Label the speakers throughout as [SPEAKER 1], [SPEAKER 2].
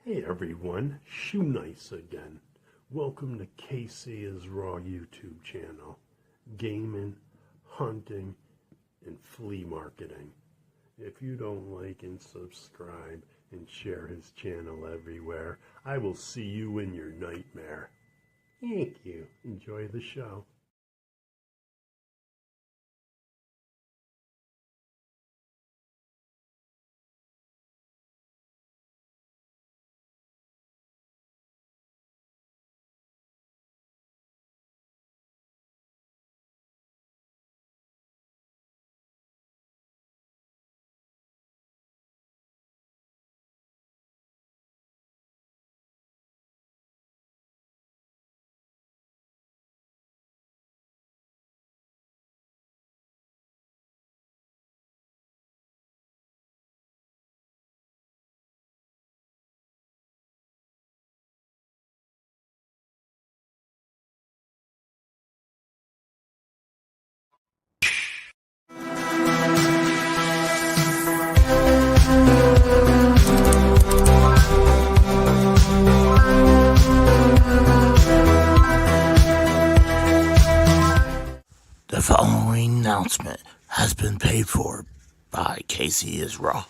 [SPEAKER 1] Hey everyone, Shoe Nice again. Welcome to KC is Raw YouTube channel. Gaming, hunting, and flea marketing. If you don't like and subscribe and share his channel everywhere, I will see you in your nightmare. Thank you. Enjoy the show.
[SPEAKER 2] The following announcement has been paid for by Casey is Raw.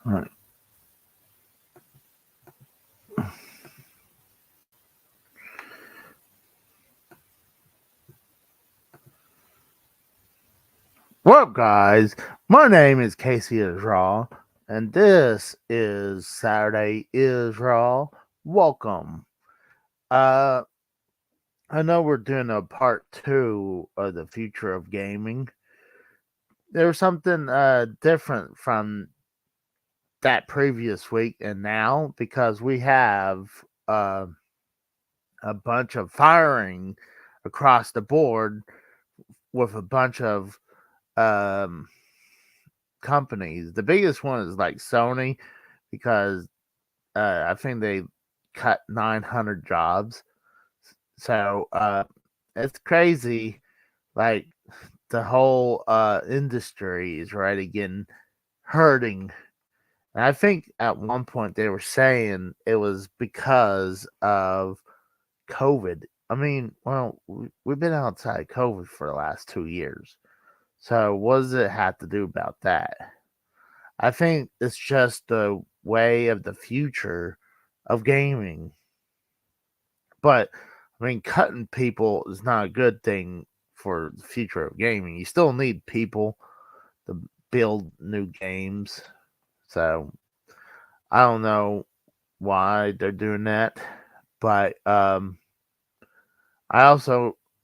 [SPEAKER 2] All right. What up, guys? My name is Casey is Raw, and this is Saturday is Raw. Welcome. I know we're doing a part 2 of the future of gaming. There's something different from that previous week and now because we have a bunch of firing across the board with a bunch of um, companies. The biggest one is like Sony because I think they cut 900 jobs. So it's crazy. Like the whole industry is right again hurting. And I think at one point they were saying it was because of COVID. I mean, well, we've been outside COVID for the last 2 years. So what does it have to do about that? I think it's just the way of the future of gaming. But I mean, cutting people is not a good thing for the future of gaming. You still need people to build new games. So I don't know why they're doing that, but I'm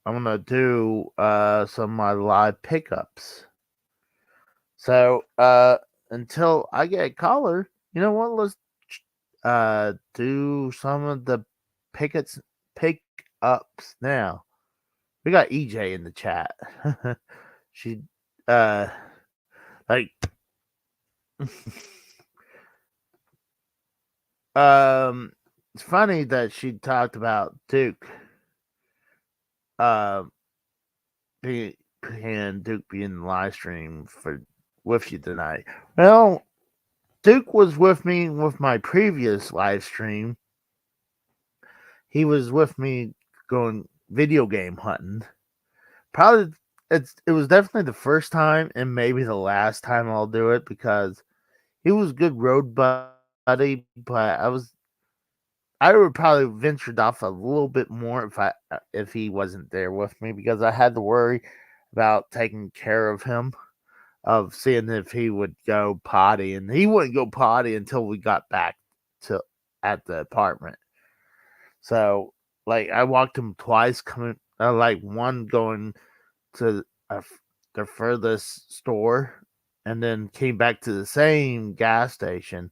[SPEAKER 2] gonna do some of my live pickups. So until I get a caller, you know what? Let's do some of the pickups now. We got EJ in the chat. She, uh, like, it's funny that she talked about Duke, uh, being and Duke being in the live stream for with you tonight. Well, Duke was with me with my previous live stream. He was with me going video game hunting. Probably it was definitely the first time and maybe the last time I'll do it because he was a good road buddy, but I would probably ventured off a little bit more if he wasn't there with me because I had to worry about taking care of him, of seeing if he would go potty, and he wouldn't go potty until we got back to at the apartment. So like I walked him twice coming, like one going to the furthest store, and then came back to the same gas station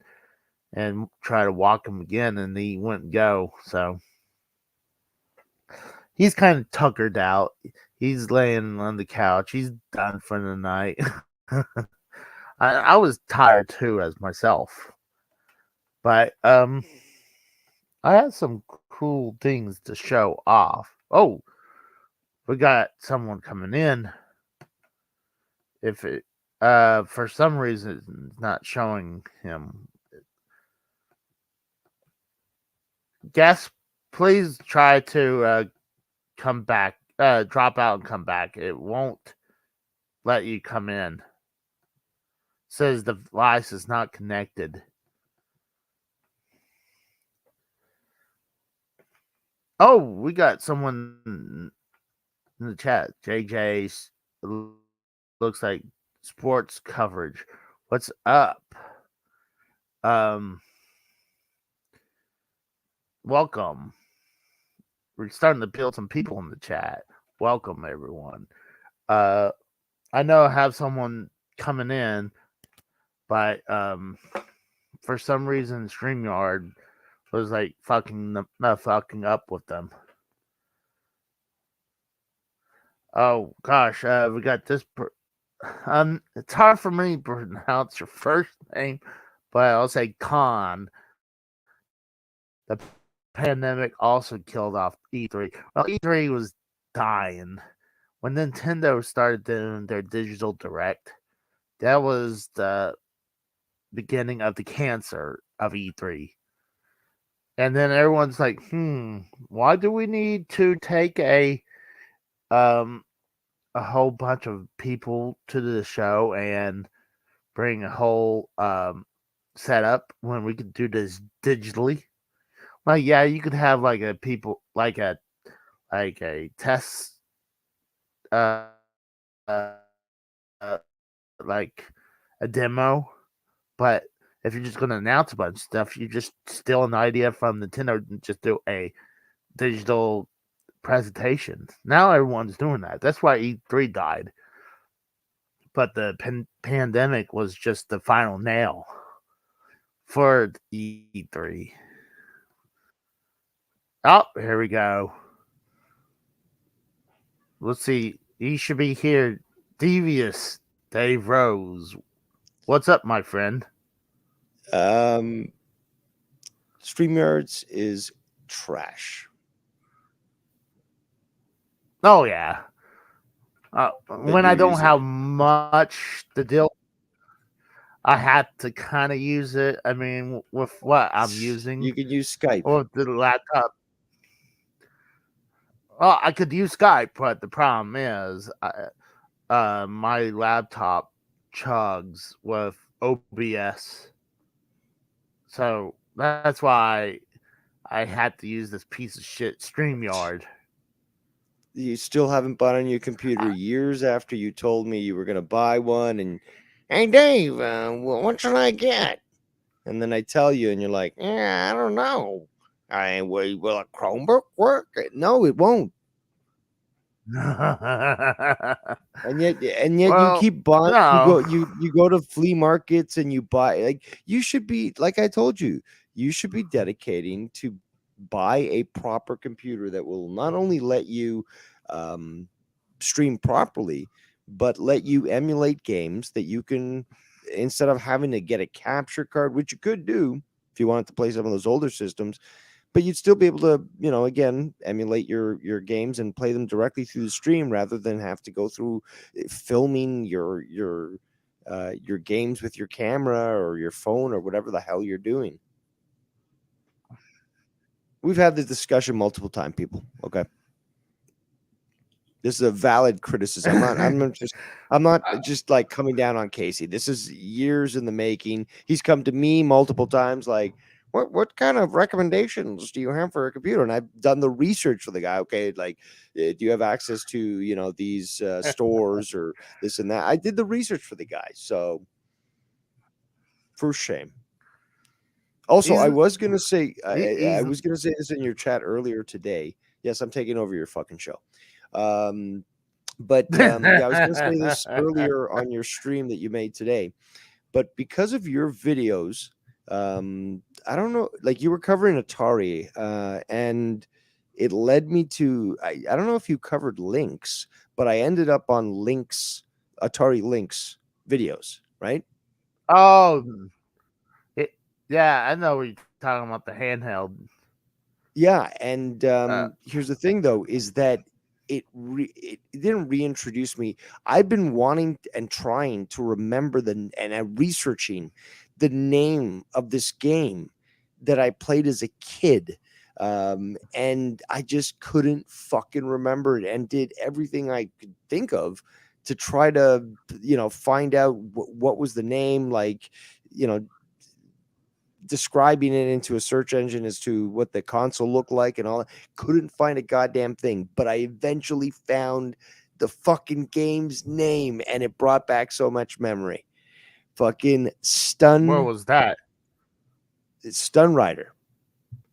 [SPEAKER 2] and try to walk him again, and he wouldn't go. So he's kind of tuckered out. He's laying on the couch. He's done for the night. I was tired too, as myself. But I had some cool things to show off. Oh, we got someone coming in. If it for some reason it's not showing him. Guess please try to come back, drop out and come back. It won't let you come in. Says the device is not connected. Oh, we got someone in the chat. JJ looks like sports coverage. What's up? Welcome. We're starting to build some people in the chat. Welcome everyone. I know I have someone coming in, but for some reason StreamYard was like fucking up with them. Oh gosh, we got this. It's hard for me to pronounce your first name, but I'll say Khan. The pandemic also killed off E3. Well, E3 was dying when Nintendo started doing their digital direct. That was the beginning of the cancer of E3. And then everyone's like, why do we need to take a whole bunch of people to the show and bring a whole setup when we could do this digitally? Like, yeah, you could have like a test uh, uh like a demo, but if you're just going to announce a bunch of stuff, you just steal an idea from Nintendo and just do a digital presentation. Now everyone's doing that. That's why E3 died. But the pandemic was just the final nail for E3. Oh, here we go. Let's see. He should be here. Devious Dave Rose. What's up, my friend?
[SPEAKER 3] StreamYards is trash.
[SPEAKER 2] Oh yeah. When I don't have much to deal, I had to kind of use it. I mean, with what I'm using,
[SPEAKER 3] you could use Skype
[SPEAKER 2] or the laptop. Well, I could use Skype, but the problem is, my laptop chugs with OBS, so that's why I had to use this piece of shit StreamYard.
[SPEAKER 3] You still haven't bought on your computer years after you told me you were going to buy one, and hey Dave, what should I get? And then I tell you, and you're like, yeah, I don't know. Will a Chromebook work? No, it won't. and yet well, you keep buying. No. You go to flea markets and you buy. Like, you should be, like I told you, you should be dedicating to buy a proper computer that will not only let you stream properly, but let you emulate games that you can, instead of having to get a capture card, which you could do if you wanted to play some of those older systems, but you'd still be able to, again, emulate your games and play them directly through the stream rather than have to go through filming your games with your camera or your phone or whatever the hell you're doing. We've had this discussion multiple times, people. Okay. This is a valid criticism. I'm not just like coming down on Casey. This is years in the making. He's come to me multiple times like, what kind of recommendations do you have for a computer? And I've done the research for the guy. Okay, like, do you have access to these stores or this and that? I did the research for the guy. So, for shame. Also, I was gonna say I was gonna say this in your chat earlier today. Yes, I'm taking over your fucking show. But yeah, I was gonna say this earlier on your stream that you made today. But because of your videos, I don't know, like you were covering Atari, and it led me to I don't know if you covered Lynx, but I ended up on Atari Lynx videos, right?
[SPEAKER 2] Oh, yeah, I know what you're talking about, the handheld.
[SPEAKER 3] Yeah, and here's the thing though, is that it didn't reintroduce me. I've been wanting and trying to remember and researching the name of this game that I played as a kid. And I just couldn't fucking remember it, and did everything I could think of to try to, find out what was the name, like, describing it into a search engine as to what the console looked like and all that. Couldn't find a goddamn thing, but I eventually found the fucking game's name, and it brought back so much memory. Fucking
[SPEAKER 2] Where was that?
[SPEAKER 3] It's Stun Rider.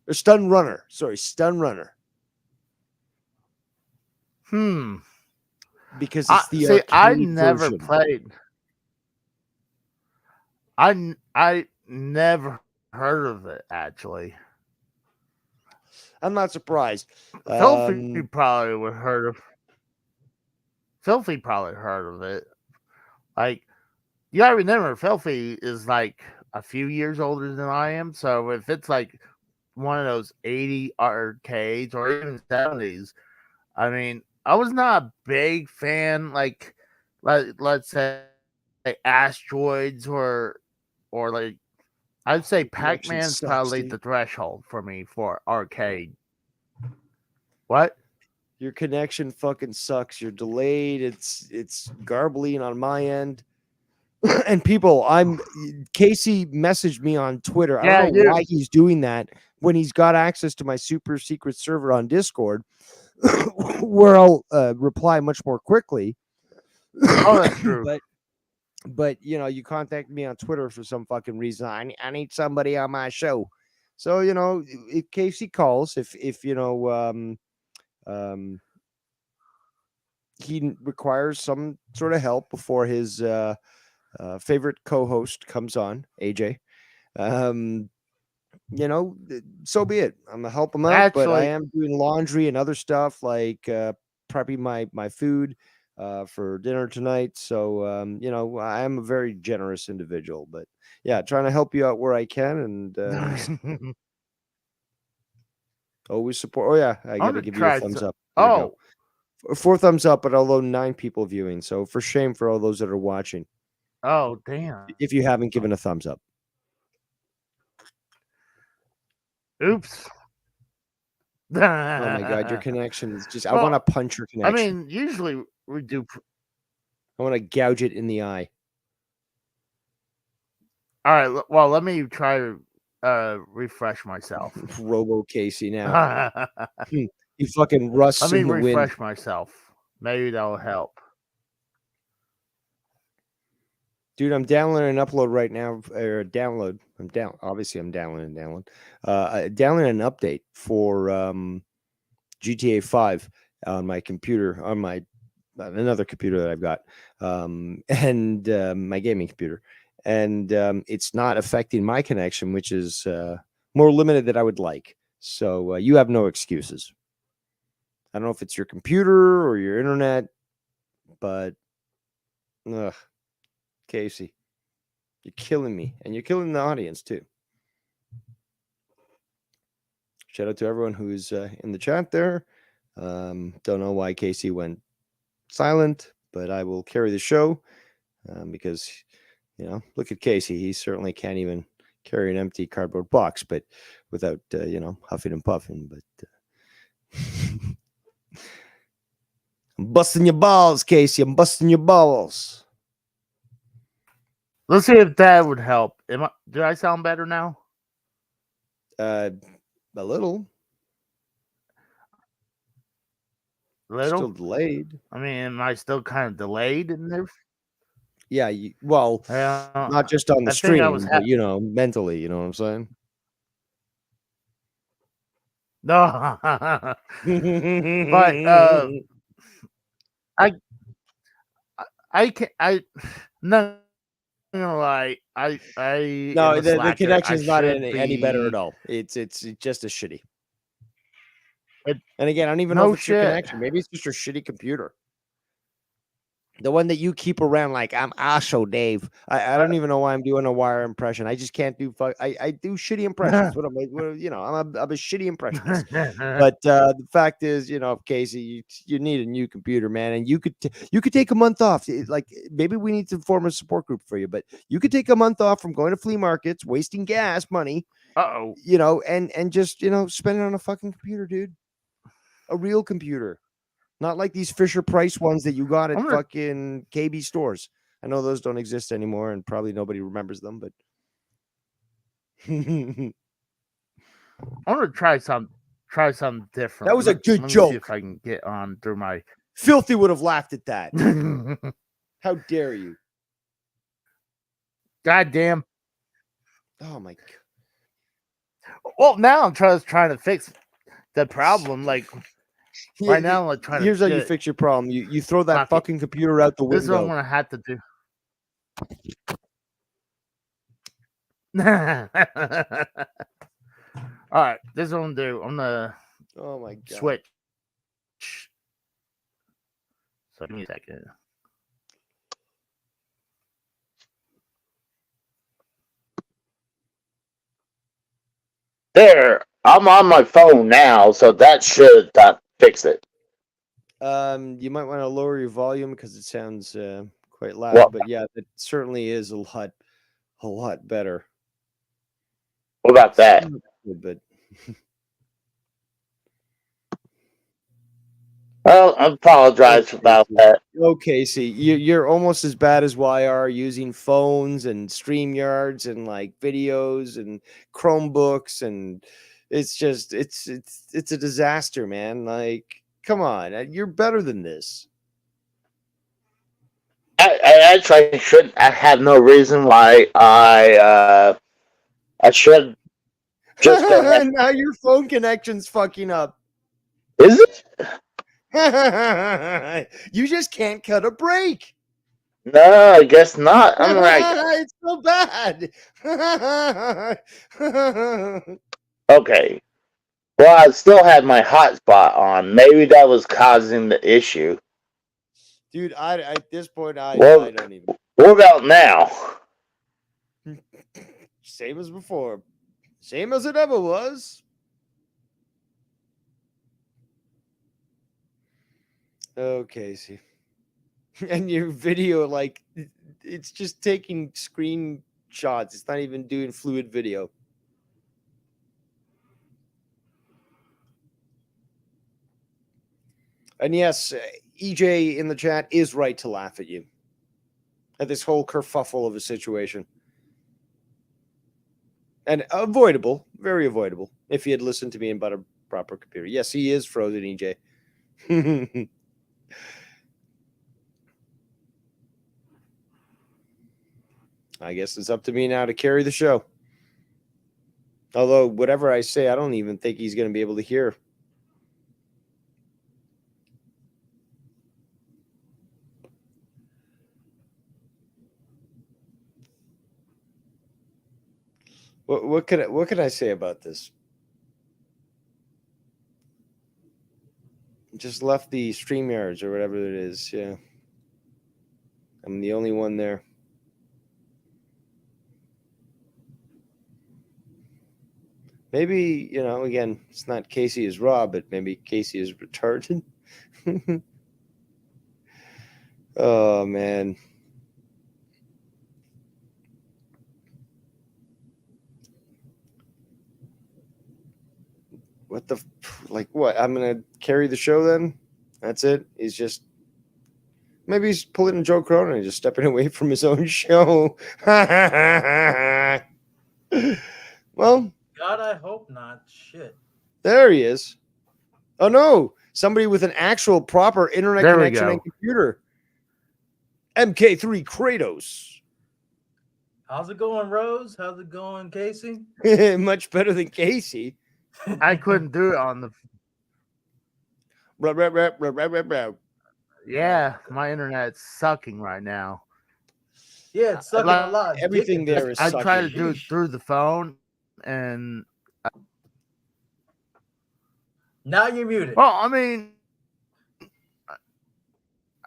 [SPEAKER 3] Or Stun Runner. Sorry, Stun Runner. Because it's the arcade
[SPEAKER 2] I never
[SPEAKER 3] version.
[SPEAKER 2] played. I never heard of it, actually.
[SPEAKER 3] I'm not surprised.
[SPEAKER 2] Filthy probably would heard of. Filthy probably heard of it. Like, you gotta remember, Filthy is like a few years older than I am. So if it's like one of those 80 arcades or even 70s, I mean, I was not a big fan. Like, let's say Asteroids or like, I'd say Pac-Man's probably the threshold for me for arcade. What?
[SPEAKER 3] Your connection fucking sucks. You're delayed. It's garbling on my end. And people, Casey messaged me on Twitter. I don't know why he's doing that when he's got access to my super secret server on Discord, where I'll reply much more quickly.
[SPEAKER 2] Oh, that's true.
[SPEAKER 3] But you contact me on Twitter for some fucking reason. I need somebody on my show. So if Casey calls, if he requires some sort of help before his favorite co-host comes on, AJ, so be it. I'm gonna help him out, but I am doing laundry and other stuff like prepping my food for dinner tonight. So I am a very generous individual, but yeah, trying to help you out where I can, and always support. Oh yeah, I gotta give you a thumbs up.
[SPEAKER 2] Oh,
[SPEAKER 3] 4 thumbs up, but although 9 people viewing, so for shame for all those that are watching.
[SPEAKER 2] Oh damn!
[SPEAKER 3] If you haven't given a thumbs up.
[SPEAKER 2] Oops.
[SPEAKER 3] Oh my god, your connection is just, I want to punch your connection.
[SPEAKER 2] I mean, usually we do.
[SPEAKER 3] I want to gouge it in the eye.
[SPEAKER 2] All right, well, let me try to refresh myself.
[SPEAKER 3] Robo Casey now. You fucking rusts in the wind.
[SPEAKER 2] Let me refresh myself. Maybe that'll help.
[SPEAKER 3] Dude, I'm downloading an upload right now, or download. Obviously, I'm downloading downloading an update for GTA 5 on my computer, on my another computer that I've got, and my gaming computer, and it's not affecting my connection, which is more limited than I would like. So you have no excuses. I don't know if it's your computer or your internet, but Casey, you're killing me, and you're killing the audience too. Shout out to everyone who's in the chat there. Don't know why Casey went silent, but I will carry the show because, look at Casey. He certainly can't even carry an empty cardboard box, but without, huffing and puffing. But I'm busting your balls, Casey. I'm busting your balls.
[SPEAKER 2] Let's see if that would help. Do I sound better now?
[SPEAKER 3] A little.
[SPEAKER 2] Little?
[SPEAKER 3] Still delayed.
[SPEAKER 2] I mean, am I still kind of delayed in there?
[SPEAKER 3] Yeah, not just on the stream, but mentally, you know what I'm saying?
[SPEAKER 2] No. But not gonna lie.
[SPEAKER 3] No, the connection's not any better at all. It's just a shitty. And again, I don't even know if it's your connection. Maybe it's just your shitty computer. The one that you keep around like, I'm Asho Dave. I don't even know why I'm doing a wire impression. I just can't do I do shitty impressions. I'm a shitty impressionist. But the fact is, Casey, you need a new computer, man. And you could take a month off. Like, maybe we need to form a support group for you, but you could take a month off from going to flea markets, wasting gas money. And just, spend it on a fucking computer, dude. A real computer. Not like these Fisher Price ones that you got at fucking KB stores. I know those don't exist anymore, and probably nobody remembers them. But
[SPEAKER 2] I want to try something different.
[SPEAKER 3] That was a good
[SPEAKER 2] Let me
[SPEAKER 3] joke.
[SPEAKER 2] see if I can get on through my.
[SPEAKER 3] Filthy would have laughed at that. How dare you?
[SPEAKER 2] Goddamn.
[SPEAKER 3] Oh my god.
[SPEAKER 2] Well, now I'm trying to fix the problem. Like. Right now, I'm like trying
[SPEAKER 3] here's
[SPEAKER 2] to
[SPEAKER 3] how you fix your problem. You throw that fucking computer out the window.
[SPEAKER 2] This is what I'm gonna have to do. All right, this is what I'm gonna do. I'm gonna switch. So give me a second.
[SPEAKER 4] There, I'm on my phone now, so that should fix it.
[SPEAKER 3] You might want to lower your volume because it sounds quite loud. But yeah, it certainly is a lot better.
[SPEAKER 4] What about that?
[SPEAKER 3] But
[SPEAKER 4] well, I apologize about that.
[SPEAKER 3] Okay, see, you're almost as bad as YR using phones and StreamYards and like videos and Chromebooks, and it's just it's a disaster, man. Like, come on, you're better than this.
[SPEAKER 4] I actually should. I have no reason why I should just go ahead.
[SPEAKER 3] Now your phone connection's fucking up.
[SPEAKER 4] Is it?
[SPEAKER 3] You just can't cut a break.
[SPEAKER 4] No, I guess not. I'm like,
[SPEAKER 3] it's so bad.
[SPEAKER 4] Okay. Well, I still had my hotspot on. Maybe that was causing the issue.
[SPEAKER 3] Dude, at this point, I don't even.
[SPEAKER 4] What about now?
[SPEAKER 3] Same as before. Same as it ever was. Okay, see. And your video, like, it's just taking screenshots. It's not even doing fluid video. And yes, EJ in the chat is right to laugh at you. At this whole kerfuffle of a situation. And avoidable, very avoidable, if he had listened to me and bought a proper computer. Yes, he is frozen, EJ. I guess it's up to me now to carry the show. Although, whatever I say, I don't even think he's going to be able to hear. What can I say about this? Just left the StreamYards or whatever it is. Yeah. I'm the only one there. Maybe, again, it's not Casey is raw, but maybe Casey is retarded. Oh, man. What the, what? I'm going to carry the show then? That's it? Maybe he's pulling a Joe Corona and just stepping away from his own show. Well,
[SPEAKER 5] God, I hope not. Shit.
[SPEAKER 3] there he is. Oh, no. Somebody with an actual proper internet
[SPEAKER 2] There we
[SPEAKER 3] connection
[SPEAKER 2] go.
[SPEAKER 3] and computer. MK3 Kratos.
[SPEAKER 5] How's it going, Rose? How's it going, Casey?
[SPEAKER 3] Much better than Casey.
[SPEAKER 2] I couldn't do it on the. Yeah, my internet's sucking right now.
[SPEAKER 5] Yeah, it's sucking a lot.
[SPEAKER 3] Everything
[SPEAKER 5] Dick
[SPEAKER 3] there is
[SPEAKER 2] I try to
[SPEAKER 3] sucking.
[SPEAKER 2] do it through the phone, and
[SPEAKER 5] Now you're muted.
[SPEAKER 2] well, I mean,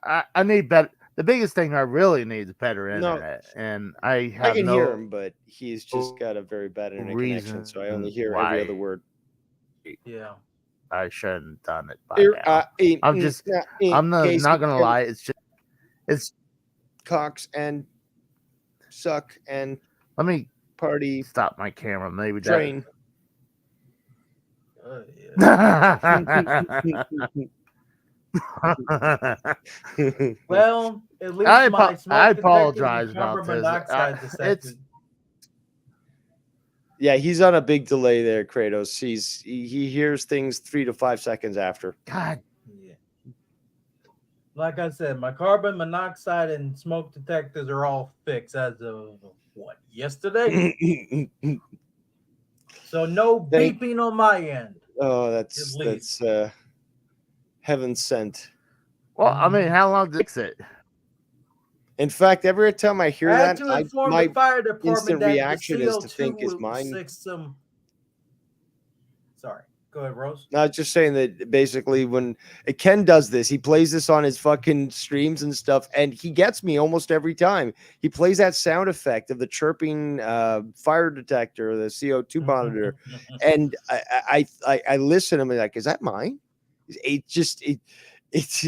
[SPEAKER 2] I need better. The biggest thing I really need is better
[SPEAKER 3] No.
[SPEAKER 2] internet, and I
[SPEAKER 3] I
[SPEAKER 2] have
[SPEAKER 3] can
[SPEAKER 2] no
[SPEAKER 3] hear him, but he's just got a very bad internet connection, so I only hear every
[SPEAKER 2] why.
[SPEAKER 3] other word.
[SPEAKER 5] Yeah.
[SPEAKER 2] I shouldn't have done it by now. I'm not gonna lie. It's
[SPEAKER 3] Cox and suck and
[SPEAKER 2] let me
[SPEAKER 3] party
[SPEAKER 2] stop my camera. Maybe
[SPEAKER 3] train.
[SPEAKER 5] Well, at least
[SPEAKER 2] I
[SPEAKER 5] my smoke
[SPEAKER 2] I
[SPEAKER 5] detector
[SPEAKER 2] apologize
[SPEAKER 5] and
[SPEAKER 2] about
[SPEAKER 5] carbon
[SPEAKER 2] this.
[SPEAKER 5] monoxide
[SPEAKER 2] It's
[SPEAKER 5] detector.
[SPEAKER 3] Yeah, he's on a big delay there, Kratos. He hears things 3 to 5 seconds after.
[SPEAKER 2] God.
[SPEAKER 5] Yeah. Like I said, my carbon monoxide and smoke detectors are all fixed as of what, yesterday? So no beeping on my end.
[SPEAKER 3] Oh, that's heaven sent.
[SPEAKER 2] Well, I mean, how long did it fix it?
[SPEAKER 3] In fact, every time I hear
[SPEAKER 5] I had
[SPEAKER 3] that,
[SPEAKER 5] to inform
[SPEAKER 3] my
[SPEAKER 5] the fire department
[SPEAKER 3] instant
[SPEAKER 5] that
[SPEAKER 3] reaction
[SPEAKER 5] the
[SPEAKER 3] is to
[SPEAKER 5] CO2
[SPEAKER 3] think is mine.
[SPEAKER 5] system. Sorry, go ahead, Rose.
[SPEAKER 3] No, just saying that basically when Ken does this, he plays this on his fucking streams and stuff, and he gets me almost every time. He plays that sound effect of the chirping fire detector, the CO2 monitor, and I listen and I'm like, is that mine? It's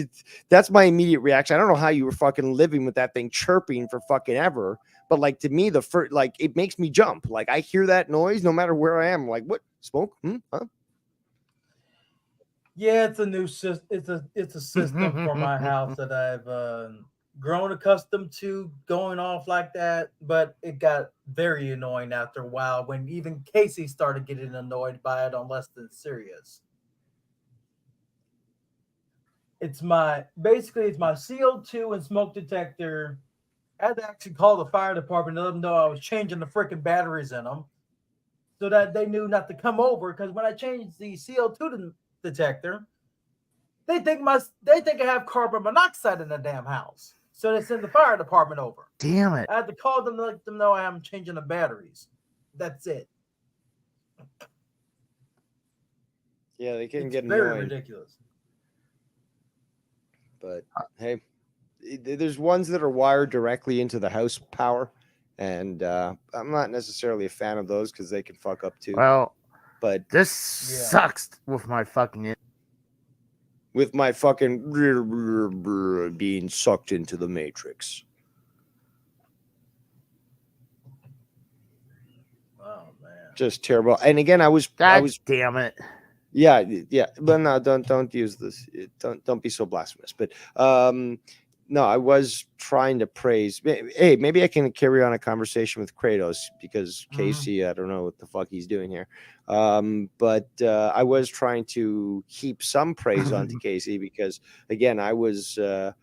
[SPEAKER 3] that's my immediate reaction. I don't know how you were fucking living with that thing chirping for fucking ever, but like to me, the first it makes me jump. Like I hear that noise no matter where I am. Like what smoke? Huh?
[SPEAKER 5] Yeah, it's a new system. It's a system for my house that I've grown accustomed to going off like that. But it got very annoying after a while when even Casey started getting annoyed by it on Less Than Serious. It's my CO2 and smoke detector. I had to actually call the fire department to let them know I was changing the freaking batteries in them, so that they knew not to come over. Because when I changed the CO2 detector, they think I have carbon monoxide in the damn house, so they send the fire department over.
[SPEAKER 2] Damn it!
[SPEAKER 5] I had to call them to let them know I am changing the batteries. That's it.
[SPEAKER 3] Yeah, they can
[SPEAKER 5] It's
[SPEAKER 3] get
[SPEAKER 5] very
[SPEAKER 3] annoying.
[SPEAKER 5] ridiculous.
[SPEAKER 3] But hey, there's ones that are wired directly into the house power, and I'm not necessarily a fan of those because they can fuck up too.
[SPEAKER 2] Well,
[SPEAKER 3] but
[SPEAKER 2] this sucks with my fucking.
[SPEAKER 3] With my fucking being sucked into the matrix.
[SPEAKER 5] Oh man,
[SPEAKER 3] just terrible. And again, I was
[SPEAKER 2] damn it.
[SPEAKER 3] Yeah, but no, don't use this. Don't be so blasphemous. But no, I was trying to praise. Hey, maybe I can carry on a conversation with Kratos because Casey, I don't know what the fuck he's doing here. But I was trying to heap some praise onto Casey because again, I was led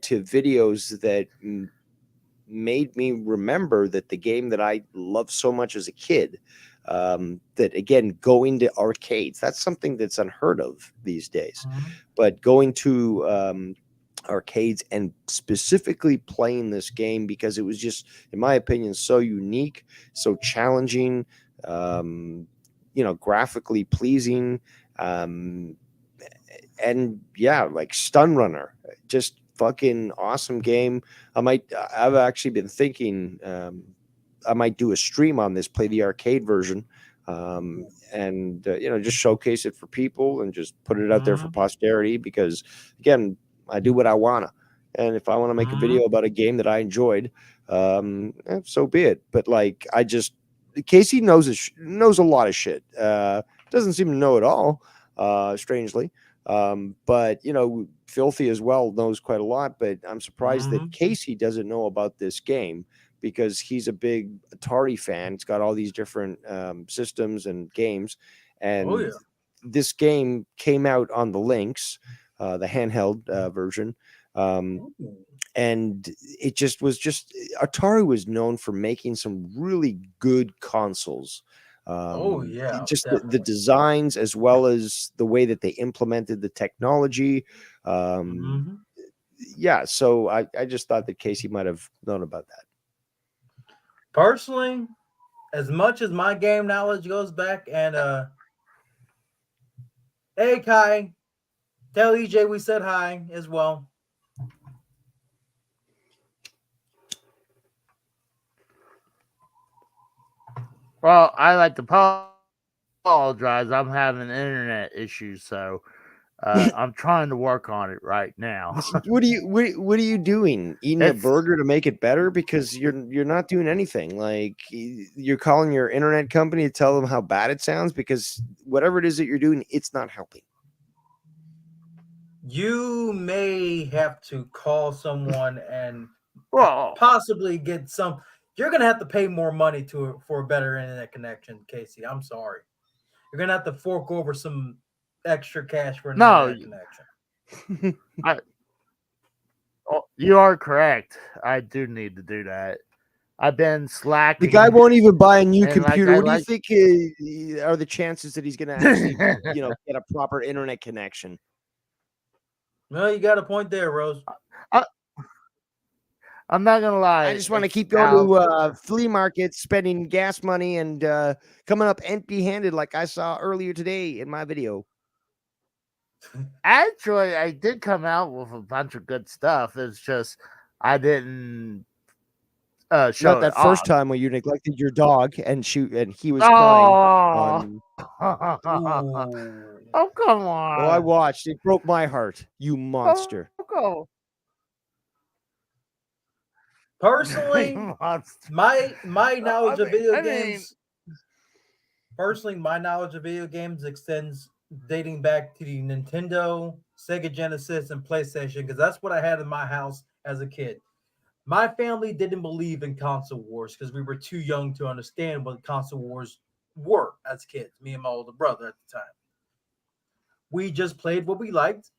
[SPEAKER 3] to videos that made me remember that the game that I loved so much as a kid. That again, going to arcades, that's something that's unheard of these days. But going to arcades and specifically playing this game because it was just, in my opinion, so unique, so challenging. graphically pleasing. And yeah, like Stun Runner, just fucking awesome game. I've actually been thinking I might do a stream on this, play the arcade version, and just showcase it for people and just put it out there for posterity, because again, I do what I wanna, and if I want to make a video about a game that I enjoyed, so be it. But like, Casey knows a lot of shit. Doesn't seem to know it all, strangely. But Filthy as well knows quite a lot. But I'm surprised that Casey doesn't know about this game, because he's a big Atari fan. It's got all these different systems and games, and this game came out on the Lynx, the handheld version. And it was Atari was known for making some really good consoles. Just the designs, as well as the way that they implemented the technology. Yeah, so I just thought that Casey might have known about that.
[SPEAKER 5] Personally, as much as my game knowledge goes back, and hey Kai, tell EJ we said hi as well.
[SPEAKER 2] Well, I like to apologize. I'm having internet issues, so I'm trying to work on it right now.
[SPEAKER 3] What are you doing? Eating a burger to make it better? Because you're not doing anything. Like, you're calling your internet company to tell them how bad it sounds, because whatever it is that you're doing, it's not helping.
[SPEAKER 5] You may have to call someone and
[SPEAKER 2] Well,
[SPEAKER 5] possibly get some. You're going to have to pay more money for a better internet connection, Casey. I'm sorry. You're going to have to fork over some extra cash for an internet connection.
[SPEAKER 2] You are correct. I do need to do that. I've been slacking.
[SPEAKER 3] The guy won't even buy a new computer. What do you think are the chances that he's going to actually, get a proper internet connection?
[SPEAKER 5] Well, you got a point there, Rose.
[SPEAKER 2] I'm not gonna lie.
[SPEAKER 3] I just want to keep going to flea markets, spending gas money, and coming up empty-handed, like I saw earlier today in my video.
[SPEAKER 2] Actually, I did come out with a bunch of good stuff. It's just I didn't show
[SPEAKER 3] Not that first time when you neglected your dog and he was
[SPEAKER 2] crying. Oh, come on!
[SPEAKER 3] Well, I watched. It broke my heart. You monster.
[SPEAKER 2] Oh.
[SPEAKER 5] Personally, my knowledge of video games. Personally, my knowledge of video games extends dating back to the Nintendo, Sega Genesis, and PlayStation, because that's what I had in my house as a kid. My family didn't believe in console wars because we were too young to understand what console wars were as kids. Me and my older brother at the time. We just played what we liked,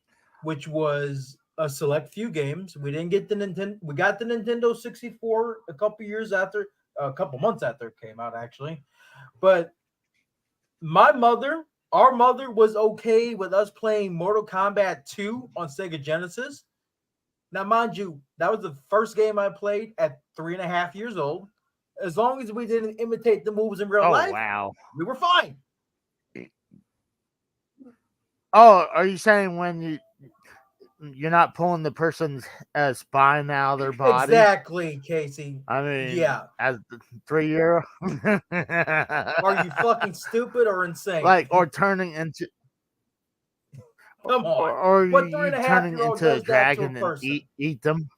[SPEAKER 5] which was a select few games. We didn't get the Nintendo. We got the Nintendo 64 a couple months after it came out, actually. But our mother was okay with us playing Mortal Kombat 2 on Sega Genesis. Now, mind you, that was the first game I played at 3.5 years old. As long as we didn't imitate the moves in real life, we were fine.
[SPEAKER 2] Oh, are you saying when you're not pulling the person's spine out of their body?
[SPEAKER 5] Exactly, Casey.
[SPEAKER 2] I mean,
[SPEAKER 5] yeah.
[SPEAKER 2] As the 3-year-old.
[SPEAKER 5] Are you fucking stupid or insane?
[SPEAKER 2] Or turning into.
[SPEAKER 5] Come on.
[SPEAKER 2] Or you turning into a dragon and eat them.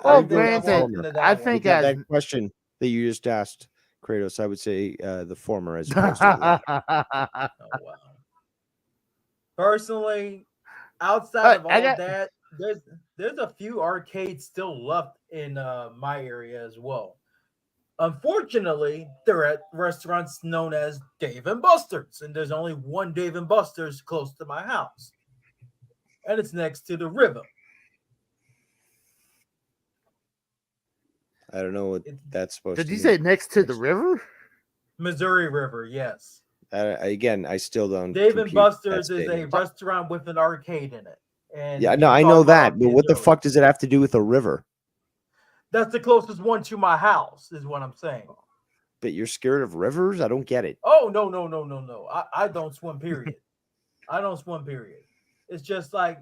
[SPEAKER 5] Oh
[SPEAKER 2] God. I think
[SPEAKER 3] that question that you just asked, Kratos, I would say the former as opposed to the
[SPEAKER 5] wow. Personally, outside of all that, there's a few arcades still left in my area as well. Unfortunately, they're at restaurants known as Dave and Buster's, and there's only one Dave and Buster's close to my house, and it's next to the river.
[SPEAKER 3] I don't know what that's supposed to
[SPEAKER 2] mean.
[SPEAKER 3] Did
[SPEAKER 2] you say next to the river?
[SPEAKER 5] Missouri River, yes.
[SPEAKER 3] Again, I still don't.
[SPEAKER 5] Dave and Buster's is a restaurant with an arcade in it. And
[SPEAKER 3] yeah, no, I know that, but what the fuck does it have to do with a river?
[SPEAKER 5] That's the closest one to my house, is what I'm saying.
[SPEAKER 3] but you're scared of rivers? I don't get it.
[SPEAKER 5] Oh no. I don't swim. Period. I don't swim. Period. It's just like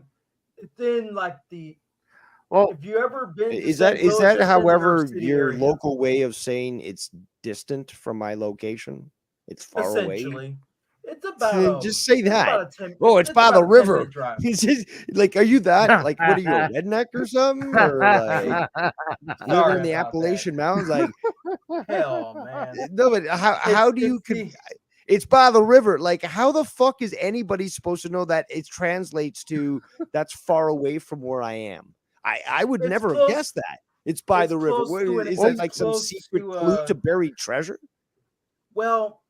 [SPEAKER 5] it's in like the.
[SPEAKER 2] Well,
[SPEAKER 5] If you ever been, to
[SPEAKER 3] Is
[SPEAKER 5] St.
[SPEAKER 3] that
[SPEAKER 5] Louis, it's in the
[SPEAKER 3] however
[SPEAKER 5] River City
[SPEAKER 3] your
[SPEAKER 5] area,
[SPEAKER 3] local way of saying it's distant from my location? It's far away.
[SPEAKER 5] essentially. It's
[SPEAKER 3] Then
[SPEAKER 5] about
[SPEAKER 3] just say
[SPEAKER 5] it's
[SPEAKER 3] that.
[SPEAKER 5] about a 10.
[SPEAKER 3] Oh, it's by the
[SPEAKER 5] about a 10-minute
[SPEAKER 3] river.
[SPEAKER 5] drive.
[SPEAKER 3] It's just, like, are you that? Like, what are you, a redneck or something? Or like living
[SPEAKER 5] Sorry
[SPEAKER 3] in the
[SPEAKER 5] about that.
[SPEAKER 3] Appalachian Mountains? Like,
[SPEAKER 5] Hell, man.
[SPEAKER 3] no, but how do you? It's by the river. Like, how the fuck is anybody supposed to know that it translates to that's far away from where I am? I would
[SPEAKER 5] It's
[SPEAKER 3] never have
[SPEAKER 5] close-
[SPEAKER 3] guessed that. It's by
[SPEAKER 5] it's
[SPEAKER 3] the river.
[SPEAKER 5] close
[SPEAKER 3] What,
[SPEAKER 5] to an-
[SPEAKER 3] is
[SPEAKER 5] it's
[SPEAKER 3] it like some
[SPEAKER 5] close
[SPEAKER 3] secret
[SPEAKER 5] to,
[SPEAKER 3] clue to buried treasure?
[SPEAKER 5] Well,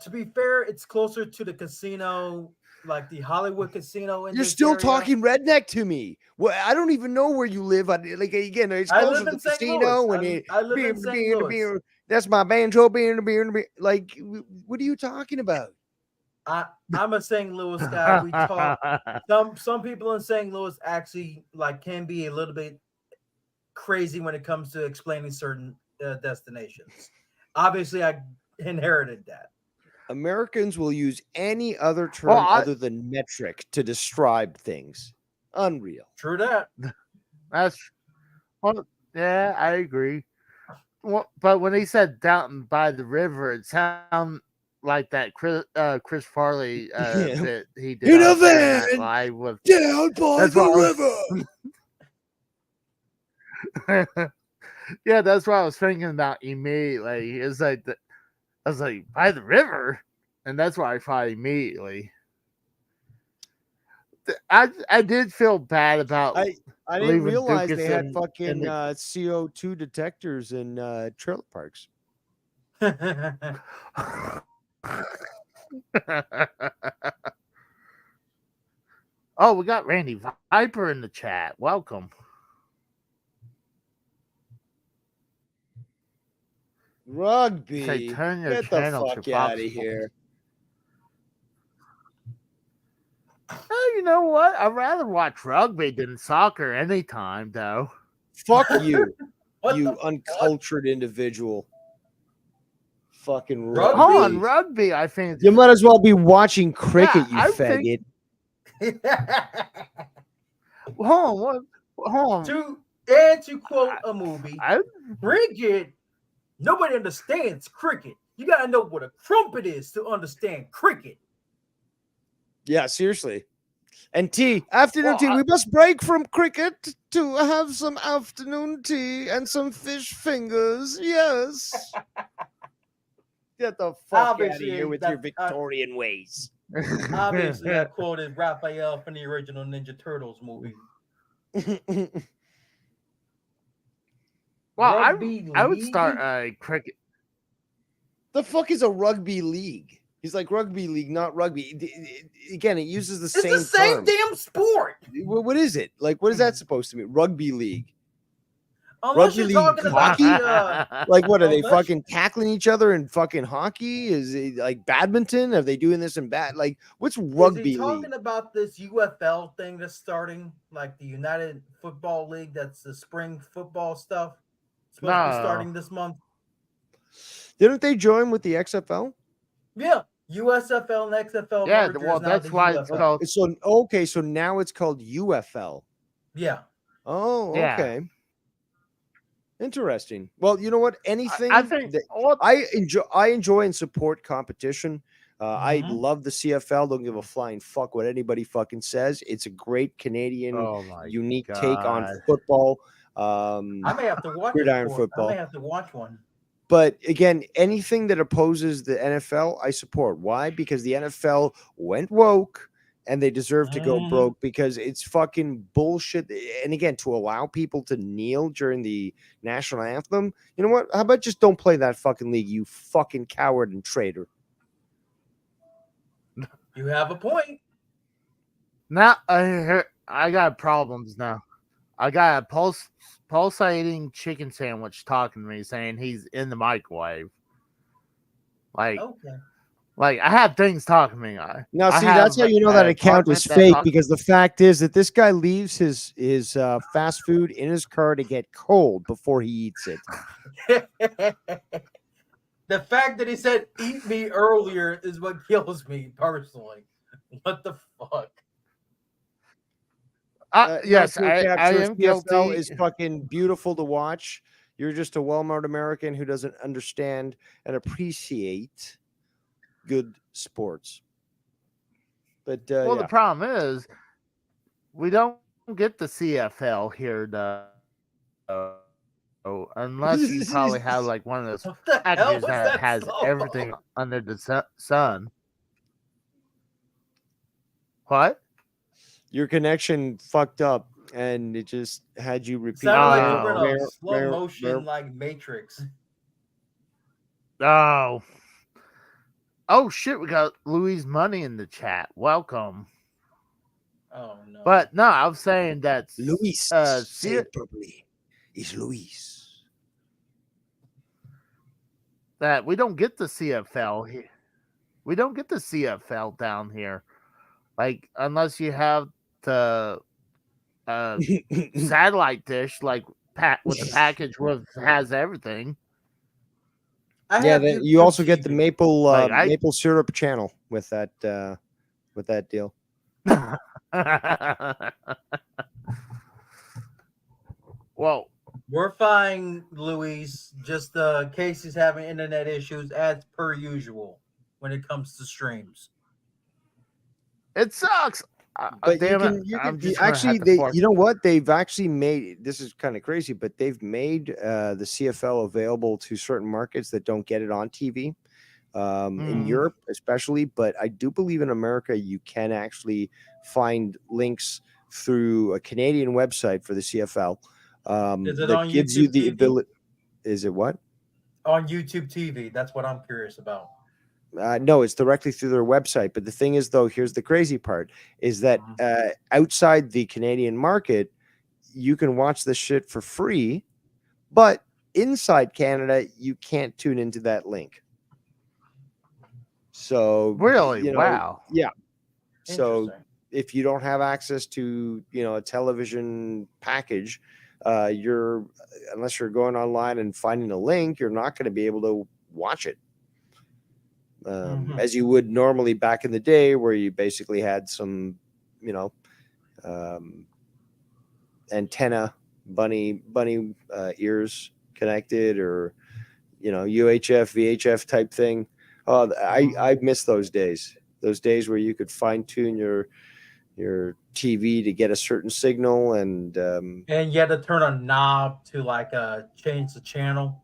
[SPEAKER 5] to be fair, it's closer to the casino, like the Hollywood casino. In
[SPEAKER 3] You're
[SPEAKER 5] this
[SPEAKER 3] still
[SPEAKER 5] area.
[SPEAKER 3] talking redneck to me. Well, I don't even know where you live. Like, again, it's
[SPEAKER 5] I
[SPEAKER 3] closer
[SPEAKER 5] live
[SPEAKER 3] to
[SPEAKER 5] in
[SPEAKER 3] the
[SPEAKER 5] St.
[SPEAKER 3] casino.
[SPEAKER 5] Louis.
[SPEAKER 3] And
[SPEAKER 5] I live in St. Louis.
[SPEAKER 3] that's my banjo. Like, what are you talking about?
[SPEAKER 5] I'm a St. Louis guy. We talk. Some people in St. Louis actually like can be a little bit crazy when it comes to explaining certain destinations. Obviously, I inherited that.
[SPEAKER 3] Americans will use any other term
[SPEAKER 2] Well,
[SPEAKER 3] other than metric to describe things. Unreal.
[SPEAKER 5] True that.
[SPEAKER 2] That's well, yeah, I agree. Well, but when he said down by the river, it sounded like that Chris Farley that he did
[SPEAKER 3] In a
[SPEAKER 2] on Saturday Night
[SPEAKER 3] van!
[SPEAKER 2] Live with.
[SPEAKER 3] Down by
[SPEAKER 2] That's
[SPEAKER 3] the
[SPEAKER 2] what
[SPEAKER 3] river.
[SPEAKER 2] Yeah, that's what I was thinking about immediately. It's like I was like by the river, and that's what I thought immediately. I did feel bad about.
[SPEAKER 3] I didn't
[SPEAKER 2] leaving
[SPEAKER 3] realize they
[SPEAKER 2] Dukas
[SPEAKER 3] had
[SPEAKER 2] in
[SPEAKER 3] fucking
[SPEAKER 2] the-
[SPEAKER 3] CO2 detectors in trailer parks.
[SPEAKER 2] Oh, we got Randy Viper in the chat. Welcome.
[SPEAKER 3] Rugby.
[SPEAKER 2] Say, turn your
[SPEAKER 3] Get the
[SPEAKER 2] channel to
[SPEAKER 3] fuck
[SPEAKER 2] Fox
[SPEAKER 3] out of
[SPEAKER 2] Sports.
[SPEAKER 3] here.
[SPEAKER 2] Oh, you know what? I'd rather watch rugby than soccer anytime, though.
[SPEAKER 3] Fuck you,
[SPEAKER 5] What
[SPEAKER 3] you
[SPEAKER 5] the fuck?
[SPEAKER 3] uncultured individual. Fucking
[SPEAKER 5] Rugby?
[SPEAKER 2] Hold
[SPEAKER 3] rugby.
[SPEAKER 2] on, rugby, I think.
[SPEAKER 3] You might as well be watching cricket,
[SPEAKER 2] Yeah, I
[SPEAKER 3] you
[SPEAKER 2] think-
[SPEAKER 3] faggot.
[SPEAKER 2] Hold on. Hold on.
[SPEAKER 5] to quote a movie,
[SPEAKER 2] I,
[SPEAKER 5] cricket. Nobody understands cricket. You gotta know what a crumpet is to understand cricket.
[SPEAKER 3] Yeah, seriously. And tea, afternoon
[SPEAKER 2] Well,
[SPEAKER 3] tea. We must break from cricket to have some afternoon tea and some fish fingers. Yes. Get the fuck out of
[SPEAKER 5] Obviously,
[SPEAKER 3] here with your
[SPEAKER 5] that-
[SPEAKER 3] Victorian ways.
[SPEAKER 5] Obviously, that quote is Raphael from the original Ninja Turtles movie.
[SPEAKER 2] well,
[SPEAKER 5] Rugby
[SPEAKER 2] I would
[SPEAKER 5] league?
[SPEAKER 2] start a cricket.
[SPEAKER 3] The fuck is a rugby league? He's like rugby league, not rugby. Again, it uses the
[SPEAKER 5] It's
[SPEAKER 3] same
[SPEAKER 5] the same
[SPEAKER 3] term.
[SPEAKER 5] damn sport.
[SPEAKER 3] What is it? Like, what is that supposed to mean? Rugby league.
[SPEAKER 5] Unless
[SPEAKER 3] Rugby
[SPEAKER 5] you're
[SPEAKER 3] league
[SPEAKER 5] talking about
[SPEAKER 3] hockey?
[SPEAKER 5] the,
[SPEAKER 3] Like, what are they
[SPEAKER 5] Unless-
[SPEAKER 3] fucking tackling each other in fucking hockey? Is it like badminton? Are they doing this in like what's
[SPEAKER 5] is
[SPEAKER 3] rugby
[SPEAKER 5] he talking
[SPEAKER 3] league?
[SPEAKER 5] about this UFL thing that's starting, like the United Football League? That's the spring football stuff. It's supposed to be
[SPEAKER 2] No.
[SPEAKER 5] starting this month.
[SPEAKER 3] Didn't they join with the XFL?
[SPEAKER 5] Yeah, USFL and XFL.
[SPEAKER 2] Yeah,
[SPEAKER 5] merger is
[SPEAKER 2] well,
[SPEAKER 5] now
[SPEAKER 2] that's
[SPEAKER 5] the
[SPEAKER 2] why it's
[SPEAKER 5] UFL.
[SPEAKER 2] called.
[SPEAKER 3] So okay, so now it's called UFL.
[SPEAKER 5] Yeah,
[SPEAKER 3] Oh,
[SPEAKER 2] Yeah.
[SPEAKER 3] okay. Interesting. Well, you know what? Anything
[SPEAKER 2] I think.
[SPEAKER 3] that
[SPEAKER 2] Well,
[SPEAKER 3] I enjoy and support competition. I
[SPEAKER 5] Mhm.
[SPEAKER 3] love the CFL. Don't give a flying fuck what anybody fucking says. It's a great Canadian,
[SPEAKER 2] oh my
[SPEAKER 3] unique take on
[SPEAKER 2] God.
[SPEAKER 3] football.
[SPEAKER 5] I may have to watch
[SPEAKER 3] Gridiron
[SPEAKER 5] it.
[SPEAKER 3] football.
[SPEAKER 5] I may have to watch one.
[SPEAKER 3] But again, anything that opposes the NFL, I support. Why? Because the NFL went woke and they deserve to go
[SPEAKER 5] Mhm.
[SPEAKER 3] broke because it's fucking bullshit. And again, to allow people to kneel during the national anthem, you know what? How about just don't play that fucking league, you fucking coward and traitor.
[SPEAKER 5] You have a point.
[SPEAKER 2] Now I got problems now. I got a pulsating chicken sandwich talking to me saying he's in the microwave. Like,
[SPEAKER 5] Okay.
[SPEAKER 2] like I have things talking to me.
[SPEAKER 3] Now,
[SPEAKER 2] I
[SPEAKER 3] see, that's how
[SPEAKER 2] have
[SPEAKER 3] you know
[SPEAKER 2] an
[SPEAKER 3] that account is
[SPEAKER 2] apartment that
[SPEAKER 3] fake
[SPEAKER 2] talks-
[SPEAKER 3] because the fact is that this guy leaves his fast food in his car to get cold before he eats it.
[SPEAKER 5] The fact that he said "eat me" earlier is what kills me personally. What the fuck?
[SPEAKER 2] Yes,
[SPEAKER 3] Not to
[SPEAKER 2] I
[SPEAKER 3] capture
[SPEAKER 2] am
[SPEAKER 3] CFL
[SPEAKER 2] guilty.
[SPEAKER 3] is fucking beautiful to watch. You're just a Walmart American who doesn't understand and appreciate good sports. But
[SPEAKER 2] Well,
[SPEAKER 3] yeah,
[SPEAKER 2] the problem is we don't get the CFL here, though, unless you probably have like one of those
[SPEAKER 5] What the hell
[SPEAKER 2] packages
[SPEAKER 5] was
[SPEAKER 2] that
[SPEAKER 5] that
[SPEAKER 2] has
[SPEAKER 5] song?
[SPEAKER 2] everything under the sun. What?
[SPEAKER 3] your connection fucked up, and it just had you repeat.
[SPEAKER 5] Sounded like you
[SPEAKER 2] Oh.
[SPEAKER 5] were in a
[SPEAKER 3] Mer-
[SPEAKER 5] slow
[SPEAKER 3] mer-
[SPEAKER 5] motion,
[SPEAKER 3] mer-
[SPEAKER 5] like Matrix.
[SPEAKER 2] Oh. Oh shit, we got Louise Money in the chat. Welcome.
[SPEAKER 5] Oh no!
[SPEAKER 2] But no, I was saying that
[SPEAKER 3] Luis,
[SPEAKER 2] say
[SPEAKER 3] say it properly. It's Luis.
[SPEAKER 2] that we don't get the CFL here. We don't get the CFL down here. Like unless you have the satellite dish like with the package has everything.
[SPEAKER 5] I
[SPEAKER 3] Yeah,
[SPEAKER 5] have
[SPEAKER 3] you
[SPEAKER 5] YouTube
[SPEAKER 3] also get the
[SPEAKER 5] TV.
[SPEAKER 3] maple syrup channel with that deal.
[SPEAKER 2] Well,
[SPEAKER 5] We're fine, Luis. Just Casey's having internet issues as per usual when it comes to streams.
[SPEAKER 2] it sucks.
[SPEAKER 3] But
[SPEAKER 2] Damn it!
[SPEAKER 3] you
[SPEAKER 2] I'm
[SPEAKER 3] can
[SPEAKER 2] just gonna
[SPEAKER 3] actually
[SPEAKER 2] have to
[SPEAKER 3] you know what, they've actually made, this is kind of crazy, but they've made the CFL available to certain markets that don't get it on TV. In
[SPEAKER 2] Mhm.
[SPEAKER 3] Europe especially, but I do believe in America you can actually find links through a Canadian website for the CFL
[SPEAKER 5] Is it
[SPEAKER 3] that
[SPEAKER 5] on
[SPEAKER 3] gives you
[SPEAKER 5] YouTube
[SPEAKER 3] the
[SPEAKER 5] TV?
[SPEAKER 3] ability. Is it what?
[SPEAKER 5] On YouTube TV. That's what I'm curious about.
[SPEAKER 3] No, it's directly through their website. But the thing is, though, here's the crazy part: is that outside the Canadian market, you can watch this shit for free, but inside Canada, you can't tune into that link. So
[SPEAKER 2] Really?
[SPEAKER 3] you know,
[SPEAKER 2] Wow.
[SPEAKER 3] yeah. So
[SPEAKER 5] Interesting.
[SPEAKER 3] if you don't have access to, a television package, unless you're going online and finding a link, you're not going to be able to watch it as you would normally back in the day, where you basically had some, antenna bunny ears connected, or UHF VHF type thing. Oh, I miss those days. Those days where you could fine tune your TV to get a certain signal, and
[SPEAKER 5] you had to turn a knob to change the channel.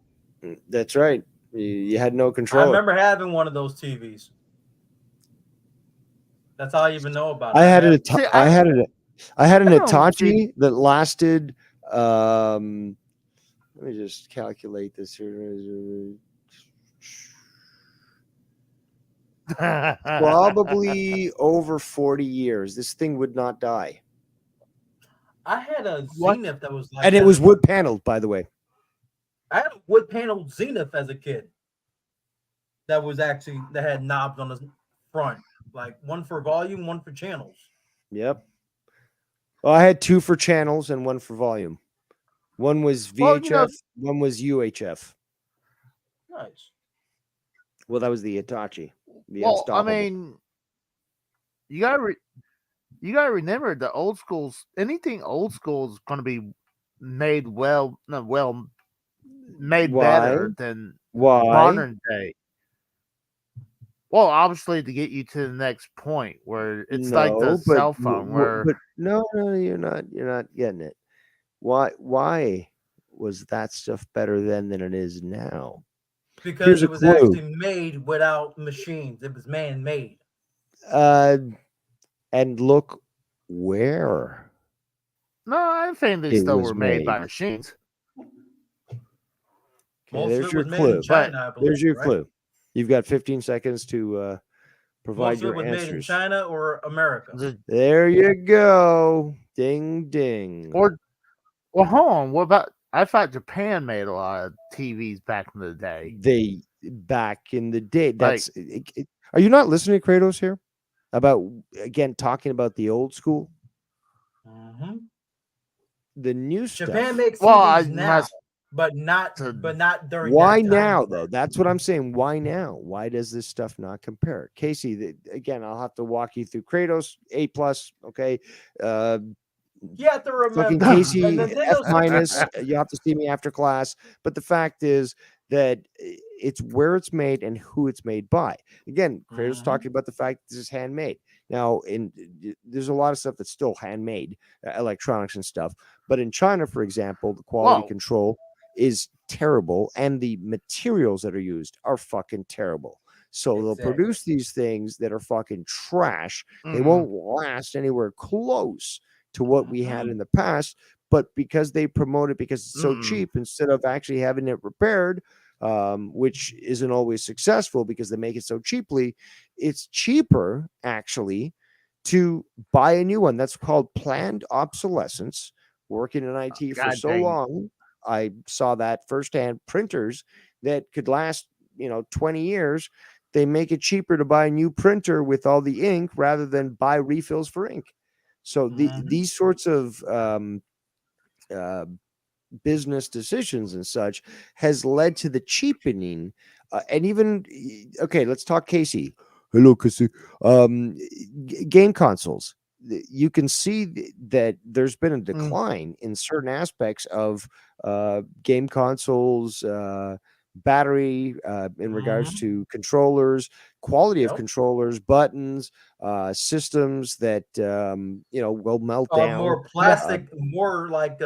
[SPEAKER 3] that's right. You had no
[SPEAKER 5] I
[SPEAKER 3] control.
[SPEAKER 5] remember having one of those TVs. That's all I even know about it.
[SPEAKER 3] I had an
[SPEAKER 2] I don't
[SPEAKER 3] Hitachi that lasted. Let me just calculate this here. Probably over 40 years. This thing would not die.
[SPEAKER 5] I had a Zenith that was like,
[SPEAKER 3] and it was wood paneled, by the way.
[SPEAKER 5] I had a wood paneled Zenith as a kid. That had knobs on the front, like one for volume, one for channels.
[SPEAKER 3] Yep. Well, I had two for channels and one for volume. One was VHF, one was UHF.
[SPEAKER 5] Nice.
[SPEAKER 3] Well, that was the Hitachi.
[SPEAKER 2] I mean, you gotta remember the old schools. Anything old school is going to be made made better than modern day. Well, obviously to get you to the next point where it's like the cell phone
[SPEAKER 3] no, you're not getting it. Why was that stuff better then than it is now?
[SPEAKER 5] Because it was actually made without machines. It was man-made.
[SPEAKER 3] And look where.
[SPEAKER 2] No, I think they still were made by machines.
[SPEAKER 3] Okay, there's your clue. There's your clue. You've got 15 seconds to provide your answers.
[SPEAKER 5] Made in China or America.
[SPEAKER 3] There you go. Ding ding.
[SPEAKER 2] Well, hold on. What about? I thought Japan made a lot of TVs back in the day.
[SPEAKER 3] Back in the day. That's. Are you not listening to Kratos here? About talking about the old school.
[SPEAKER 5] Mm-hmm.
[SPEAKER 3] The new stuff.
[SPEAKER 5] Japan makes TVs now, but not
[SPEAKER 2] So
[SPEAKER 5] during
[SPEAKER 3] Why
[SPEAKER 5] that time
[SPEAKER 3] now,
[SPEAKER 5] frame.
[SPEAKER 3] though? That's what I'm saying. Why now? Why does this stuff not compare? Casey, again, I'll have to walk you through Kratos, A+, okay?
[SPEAKER 5] You have to
[SPEAKER 3] Fucking
[SPEAKER 5] remember,
[SPEAKER 3] Casey,
[SPEAKER 5] a
[SPEAKER 3] F
[SPEAKER 5] Nintendo
[SPEAKER 3] minus.
[SPEAKER 5] 64.
[SPEAKER 3] You have to see me after class. But the fact is that it's where it's made and who it's made by. Again, Kratos
[SPEAKER 5] Mhm.
[SPEAKER 3] talking about the fact this is handmade. Now, there's a lot of stuff that's still handmade, electronics and stuff. But in China, for example, the quality
[SPEAKER 2] Whoa.
[SPEAKER 3] control is terrible, and the materials that are used are fucking terrible. So they'll
[SPEAKER 5] Exactly.
[SPEAKER 3] produce these things that are fucking trash. They
[SPEAKER 2] Mhm.
[SPEAKER 3] won't last anywhere close to what we had in the past, but because they promote it because it's so
[SPEAKER 2] Mm-mm.
[SPEAKER 3] cheap, instead of actually having it repaired, which isn't always successful because they make it so cheaply, it's cheaper actually to buy a new one. That's called planned obsolescence. Working in IT for
[SPEAKER 2] God
[SPEAKER 3] so
[SPEAKER 2] dang it.
[SPEAKER 3] long, I saw that firsthand. Printers that could last 20 years, they make it cheaper to buy a new printer with all the ink rather than buy refills for ink. So
[SPEAKER 5] Mhm.
[SPEAKER 3] these sorts of uh, business decisions and such has led to the cheapening, and even okay. Let's talk Casey. Hello, Casey. Game consoles. You can see that there's been a decline in certain aspects of game consoles. Battery in regards
[SPEAKER 5] Mhm.
[SPEAKER 3] to controllers, quality of
[SPEAKER 5] Yep.
[SPEAKER 3] controllers, buttons, systems that will melt down.
[SPEAKER 5] More plastic, more like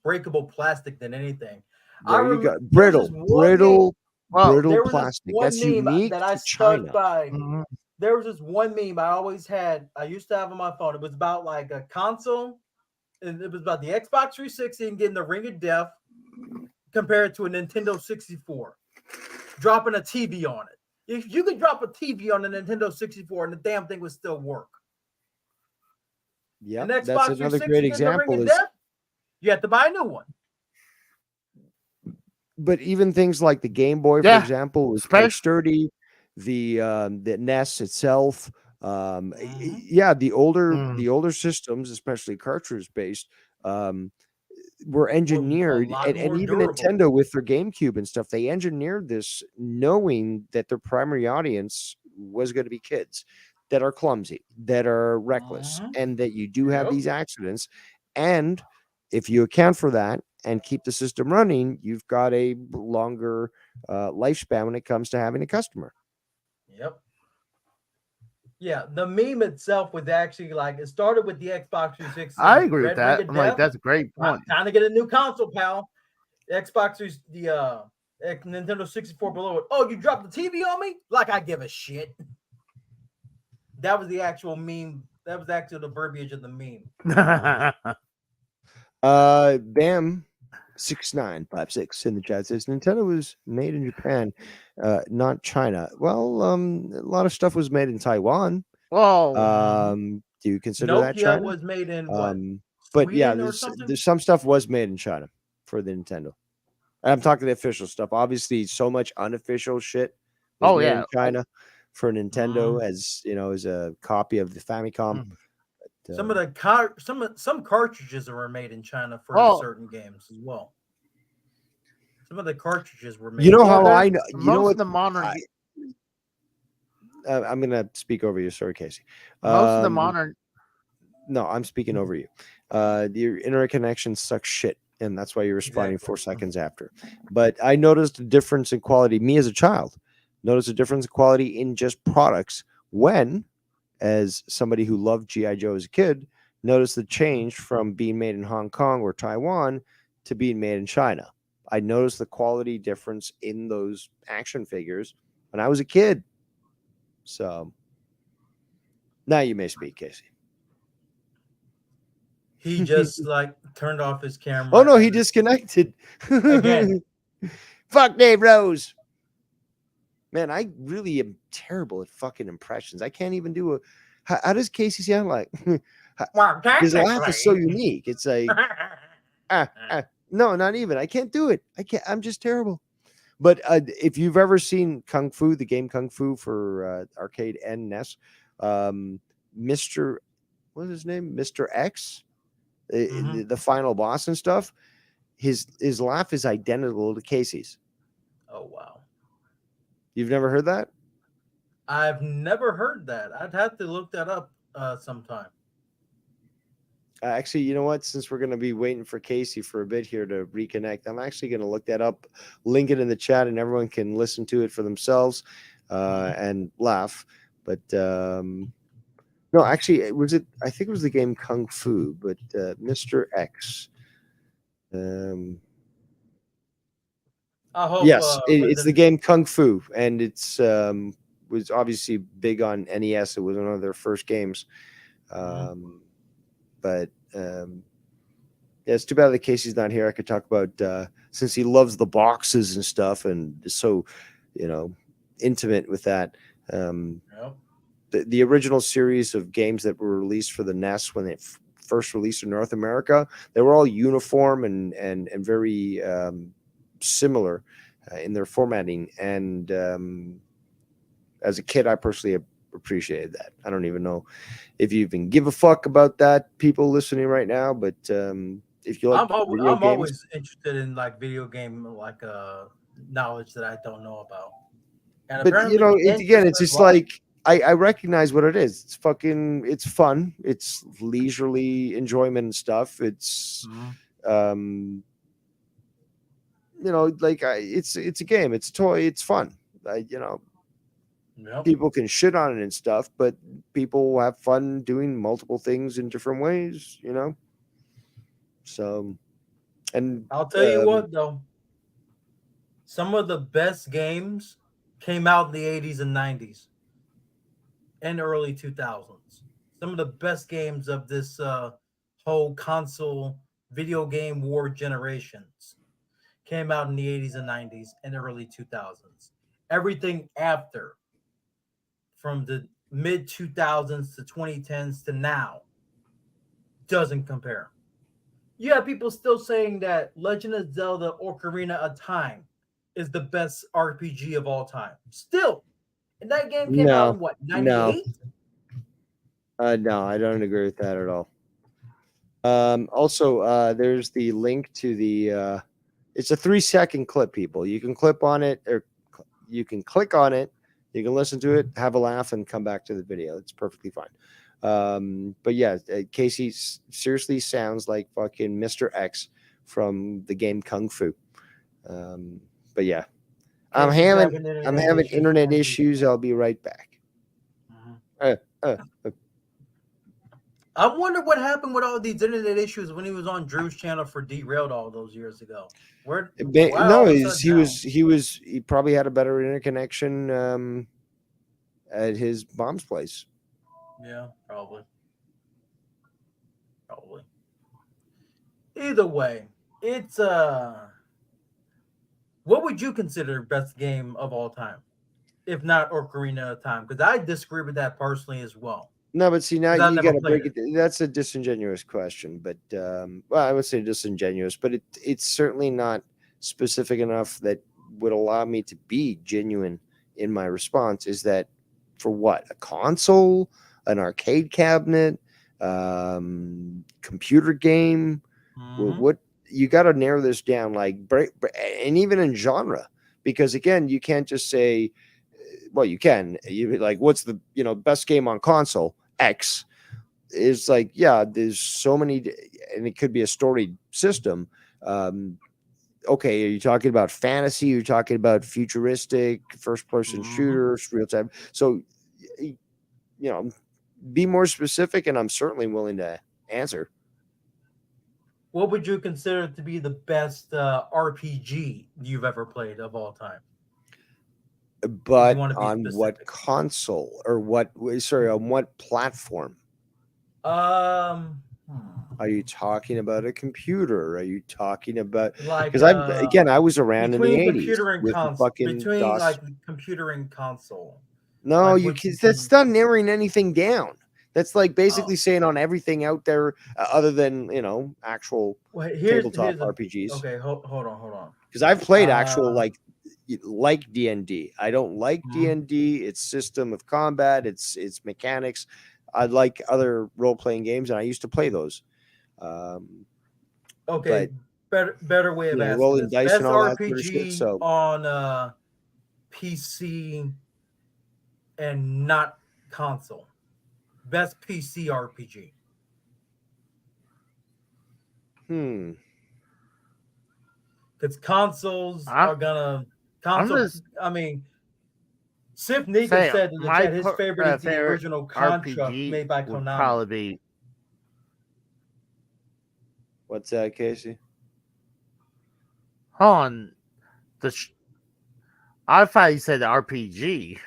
[SPEAKER 5] breakable plastic than anything. I
[SPEAKER 3] There you
[SPEAKER 5] remember
[SPEAKER 3] go.
[SPEAKER 5] there was this
[SPEAKER 3] Brittle,
[SPEAKER 5] one meme.
[SPEAKER 3] brittle,
[SPEAKER 2] Whoa.
[SPEAKER 3] brittle
[SPEAKER 5] There was this
[SPEAKER 3] plastic.
[SPEAKER 5] one
[SPEAKER 3] That's
[SPEAKER 5] meme
[SPEAKER 3] unique
[SPEAKER 5] that I
[SPEAKER 3] to
[SPEAKER 5] stuck
[SPEAKER 3] China.
[SPEAKER 5] by.
[SPEAKER 2] Mhm.
[SPEAKER 5] There was this one meme I always had. I used to have on my phone. It was about like a console, and it was about the Xbox 360 and getting the Ring of Death compared to a Nintendo 64, dropping a TV on it. If you could drop a TV on a Nintendo 64 and the damn thing would still work.
[SPEAKER 3] Yep,
[SPEAKER 5] An
[SPEAKER 3] that's
[SPEAKER 5] Xbox
[SPEAKER 3] another
[SPEAKER 5] 360
[SPEAKER 3] great
[SPEAKER 5] getting the Ring
[SPEAKER 3] example.
[SPEAKER 5] of
[SPEAKER 3] Is
[SPEAKER 5] Death, you have to buy a new one.
[SPEAKER 3] but even things like the Game Boy, for
[SPEAKER 2] Yeah.
[SPEAKER 3] example, was quite
[SPEAKER 2] Especially.
[SPEAKER 3] sturdy. The NES itself,
[SPEAKER 5] Mhm.
[SPEAKER 3] yeah, the
[SPEAKER 2] Mm.
[SPEAKER 3] older systems, especially cartridge based, um, were
[SPEAKER 5] Were a
[SPEAKER 3] engineered,
[SPEAKER 5] lot
[SPEAKER 3] and
[SPEAKER 5] more
[SPEAKER 3] even
[SPEAKER 5] durable.
[SPEAKER 3] Nintendo with their GameCube and stuff, they engineered this knowing that their primary audience was going to be kids that are clumsy, that are reckless,
[SPEAKER 5] Mhm.
[SPEAKER 3] and that you do have
[SPEAKER 5] Yep.
[SPEAKER 3] these accidents. And if you account for that and keep the system running, you've got a longer lifespan when it comes to having a customer.
[SPEAKER 5] Yep. Yeah, the meme itself was actually like it started with the Xbox 360
[SPEAKER 2] I
[SPEAKER 5] and
[SPEAKER 2] agree with
[SPEAKER 5] Red Ring
[SPEAKER 2] that.
[SPEAKER 5] of
[SPEAKER 2] I'm like,
[SPEAKER 5] Death.
[SPEAKER 2] that's a great point.
[SPEAKER 5] Time to get a new console, pal. The Xbox is the Nintendo 64 below it. Oh, you dropped the TV on me? Like I give a shit. That was the actual meme. That was actually the verbiage of the meme.
[SPEAKER 3] Bam 6956 in the chat says Nintendo was made in Japan, not China. Well, a lot of stuff was made in Taiwan.
[SPEAKER 2] Whoa.
[SPEAKER 3] Do you consider that
[SPEAKER 5] Nokia
[SPEAKER 3] China?
[SPEAKER 5] was made in what?
[SPEAKER 3] But yeah,
[SPEAKER 5] Sweden or something?
[SPEAKER 3] there's some stuff was made in China for the Nintendo. I'm talking the official stuff. Obviously, so much unofficial shit was
[SPEAKER 2] Oh
[SPEAKER 3] made
[SPEAKER 2] yeah.
[SPEAKER 3] in China for Nintendo,
[SPEAKER 5] Mhm.
[SPEAKER 3] as a copy of the Famicom.
[SPEAKER 2] Mm.
[SPEAKER 3] But,
[SPEAKER 5] Some of the some cartridges were made in China for
[SPEAKER 2] Oh,
[SPEAKER 5] certain games as well. Some of the cartridges were made.
[SPEAKER 3] you know
[SPEAKER 5] in
[SPEAKER 3] how
[SPEAKER 5] China.
[SPEAKER 3] I know? You know
[SPEAKER 2] most
[SPEAKER 3] what?
[SPEAKER 2] of the modern,
[SPEAKER 3] I'm gonna speak over you. Sorry, Casey.
[SPEAKER 2] most of the modern.
[SPEAKER 3] No, I'm speaking over you. Your internet connection sucks shit, and that's why you're responding
[SPEAKER 5] Exactly.
[SPEAKER 3] 4 seconds after. But I noticed a difference in quality. Me as a child, noticed a difference in quality in just products when, as somebody who loved GI Joe as a kid, noticed the change from being made in Hong Kong or Taiwan to being made in China. I noticed the quality difference in those action figures when I was a kid. So now you may speak, Casey.
[SPEAKER 5] He just like turned off his camera.
[SPEAKER 3] Oh no, he
[SPEAKER 5] and
[SPEAKER 3] disconnected.
[SPEAKER 5] again.
[SPEAKER 3] Fuck Dave Rose. Man, I really am terrible at fucking impressions. I can't even do a. How does Casey sound like?
[SPEAKER 5] Well,
[SPEAKER 3] His laugh is so
[SPEAKER 5] technically.
[SPEAKER 3] unique. It's like, no, not even. I can't do it. I can't. I'm just terrible. But if you've ever seen Kung Fu, the game Kung Fu for arcade and NES, Mr. What's his name? Mr. X,
[SPEAKER 5] Mhm.
[SPEAKER 3] the final boss and stuff. his laugh is identical to Casey's.
[SPEAKER 5] Oh wow.
[SPEAKER 3] You've never heard that?
[SPEAKER 5] I've never heard that. I'd have to look that up sometime.
[SPEAKER 3] Actually, you know what? Since we're going to be waiting for Casey for a bit here to reconnect, I'm actually going to look that up, link it in the chat, and everyone can listen to it for themselves and laugh. But no, actually, I think it was the game Kung Fu, but Mr. X.
[SPEAKER 5] I hope.
[SPEAKER 3] Yes, it's the game Kung Fu, and it's was obviously big on NES. It was one of their first games. But yeah, it's too bad that Casey's not here. I could talk about since he loves the boxes and stuff, and is so intimate with that. The original series of games that were released for the NES when they first released in North America, they were all uniform and very similar in their formatting. And as a kid, I personally appreciated that. I don't even know if you even give a fuck about that, people listening right now, but if you like
[SPEAKER 5] I'm always interested in like video game knowledge that I don't know about. And
[SPEAKER 3] but it's just like I recognize what it is. It's fun, it's leisurely enjoyment and stuff. It's it's a game, it's a toy, it's fun. People can shit on it and stuff, but people have fun doing multiple things in different ways, So, and
[SPEAKER 5] I'll tell you what, though, some of the best games came out in the 80s and 90s and early 2000s. Some of the best games of this whole console video game war generations came out in the 80s and 90s and early 2000s. Everything after, from the mid 2000s to 2010s to now, doesn't compare. You have people still saying that Legend of Zelda Ocarina of Time is the best RPG of all time. Still. And that game came out in what, 98?
[SPEAKER 3] No, I don't agree with that at all. Also, there's the link to the it's a 3-second clip, people. You can clip on it, or you can click on it, you can listen to it, have a laugh, and come back to the video. It's perfectly fine. But yeah, Casey seriously sounds like fucking Mr. X from the game Kung Fu. But yeah, I'm having internet issues. I'll be right back.
[SPEAKER 5] I wonder what happened with all these internet issues when he was on Drew's channel for Derailed all those years ago.
[SPEAKER 3] He probably had a better interconnection at his mom's place.
[SPEAKER 5] Yeah, probably. Either way, it's what would you consider best game of all time, if not Ocarina of Time? Because I disagree with that personally as well.
[SPEAKER 3] No, but see, now you got to break it. That's a disingenuous question, but well, I would say disingenuous, but it's certainly not specific enough that would allow me to be genuine in my response. Is that for what? A console, an arcade cabinet, computer game? What you got to narrow this down, and even in genre, because again, you can't just say, well, you can. You like, what's the best game on console? X is like, yeah, there's so many, and it could be a storied system. Okay, are you talking about fantasy? You're talking about futuristic first-person shooters, real time. So, be more specific, and I'm certainly willing to answer.
[SPEAKER 5] What would you consider to be the best RPG you've ever played of all time?
[SPEAKER 3] But on what console or on what platform?
[SPEAKER 5] Are
[SPEAKER 3] you talking about a computer? Are you talking about because I was around in the 80s
[SPEAKER 5] computer and console, between
[SPEAKER 3] DOS.
[SPEAKER 5] like computer and console?
[SPEAKER 3] No, that's not narrowing anything down. That's like basically saying on everything out there other than actual tabletop RPGs.
[SPEAKER 5] Okay, hold on.
[SPEAKER 3] Because I've played actual like D&D. I don't like D&D. Its system of combat, its mechanics. I like other role-playing games, and I used to play those.
[SPEAKER 5] Okay, better way of
[SPEAKER 3] Yeah,
[SPEAKER 5] asking
[SPEAKER 3] rolling
[SPEAKER 5] this.
[SPEAKER 3] dice
[SPEAKER 5] Best
[SPEAKER 3] and all that sort of shit,
[SPEAKER 5] RPG
[SPEAKER 3] so-
[SPEAKER 5] on PC and not console. Best PC RPG. Because consoles are gonna I mean, Sif Negan
[SPEAKER 2] Say
[SPEAKER 5] said in the
[SPEAKER 2] my
[SPEAKER 5] chat his favorite is the
[SPEAKER 2] favorite
[SPEAKER 5] original Contra
[SPEAKER 2] RPG
[SPEAKER 5] made by
[SPEAKER 2] would
[SPEAKER 5] Konami.
[SPEAKER 2] probably be.
[SPEAKER 3] What's that, Casey?
[SPEAKER 2] Hold on. I thought you said the RPG.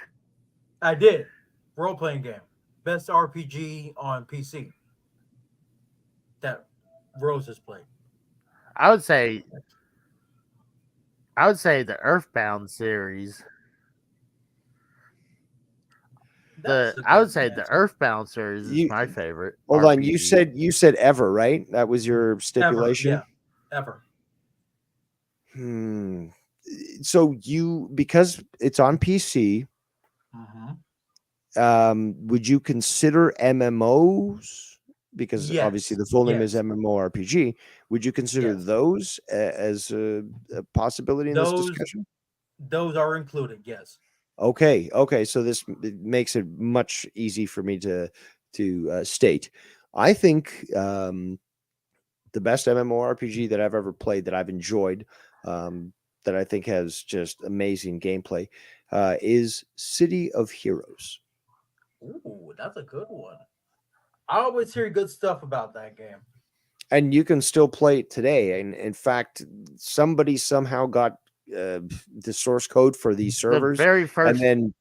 [SPEAKER 5] I did. Role playing game. Best RPG on PC that Rose has played.
[SPEAKER 2] I would say the Earthbound series. I would say the Earthbound series is my favorite.
[SPEAKER 3] Hold
[SPEAKER 2] RPG.
[SPEAKER 3] on, you said ever, right? That was your stipulation.
[SPEAKER 5] Ever.
[SPEAKER 3] So because it's on PC, would you consider MMOs? Because obviously the full name is MMORPG. Would you consider those as a possibility in this discussion?
[SPEAKER 5] Those are included, yes.
[SPEAKER 3] Okay. So this makes it much easy for me to state. I think the best MMORPG that I've ever played, that I've enjoyed, that I think has just amazing gameplay, is City of Heroes.
[SPEAKER 5] Ooh, that's a good one. I always hear good stuff about that game.
[SPEAKER 3] And you can still play it today. And in fact, somebody somehow got the source code for these servers,
[SPEAKER 2] the very first,
[SPEAKER 3] and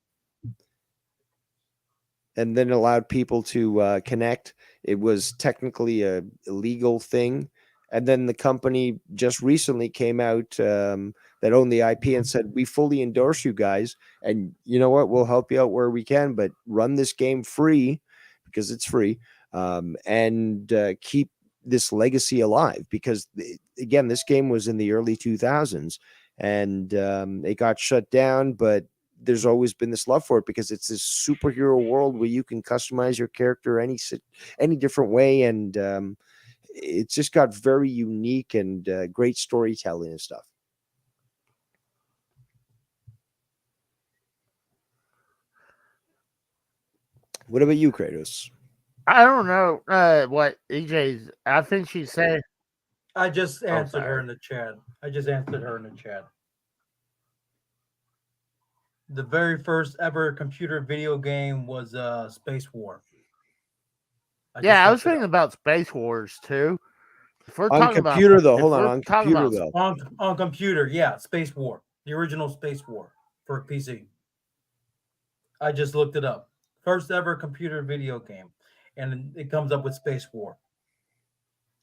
[SPEAKER 3] then allowed people to connect. It was technically a illegal thing, and then the company just recently came out that owned the IP and said, "We fully endorse you guys, and you know what? We'll help you out where we can, but run this game free because it's free, and keep this legacy alive." Because again, this game was in the early 2000s. And it got shut down, but there's always been this love for it because it's this superhero world where you can customize your character any different way, and it's just got very unique and great storytelling and stuff. What about you, Kratos?
[SPEAKER 2] I don't know what EJ's. I think she said.
[SPEAKER 5] I just answered her in the chat. The very first ever computer video game was Space War.
[SPEAKER 2] I was thinking about Space Wars too. If we're
[SPEAKER 3] on computer, though. Hold on computer, though.
[SPEAKER 5] On computer, yeah, Space War, the original Space War for PC. I just looked it up. First ever computer video game, and it comes up with Space War.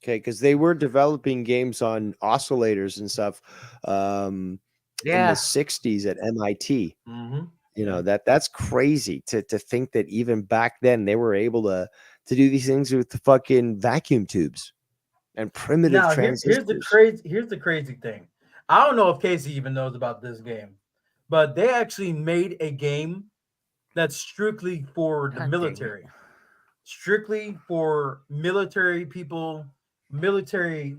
[SPEAKER 3] Okay, because they were developing games on oscillators and stuff in the 60s at MIT. You know, that's crazy to think that even back then they were able to do these things with the fucking vacuum tubes and primitive transistors.
[SPEAKER 5] Here's the crazy thing. I don't know if Casey even knows about this game, but they actually made a game that's strictly for the military. Strictly for military people, military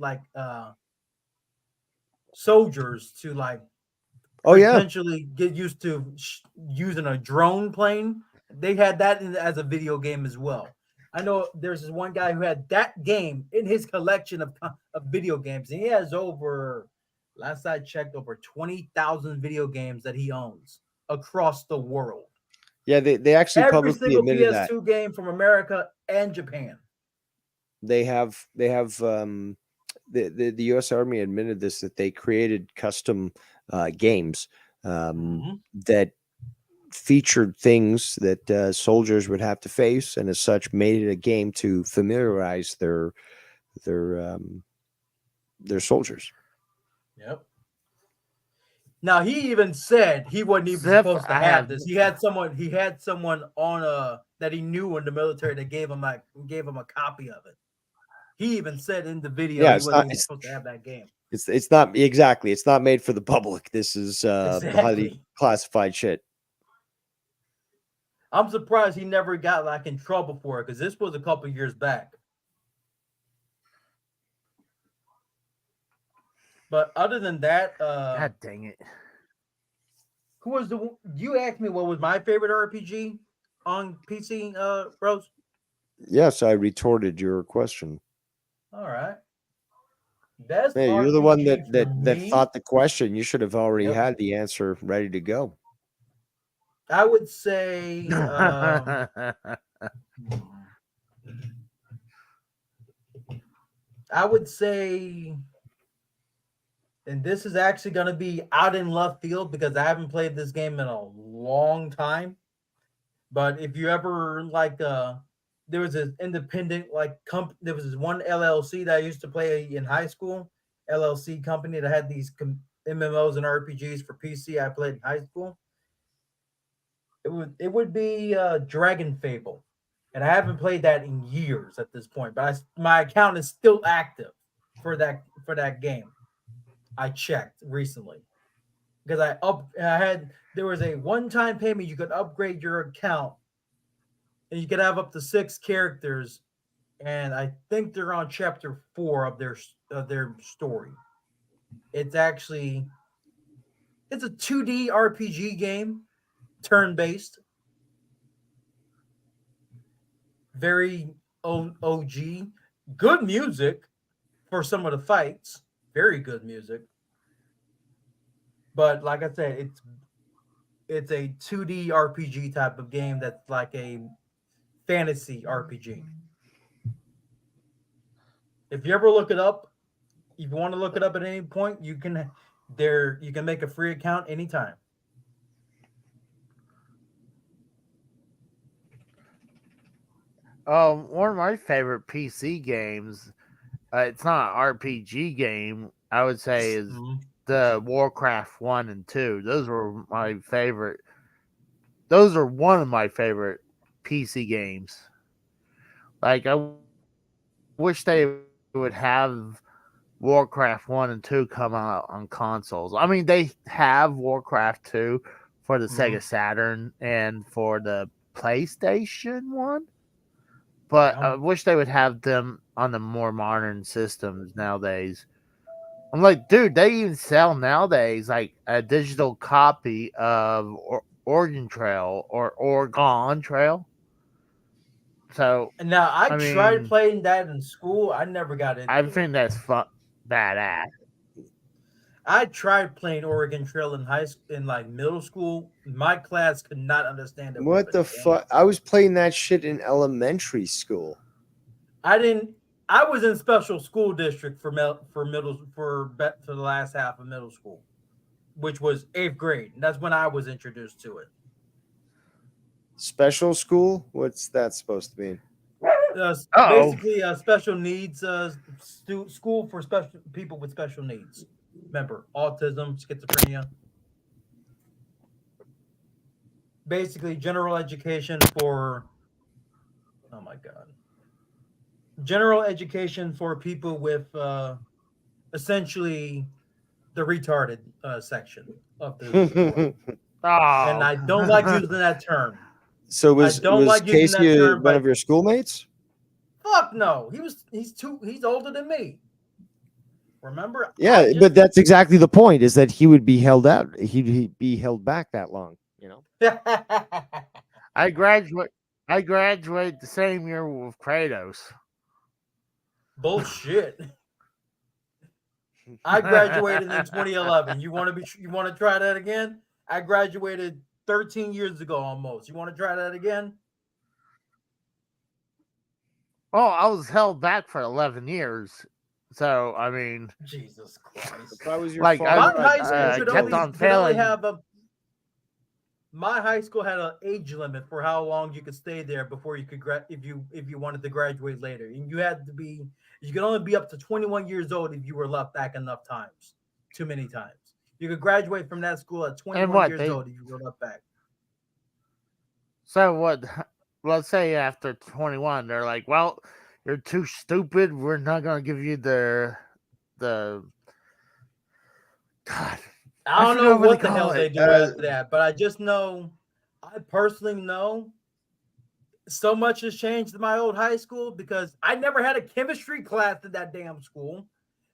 [SPEAKER 5] soldiers to potentially get used to using a drone plane. They had that as a video game as well. I know there's this one guy who had that game in his collection of video games. And he has over, last I checked, over 20,000 video games that he owns across the world.
[SPEAKER 3] Yeah, they actually publicly admitted that.
[SPEAKER 5] Every single PS2 game from America and Japan.
[SPEAKER 3] They have the U.S. Army admitted this, that they created custom games that featured things that soldiers would have to face, and as such made it a game to familiarize their soldiers.
[SPEAKER 5] Yep. Now he even said he wasn't even supposed to have this. He had someone on that he knew in the military that gave him a copy of it. He even said in the video he wasn't even supposed to have that game.
[SPEAKER 3] It's not exactly. It's not made for the public. This is highly classified shit.
[SPEAKER 5] I'm surprised he never got in trouble for it, because this was a couple years back. But other than that,
[SPEAKER 2] God dang it.
[SPEAKER 5] who was you asked me what was my favorite RPG on PC, Rose?
[SPEAKER 3] Yes, I retorted your question.
[SPEAKER 5] All right. Best
[SPEAKER 3] Hey, you're the one that
[SPEAKER 5] RPG for
[SPEAKER 3] that
[SPEAKER 5] me,
[SPEAKER 3] thought the question. You should have already
[SPEAKER 5] Yep.
[SPEAKER 3] had the answer ready to go.
[SPEAKER 5] I would say I would say, and this is actually going to be out in left field because I haven't played this game in a long time. But if you ever like, there was an independent there was this one LLC that I used to play in high school. LLC company that had these MMOs and RPGs for PC. I played in high school. It would be Dragon Fable, and I haven't played that in years at this point. But my account is still active for that game. I checked recently because there was a one-time payment. You could upgrade your account, and you could have up to 6 characters. And I think they're on chapter 4 of their story. It's a 2D RPG game, turn-based. Very OG. Good music for some of the fights. Very good music. But like I said, it's a 2D RPG type of game that's like a fantasy RPG. If you ever look it up, if you want to look it up at any point, you can make a free account anytime.
[SPEAKER 2] One of my favorite PC games, it's not an RPG game, I would say, is the Warcraft 1 and 2. Those were my favorite. Those are one of my favorite PC games. Like, I wish they would have Warcraft 1 and 2 come out on consoles. I mean, they have Warcraft 2 for the Sega Saturn and for the PlayStation 1. But I wish they would have them on the more modern systems nowadays. I'm like, dude, they even sell nowadays like a digital copy of Oregon Trail or Oregon Trail. So
[SPEAKER 5] now I
[SPEAKER 2] mean,
[SPEAKER 5] tried playing that in school. I never got into
[SPEAKER 2] I
[SPEAKER 5] it.
[SPEAKER 2] think that's badass.
[SPEAKER 5] I tried playing Oregon Trail in like middle school. My class could not understand it.
[SPEAKER 3] What the fuck? I was playing that shit in elementary school.
[SPEAKER 5] I was in special school district for the last half of middle school, which was 8th grade. And that's when I was introduced to it.
[SPEAKER 3] Special school? What's that supposed to mean?
[SPEAKER 5] Basically, special needs school for special people with special needs. Remember, autism, schizophrenia. Basically, general education for. Oh my God. General education for people with essentially the retarded section of the. And I don't like using that term.
[SPEAKER 3] So was Casey one of your schoolmates?
[SPEAKER 5] Fuck no. He's older than me. Remember?
[SPEAKER 3] Yeah, but that's exactly the point, is that he would be held out. He'd be held back that long, you know?
[SPEAKER 2] I graduated the same year with Kratos.
[SPEAKER 5] Bullshit. I graduated in 2011. You want to try that again? I graduated 13 years ago almost. You want to try that again?
[SPEAKER 2] Oh, I was held back for 11 years. So, I mean,
[SPEAKER 5] Jesus Christ.
[SPEAKER 3] If I was your
[SPEAKER 2] like,
[SPEAKER 3] father,
[SPEAKER 5] my high school
[SPEAKER 2] kept on failing.
[SPEAKER 5] My high school had an age limit for how long you could stay there before you could if you wanted to graduate later. And you could only be up to 21 years old if you were left back enough times. Too many times. You could graduate from that school at 21 years old if you were left back.
[SPEAKER 2] So what? Let's say after 21, they're like, well, you're too stupid. We're not going to give you the God.
[SPEAKER 5] I don't know what the hell they do after that, but I just know, I personally know so much has changed in my old high school because I never had a chemistry class at that damn school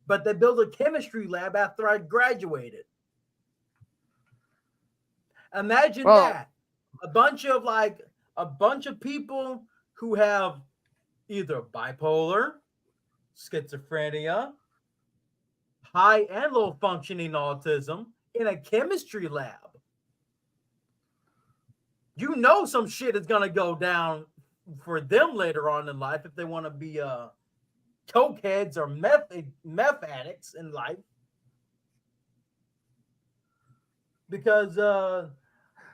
[SPEAKER 5] but they built a chemistry lab after I graduated. Imagine
[SPEAKER 2] Well-
[SPEAKER 5] that. A bunch of people who have either bipolar, schizophrenia, high and low functioning autism in a chemistry lab. You know some shit is gonna go down for them later on in life if they want to be cokeheads or meth addicts in life. Because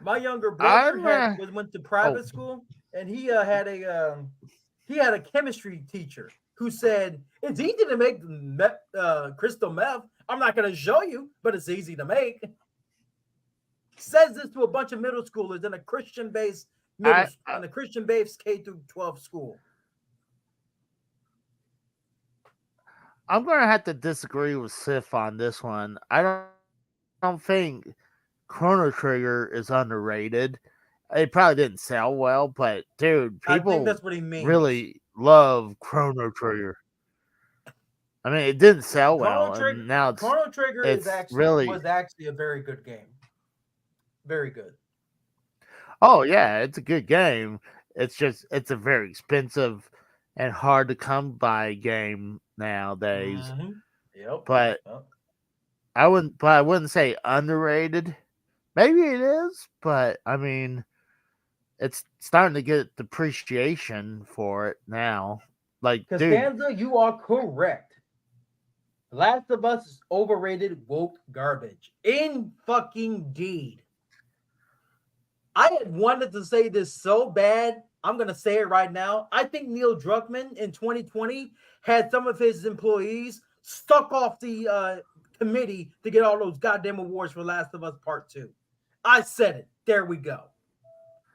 [SPEAKER 5] my younger brother went to private school, and he had a chemistry teacher who said it's easy to make crystal meth. I'm not going to show you, but it's easy to make. Says this to a bunch of middle schoolers in a Christian-based K through 12 school.
[SPEAKER 2] I'm gonna have to disagree with Sif on this one. I don't think Chrono Trigger is underrated. It probably didn't sell well, but dude,
[SPEAKER 5] I think
[SPEAKER 2] people
[SPEAKER 5] that's what he means.
[SPEAKER 2] really love Chrono Trigger. I mean, it didn't sell well, and now
[SPEAKER 5] Chrono Trigger
[SPEAKER 2] was
[SPEAKER 5] actually a very good game. Very good.
[SPEAKER 2] Oh yeah, it's a good game. It's a very expensive and hard to come by game nowadays.
[SPEAKER 5] Mm-hmm. Yep.
[SPEAKER 2] But
[SPEAKER 5] Yep.
[SPEAKER 2] I wouldn't say underrated. Maybe it is, but I mean, it's starting to get depreciation for it now. Like, dude,
[SPEAKER 5] Costanza, you are correct. Last of Us is overrated woke garbage. In fucking deed. I had wanted to say this so bad. I'm going to say it right now. I think Neil Druckmann in 2020 had some of his employees stuck off the committee to get all those goddamn awards for Last of Us Part 2. I said it. There we go.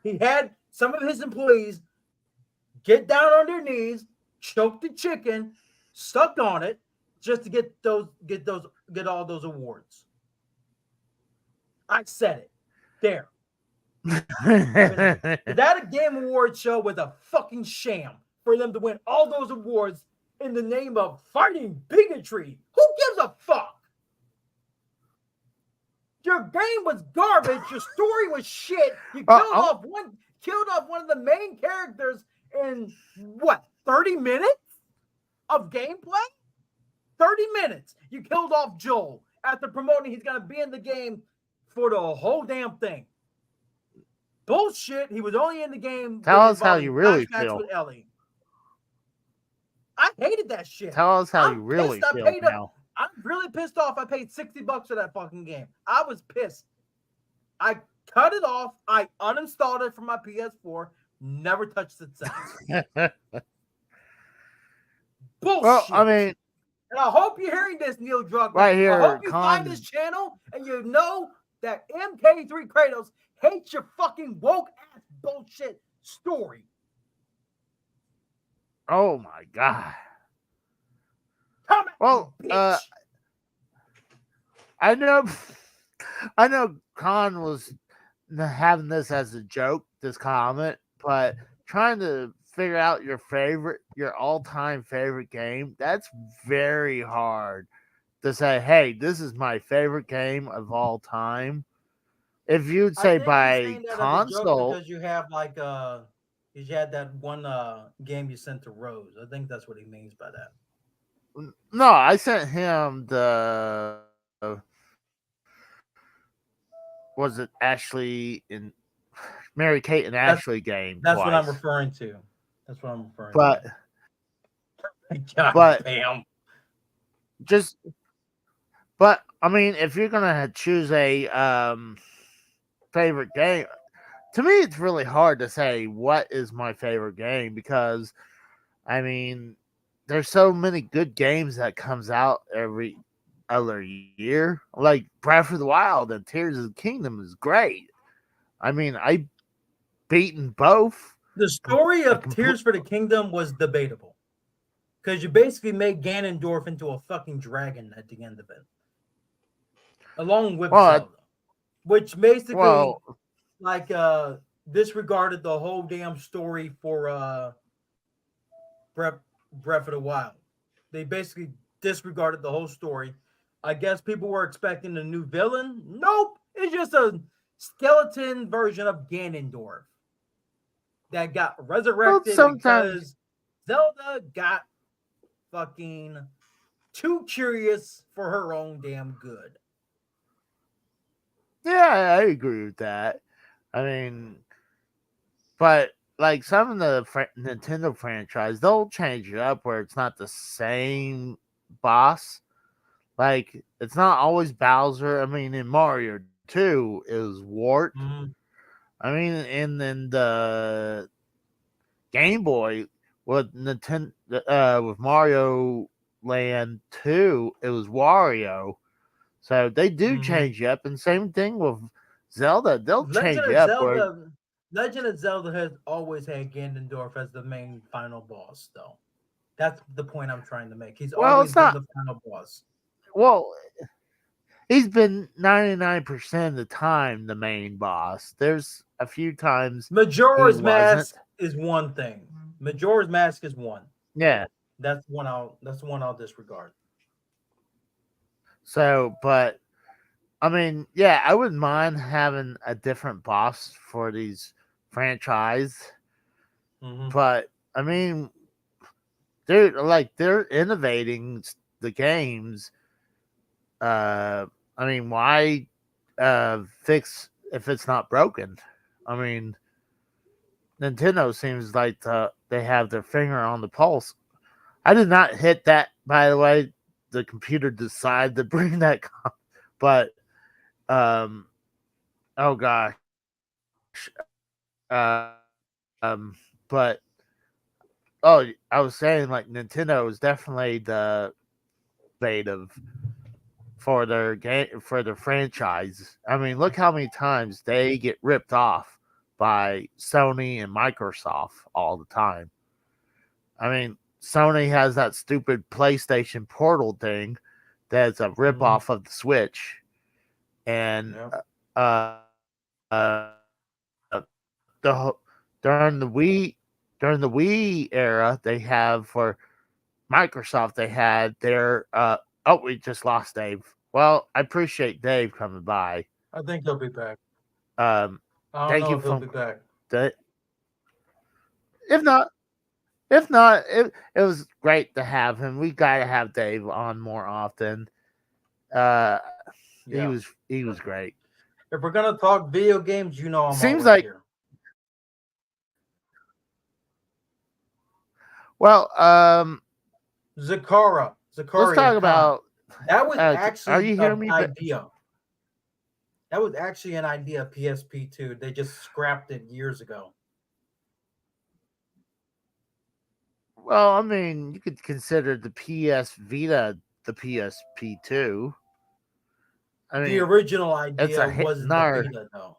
[SPEAKER 5] He had some of his employees get down on their knees, choke the chicken, stuck on it, just to get all those awards. I said it. There. That a Game Awards show was a fucking sham for them to win all those awards in the name of fighting bigotry. Who gives a fuck? Your game was garbage. Your story was shit. You killed off one of the main characters in what, 30 minutes of gameplay? 30 minutes. You killed off Joel after promoting he's gonna be in the game for the whole damn thing. Bullshit. He was only in the game.
[SPEAKER 2] Tell us how you really feel.
[SPEAKER 5] With Ellie. I hated that shit.
[SPEAKER 2] Tell us how you really feel now.
[SPEAKER 5] I'm really pissed off. I paid $60 for that fucking game. I was pissed. I cut it off. I uninstalled it from my PS4. Never touched it since. Bullshit.
[SPEAKER 2] Well, I mean,
[SPEAKER 5] and I hope you're hearing this, Neil Druckmann.
[SPEAKER 2] Right here,
[SPEAKER 5] I hope you find this channel and you know that MK3 Kratos hates your fucking woke ass bullshit story.
[SPEAKER 2] Oh my god.
[SPEAKER 5] Come at
[SPEAKER 2] Well,
[SPEAKER 5] me, bitch.
[SPEAKER 2] I know Khan was having this as a joke, this comment, but trying to figure out your all-time favorite game, that's very hard to say, hey, this is my favorite game of all time. If you'd say by console,
[SPEAKER 5] because you have you had that one game you sent to Rose. I think that's what he means by that.
[SPEAKER 2] No, I sent him the was it Ashley and Mary Kate and Ashley game?
[SPEAKER 5] That's
[SPEAKER 2] twice.
[SPEAKER 5] what I'm referring to. That's what I'm referring
[SPEAKER 2] but,
[SPEAKER 5] to. God
[SPEAKER 2] but
[SPEAKER 5] damn.
[SPEAKER 2] But I mean, if you're gonna choose a favorite game, to me it's really hard to say what is my favorite game, because I mean there's so many good games that comes out every other year. Like Breath of the Wild and Tears of the Kingdom is great. I mean, I beaten both.
[SPEAKER 5] The story of Tears for the Kingdom was debatable, because you basically made Ganondorf into a fucking dragon at the end of it, along with Zelda, which basically disregarded the whole damn story for Breath of the Wild. They basically disregarded the whole story. I guess people were expecting a new villain. Nope, it's just a skeleton version of Ganondorf that got resurrected
[SPEAKER 2] sometimes,
[SPEAKER 5] because Zelda got fucking too curious for her own damn good.
[SPEAKER 2] yeah, I agree with that. I mean, but like some of the Nintendo franchise, they'll change it up where it's not the same boss. Like it's not always Bowser. I mean, in Mario 2, it was Wart.
[SPEAKER 5] Mhm.
[SPEAKER 2] I mean, and then the Game Boy with Nintendo with Mario Land 2, it was Wario. So they do
[SPEAKER 5] Mhm.
[SPEAKER 2] change you up, and same thing with Zelda. They'll change
[SPEAKER 5] Legend
[SPEAKER 2] you
[SPEAKER 5] of
[SPEAKER 2] up where
[SPEAKER 5] Zelda. Legend of Zelda has always had Ganondorf as the main final boss, though. That's the point I'm trying to make. He's
[SPEAKER 2] well,
[SPEAKER 5] always
[SPEAKER 2] it's
[SPEAKER 5] been
[SPEAKER 2] not
[SPEAKER 5] the final boss.
[SPEAKER 2] well. He's been 99% of the time the main boss. There's a few times he
[SPEAKER 5] Majora's
[SPEAKER 2] wasn't.
[SPEAKER 5] Mask is one thing. Majora's Mask is one.
[SPEAKER 2] Yeah.
[SPEAKER 5] That's one I'll disregard.
[SPEAKER 2] So, but I mean, yeah, I wouldn't mind having a different boss for these franchise.
[SPEAKER 5] Mhm.
[SPEAKER 2] But I mean, they're innovating the games. I mean, why fix if it's not broken? I mean, Nintendo seems like they have their finger on the pulse. I did not hit that, by the way. The computer decided to bring that, but oh gosh, uh, but oh, I was saying like Nintendo is definitely the innovative for their game for their franchise. I mean, look how many times they get ripped off by Sony and Microsoft all the time. I mean, Sony has that stupid PlayStation Portal thing that's a ripoff of the Switch, and
[SPEAKER 5] Yep.
[SPEAKER 2] uh, the during the Wii era, they have for Microsoft they had their oh, we just lost Dave. Well, I appreciate Dave coming by.
[SPEAKER 5] I think he'll be back.
[SPEAKER 2] Um,
[SPEAKER 5] I don't
[SPEAKER 2] thank
[SPEAKER 5] know
[SPEAKER 2] you
[SPEAKER 5] if he'll
[SPEAKER 2] for
[SPEAKER 5] be back.
[SPEAKER 2] that. If not, if not, it was great to have him. We gotta have Dave on more often. Uh,
[SPEAKER 5] Yeah.
[SPEAKER 2] he was great.
[SPEAKER 5] If we're gonna talk video games, you know I'm
[SPEAKER 2] Seems
[SPEAKER 5] always
[SPEAKER 2] like
[SPEAKER 5] here.
[SPEAKER 2] well,
[SPEAKER 5] Zakaria
[SPEAKER 2] let's talk
[SPEAKER 5] Khan.
[SPEAKER 2] about.
[SPEAKER 5] That was
[SPEAKER 2] Are
[SPEAKER 5] actually
[SPEAKER 2] you
[SPEAKER 5] an
[SPEAKER 2] hearing me?
[SPEAKER 5] idea. That was actually an idea of PSP2. They just scrapped it years ago.
[SPEAKER 2] Well, I mean, you could consider the PS Vita the PSP2. I
[SPEAKER 5] The
[SPEAKER 2] mean,
[SPEAKER 5] original
[SPEAKER 2] it's
[SPEAKER 5] idea
[SPEAKER 2] a hit.
[SPEAKER 5] wasn't the Vita, though.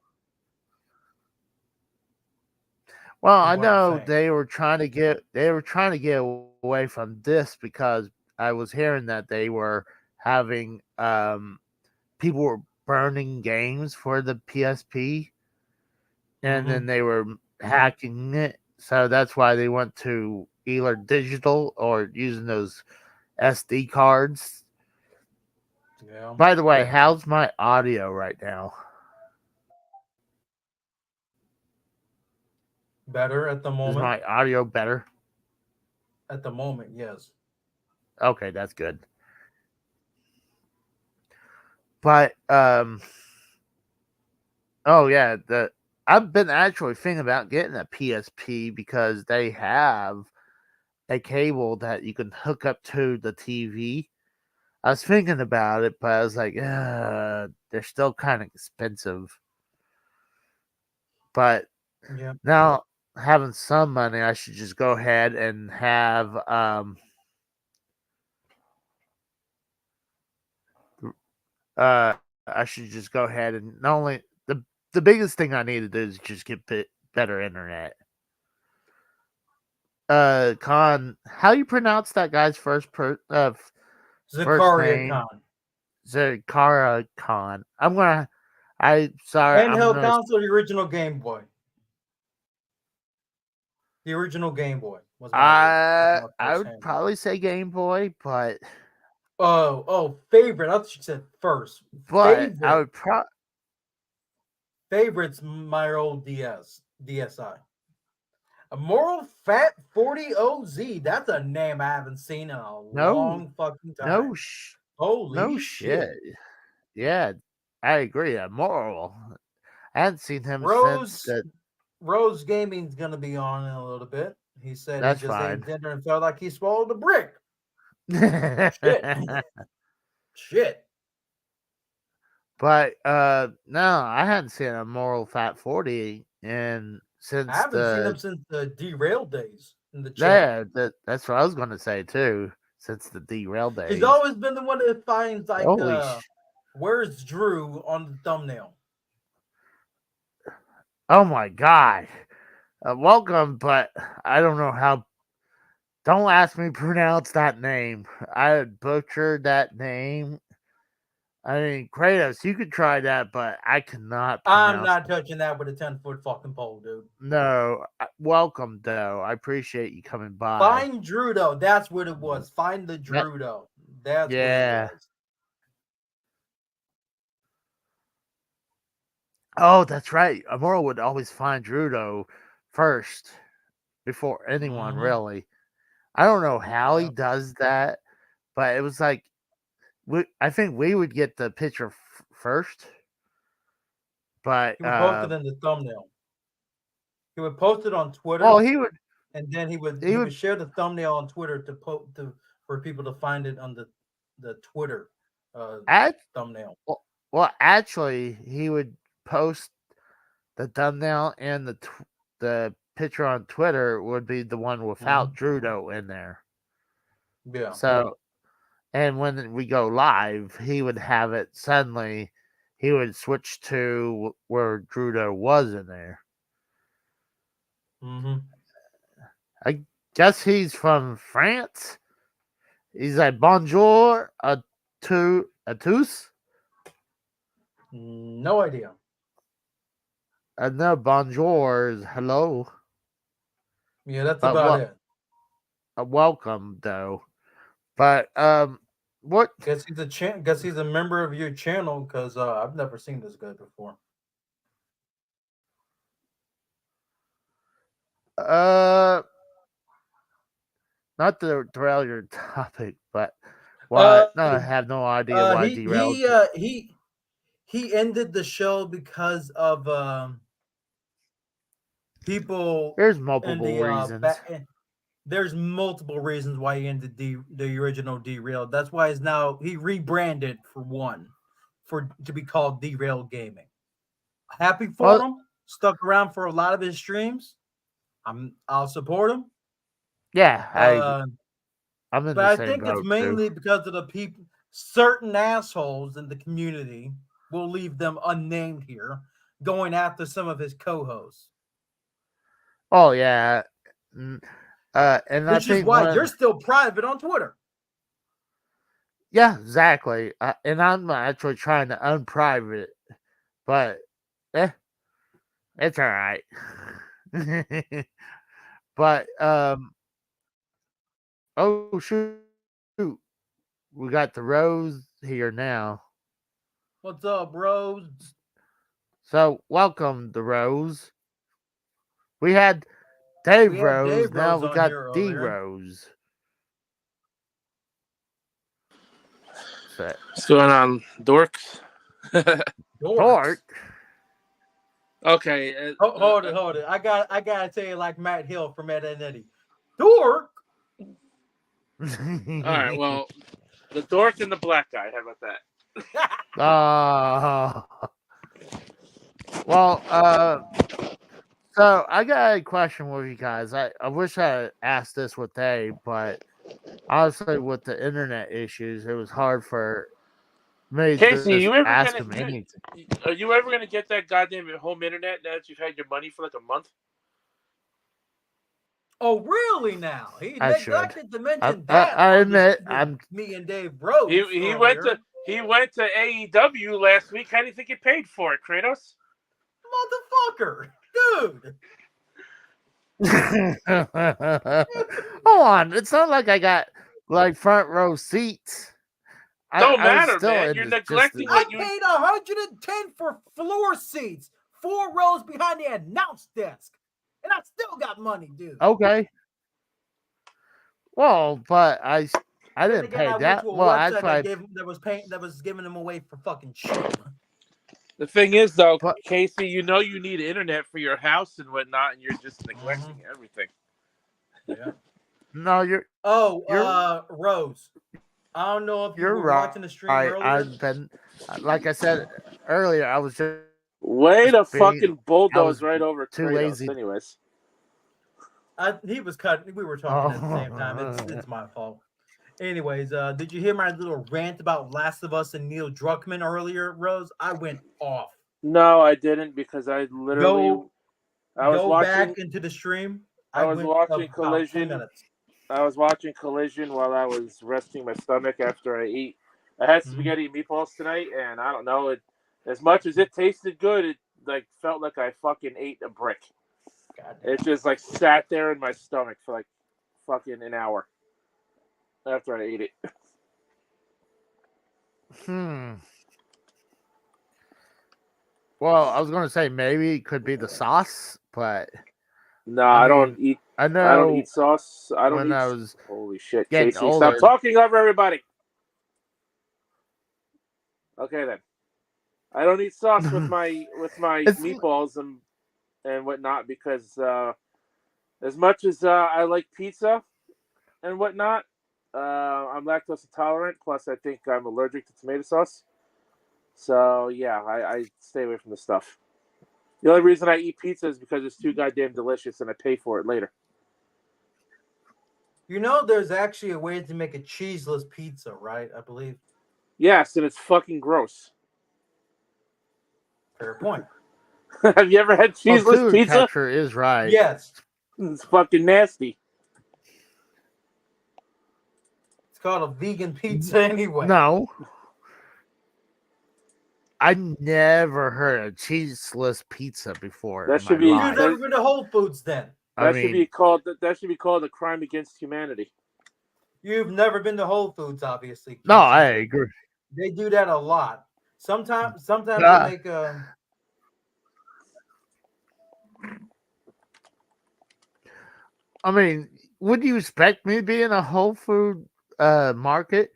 [SPEAKER 2] Well,
[SPEAKER 5] Is
[SPEAKER 2] I
[SPEAKER 5] what I'm
[SPEAKER 2] know
[SPEAKER 5] saying.
[SPEAKER 2] they were trying to get away from this because I was hearing that they were having people were burning games for the PSP and then they were hacking it. So that's why they went to either digital or using those SD cards.
[SPEAKER 5] Yeah.
[SPEAKER 2] By the way, how's my audio right now?
[SPEAKER 5] Better at the
[SPEAKER 2] Is
[SPEAKER 5] moment.
[SPEAKER 2] my audio better?
[SPEAKER 5] At the moment, yes.
[SPEAKER 2] Okay, that's good. But oh yeah, I've been actually thinking about getting a PSP because they have a cable that you can hook up to the TV. I was thinking about it, but I was like, they're still kind of expensive. But
[SPEAKER 5] Yeah.
[SPEAKER 2] now having some money, I should just go ahead and have I should just go ahead and not only the biggest thing I need to do is just get better internet. Khan, how you pronounce that guy's first
[SPEAKER 5] Zakaria
[SPEAKER 2] name?
[SPEAKER 5] Khan.
[SPEAKER 2] Zakaria Khan. I'm gonna
[SPEAKER 5] Handheld console, the original Game Boy. The original Game Boy was
[SPEAKER 2] I would probably say Game Boy, but
[SPEAKER 5] Favorite. I thought you said first.
[SPEAKER 2] but I would
[SPEAKER 5] Favorite's my old DSi. Immoral Fat 40 OZ. That's a name I haven't seen in a long fucking time. Holy
[SPEAKER 2] no
[SPEAKER 5] shit.
[SPEAKER 2] Yeah, I agree. Immoral. I hadn't seen him since that.
[SPEAKER 5] Rose Gaming's gonna be on in a little bit. He said
[SPEAKER 2] That's
[SPEAKER 5] he just
[SPEAKER 2] fine.
[SPEAKER 5] ate dinner and felt like he swallowed a brick. Shit.
[SPEAKER 2] But no, I hadn't seen a Immoral Fat 40 since
[SPEAKER 5] I haven't seen him since the Derail days in the chat.
[SPEAKER 2] Yeah, that's what I was gonna say too. Since the Derail days.
[SPEAKER 5] He's always been the one that finds like where's Drew on the thumbnail.
[SPEAKER 2] Oh my god. Welcome, but I don't know how. Don't ask me to pronounce that name. I butchered that name. I mean, Kratos, you could try that, but I cannot.
[SPEAKER 5] I'm not touching that with a 10-foot fucking pole, dude.
[SPEAKER 2] No. Welcome, though. I appreciate you coming by.
[SPEAKER 5] Find Drudo. That's what it was. Find the Drudo. That's what it was.
[SPEAKER 2] Oh, that's right. Immoral would always find Drudo first before anyone, really. I don't know how he does that, but it was like, I think we would get the picture first. But
[SPEAKER 5] he would post it in the thumbnail. He would post it on Twitter.
[SPEAKER 2] Oh, he would,
[SPEAKER 5] and then he would share the thumbnail on Twitter for people to find it on the Twitter thumbnail.
[SPEAKER 2] Well, actually, he would post the thumbnail, and the picture on Twitter would be the one without Drudo in there.
[SPEAKER 5] Yeah.
[SPEAKER 2] So, and when we go live, he would have it suddenly. He would switch to where Drudo was in there. I guess he's from France. He's like bonjour à tous.
[SPEAKER 5] No idea.
[SPEAKER 2] No, bonjour is hello.
[SPEAKER 5] Yeah, that's about it.
[SPEAKER 2] Welcome, though. But what?
[SPEAKER 5] Guess he's a member of your channel because I've never seen this guy before.
[SPEAKER 2] Not to derail your topic, but no, I have no idea why
[SPEAKER 5] he ended the show because of people.
[SPEAKER 2] There's multiple reasons.
[SPEAKER 5] There's multiple reasons why he ended the original Derail. That's why he rebranded to be called Derail Gaming. Happy for him. Stuck around for a lot of his streams. I'll support him.
[SPEAKER 2] Yeah, I'm in
[SPEAKER 5] but I think it's mainly because of the people. Certain assholes in the community, we'll leave them unnamed here, going after some of his co-hosts.
[SPEAKER 2] Oh yeah, and
[SPEAKER 5] which is why you're still private on Twitter.
[SPEAKER 2] Yeah, exactly. And I'm actually trying to unprivate it, but it's all right. But oh shoot, we got the Rose here now.
[SPEAKER 5] What's up, Rose?
[SPEAKER 2] So welcome, the Rose. We had Dave Rose. Now we got D Rose.
[SPEAKER 6] What's going on, dorks?
[SPEAKER 2] Dork.
[SPEAKER 6] Okay.
[SPEAKER 5] Hold it. I gotta tell you, like Matt Hill from Ed and Eddie. Dork.
[SPEAKER 6] All right. Well, the dork and the black guy. How about
[SPEAKER 2] that? Well, so I got a question with you guys. I wish I asked this with Dave, but honestly, with the internet issues, it was hard for me
[SPEAKER 6] Casey,
[SPEAKER 2] to ask him anything.
[SPEAKER 6] Are you ever gonna get that goddamn home internet now that you've had your money for like a month?
[SPEAKER 5] Oh, really? Now he neglected to mention
[SPEAKER 2] that. I admit,
[SPEAKER 5] me and Dave Rose.
[SPEAKER 6] He went to AEW last week. How do you think he paid for it, Kratos?
[SPEAKER 5] Motherfucker, dude.
[SPEAKER 2] Hold on, it's not like I got like front row seats.
[SPEAKER 6] Don't
[SPEAKER 2] I was
[SPEAKER 6] matter,
[SPEAKER 2] still
[SPEAKER 6] man.
[SPEAKER 2] in
[SPEAKER 6] You're
[SPEAKER 2] the- just
[SPEAKER 6] neglecting
[SPEAKER 2] the-
[SPEAKER 5] I
[SPEAKER 6] what you.
[SPEAKER 5] paid 110 for floor seats, 4 rows behind the announce desk, and I still got money, dude.
[SPEAKER 2] Okay. Well, but I
[SPEAKER 5] Then
[SPEAKER 2] didn't
[SPEAKER 5] again,
[SPEAKER 2] pay
[SPEAKER 5] I went
[SPEAKER 2] that.
[SPEAKER 5] to a
[SPEAKER 2] Well,
[SPEAKER 5] website
[SPEAKER 2] actually,
[SPEAKER 5] that was giving them away for fucking cheap.
[SPEAKER 6] The thing is, though,
[SPEAKER 2] But-
[SPEAKER 6] Casey, you know you need internet for your house and whatnot, and you're just neglecting everything.
[SPEAKER 5] Yeah.
[SPEAKER 2] no, you're
[SPEAKER 5] Oh, Rose. I don't know if you
[SPEAKER 2] you're
[SPEAKER 5] were
[SPEAKER 2] right.
[SPEAKER 5] watching the stream earlier.
[SPEAKER 2] I've been, like I said earlier, I was just
[SPEAKER 6] Way to
[SPEAKER 2] being-
[SPEAKER 6] fucking bulldoze
[SPEAKER 2] was
[SPEAKER 6] right over
[SPEAKER 2] too
[SPEAKER 6] Kratos.
[SPEAKER 2] lazy.
[SPEAKER 6] Anyways,
[SPEAKER 5] He was cutting. We were talking at the same time.
[SPEAKER 2] Oh.
[SPEAKER 5] It's my fault. Anyways, did you hear my little rant about Last of Us and Neil Druckmann earlier, Rose? I went off.
[SPEAKER 6] no, I didn't because I literally I was
[SPEAKER 5] Go
[SPEAKER 6] watching.
[SPEAKER 5] back into the stream.
[SPEAKER 6] I was
[SPEAKER 5] went
[SPEAKER 6] watching
[SPEAKER 5] about 10
[SPEAKER 6] Collision.
[SPEAKER 5] minutes.
[SPEAKER 6] I was watching Collision while I was resting my stomach after I ate. I had
[SPEAKER 5] Mhm.
[SPEAKER 6] spaghetti and meatballs tonight, and I don't know. It as much as it tasted good, it like felt like I fucking ate a brick.
[SPEAKER 5] God damn.
[SPEAKER 6] It just like sat there in my stomach for like fucking an hour after I ate it.
[SPEAKER 2] Well, I was gonna say maybe it could be the sauce, but
[SPEAKER 6] No,
[SPEAKER 2] I
[SPEAKER 6] I don't
[SPEAKER 2] mean,
[SPEAKER 6] eat.
[SPEAKER 2] I
[SPEAKER 6] I
[SPEAKER 2] know
[SPEAKER 6] don't eat sauce. I don't
[SPEAKER 2] when
[SPEAKER 6] eat.
[SPEAKER 2] I was
[SPEAKER 6] Holy shit,
[SPEAKER 2] getting
[SPEAKER 6] Casey!
[SPEAKER 2] older-
[SPEAKER 6] Stop talking over everybody. Okay then. I don't eat sauce with my
[SPEAKER 2] It's-
[SPEAKER 6] meatballs and whatnot because as much as I like pizza and whatnot, I'm lactose intolerant. Plus, I think I'm allergic to tomato sauce. So yeah, I stay away from the stuff. The only reason I eat pizza is because it's too goddamn delicious and I pay for it later.
[SPEAKER 5] You know, there's actually a way to make a cheeseless pizza, right? I believe.
[SPEAKER 6] Yes, and it's fucking gross.
[SPEAKER 5] Fair point.
[SPEAKER 6] Have you ever had
[SPEAKER 2] well,
[SPEAKER 6] cheeseless
[SPEAKER 2] food
[SPEAKER 6] pizza?
[SPEAKER 2] texture is right.
[SPEAKER 5] Yes,
[SPEAKER 6] It's fucking nasty.
[SPEAKER 5] it's called a vegan pizza anyway.
[SPEAKER 2] No. I never heard of cheeseless pizza before.
[SPEAKER 6] That
[SPEAKER 2] in
[SPEAKER 6] should
[SPEAKER 2] my
[SPEAKER 6] be-
[SPEAKER 5] You've
[SPEAKER 2] life.
[SPEAKER 5] never been to Whole Foods, then.
[SPEAKER 2] I
[SPEAKER 6] That should be
[SPEAKER 2] mean,
[SPEAKER 6] called a crime against humanity.
[SPEAKER 5] You've never been to Whole Foods, obviously.
[SPEAKER 2] no,
[SPEAKER 5] Casey.
[SPEAKER 2] I agree.
[SPEAKER 5] They do that a lot. Sometimes
[SPEAKER 2] Ah.
[SPEAKER 5] they make
[SPEAKER 2] I mean, would you expect me to be in a Whole Food market?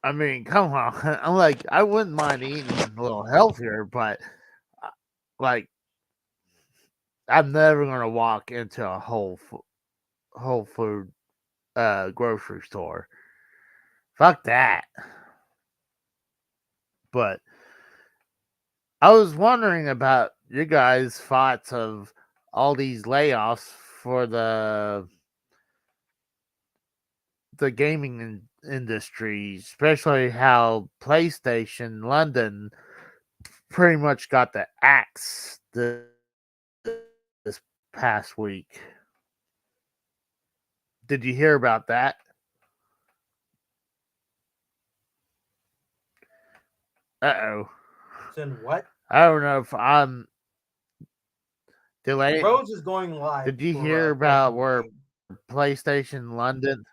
[SPEAKER 2] I mean, come on. I'm like, I wouldn't mind eating a little healthier, but like, I'm never gonna walk into a Whole Food grocery store. Fuck that. But I was wondering about you guys' thoughts of all these layoffs for the gaming industry, especially how PlayStation London pretty much got the axe this past week. Did you hear about that? Uh-oh.
[SPEAKER 5] in what?
[SPEAKER 2] I don't know if I'm delayed.
[SPEAKER 5] Rose is going live.
[SPEAKER 2] Did you
[SPEAKER 5] for,
[SPEAKER 2] hear about
[SPEAKER 5] Pokemon
[SPEAKER 2] where
[SPEAKER 5] Game.
[SPEAKER 2] PlayStation London?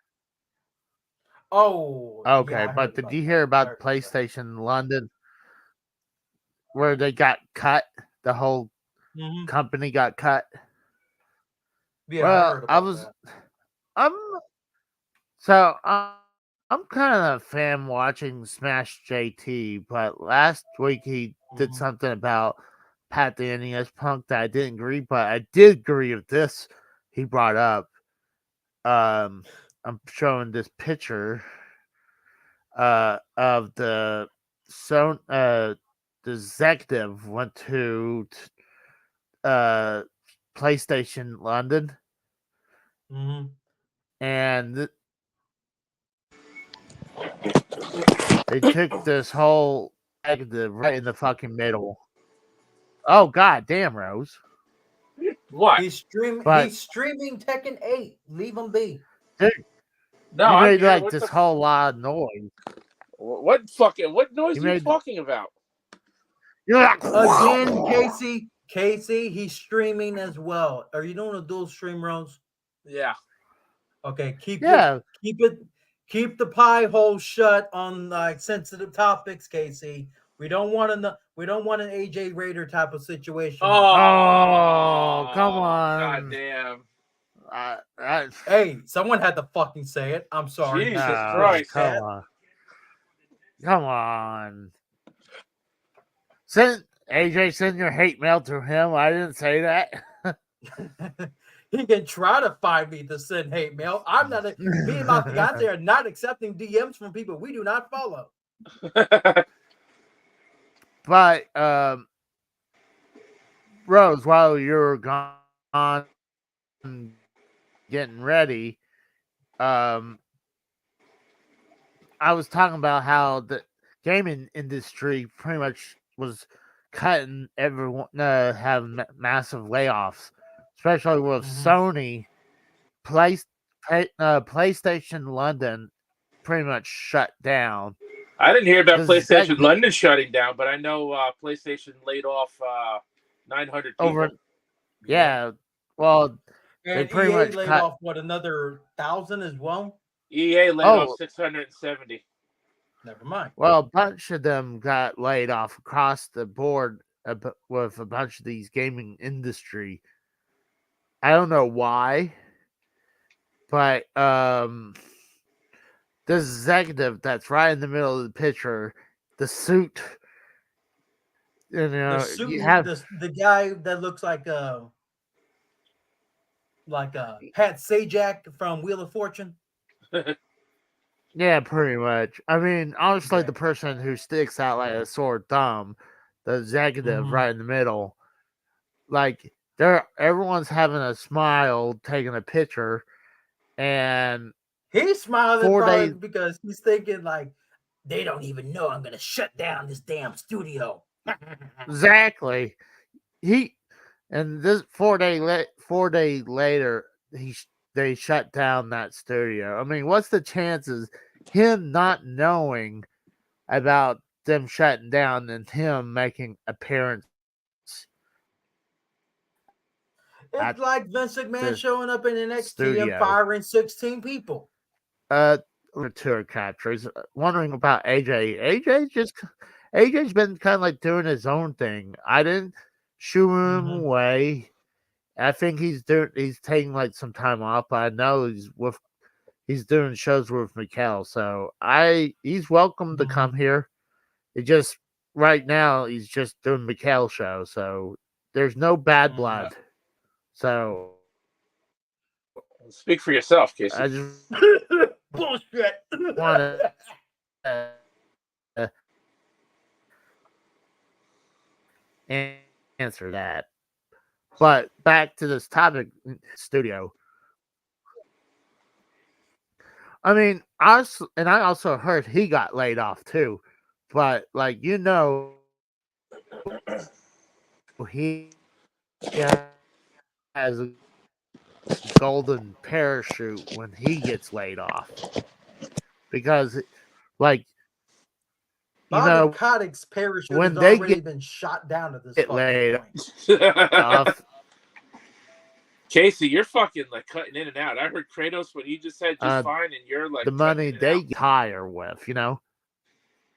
[SPEAKER 5] Oh, yeah,
[SPEAKER 2] Okay,
[SPEAKER 5] I heard
[SPEAKER 2] but did
[SPEAKER 5] about
[SPEAKER 2] you
[SPEAKER 5] that.
[SPEAKER 2] hear
[SPEAKER 5] I
[SPEAKER 2] about
[SPEAKER 5] heard about that.
[SPEAKER 2] PlayStation London where they got cut? The whole
[SPEAKER 5] Mhm.
[SPEAKER 2] company got cut.
[SPEAKER 5] Yeah,
[SPEAKER 2] Well,
[SPEAKER 5] heard
[SPEAKER 2] I
[SPEAKER 5] about
[SPEAKER 2] was-
[SPEAKER 5] that.
[SPEAKER 2] I'm kind of a fan watching Smash JT, but last week he did
[SPEAKER 5] Mhm.
[SPEAKER 2] something about Pat the NES Punk that I didn't agree, but I did agree with this he brought up. I'm showing this picture of the executive went to PlayStation London
[SPEAKER 5] Mhm.
[SPEAKER 2] and they took this whole executive right in the fucking middle. Oh god damn, Rose.
[SPEAKER 6] What?
[SPEAKER 5] He's streaming.
[SPEAKER 2] But-
[SPEAKER 5] He's streaming Tekken 8. Leave him be.
[SPEAKER 6] No,
[SPEAKER 2] you
[SPEAKER 6] I'm
[SPEAKER 2] made
[SPEAKER 6] here.
[SPEAKER 2] like
[SPEAKER 6] What
[SPEAKER 2] this
[SPEAKER 6] the
[SPEAKER 2] whole lot of noise.
[SPEAKER 6] What noise
[SPEAKER 2] You
[SPEAKER 6] are you
[SPEAKER 2] made-
[SPEAKER 6] talking about?
[SPEAKER 2] You're like
[SPEAKER 5] Again, Casey, he's streaming as well. Are you doing a dual stream, Rose?
[SPEAKER 6] Yeah.
[SPEAKER 5] Okay, keep
[SPEAKER 2] yeah.
[SPEAKER 5] it Keep the pie hole shut on like sensitive topics, Casey. We don't want an AJ Raider type of situation.
[SPEAKER 2] Oh, come
[SPEAKER 6] God
[SPEAKER 2] on.
[SPEAKER 6] damn.
[SPEAKER 5] Hey, someone had to fucking say it. I'm sorry.
[SPEAKER 6] Jesus
[SPEAKER 2] No,
[SPEAKER 6] Christ.
[SPEAKER 2] come on. Come on. Send your hate mail to him. I didn't say that.
[SPEAKER 5] He can try to find me to send hate mail. I'm not. Me and my fiance are not accepting DMs from people we do not follow.
[SPEAKER 2] But Rose, while you're gone getting ready, I was talking about how the gaming industry pretty much was cutting everyone, having massive layoffs, especially with Sony. PlayStation London pretty much shut down.
[SPEAKER 6] I didn't hear about
[SPEAKER 2] Does
[SPEAKER 6] PlayStation
[SPEAKER 2] that-
[SPEAKER 6] London shutting down, but I know PlayStation laid off 900 people.
[SPEAKER 2] Over, yeah. Well,
[SPEAKER 5] And
[SPEAKER 2] they pretty
[SPEAKER 5] EA
[SPEAKER 2] much
[SPEAKER 5] laid
[SPEAKER 2] cut.
[SPEAKER 5] off another 1,000 as well.
[SPEAKER 6] EA laid off 670.
[SPEAKER 5] Never mind.
[SPEAKER 2] Well, a bunch of them got laid off across the board with a bunch of these gaming industry. I don't know why, but this executive that's right in the middle of the picture, the suit,
[SPEAKER 5] The suit, the guy that looks like Pat Sajak from Wheel of Fortune.
[SPEAKER 2] Yeah, pretty much. I mean, honestly,
[SPEAKER 5] Okay.
[SPEAKER 2] the person who sticks out like a sore thumb, the executive right in the middle, like everyone's having a smile, taking a picture, and
[SPEAKER 5] He's smiling
[SPEAKER 2] 4
[SPEAKER 5] probably
[SPEAKER 2] days
[SPEAKER 5] because he's thinking like, they don't even know I'm gonna shut down this damn studio.
[SPEAKER 2] exactly. This 4 days later, they shut down that studio. I mean, what's the chances him not knowing about them shutting down and him making appearance?
[SPEAKER 5] It's like Vince McMahon showing up in NXT
[SPEAKER 2] studio.
[SPEAKER 5] and firing 16 people.
[SPEAKER 2] Tour captures. Wondering about AJ. AJ's been kind of like doing his own thing. I didn't shoo him away. I think he's taking like some time off, but I know he's doing shows with Mikkel, so he's welcome to come here. It just right now he's just doing Mikkel show, so there's no bad blood. So
[SPEAKER 6] speak for yourself, Casey.
[SPEAKER 2] I just
[SPEAKER 5] bullshit.
[SPEAKER 2] Want to answer that. But back to this topic, studio. I mean, I also heard he got laid off too. But like he has a golden parachute when he gets laid off. Because like
[SPEAKER 5] Bobby Kotick's parachute
[SPEAKER 2] when
[SPEAKER 5] has
[SPEAKER 2] they
[SPEAKER 5] already
[SPEAKER 2] get
[SPEAKER 5] been shot down at this
[SPEAKER 2] laid
[SPEAKER 5] point.
[SPEAKER 2] off.
[SPEAKER 6] Casey, you're fucking like cutting in and out. I heard Kratos what he just said just fine, and you're like
[SPEAKER 2] the money they hire with,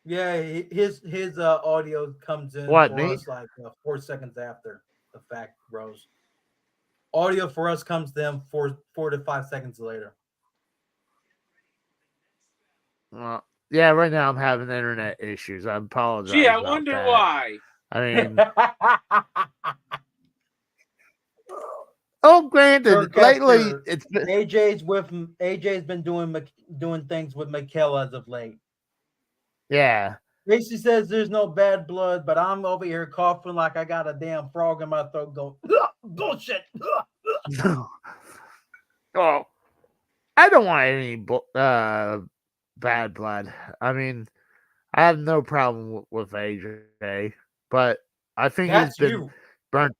[SPEAKER 5] Yeah, his audio comes in
[SPEAKER 2] What,
[SPEAKER 5] for
[SPEAKER 2] me?
[SPEAKER 5] us like 4 seconds after the fact, Rose. Audio for us comes then 4 to 5 seconds later.
[SPEAKER 2] Well, yeah, right now I'm having internet issues. I apologize.
[SPEAKER 6] Gee, I
[SPEAKER 2] about
[SPEAKER 6] wonder
[SPEAKER 2] that.
[SPEAKER 6] why.
[SPEAKER 2] I mean, granted, lately it's been
[SPEAKER 5] AJ's been doing things with Mikkel as of late.
[SPEAKER 2] Yeah.
[SPEAKER 5] Casey says there's no bad blood, but I'm over here coughing like I got a damn frog in my throat going, bullshit.
[SPEAKER 2] Oh, I don't want any bad blood. I mean, I have no problem with AJ, but I think
[SPEAKER 5] That's
[SPEAKER 2] he's been burnt.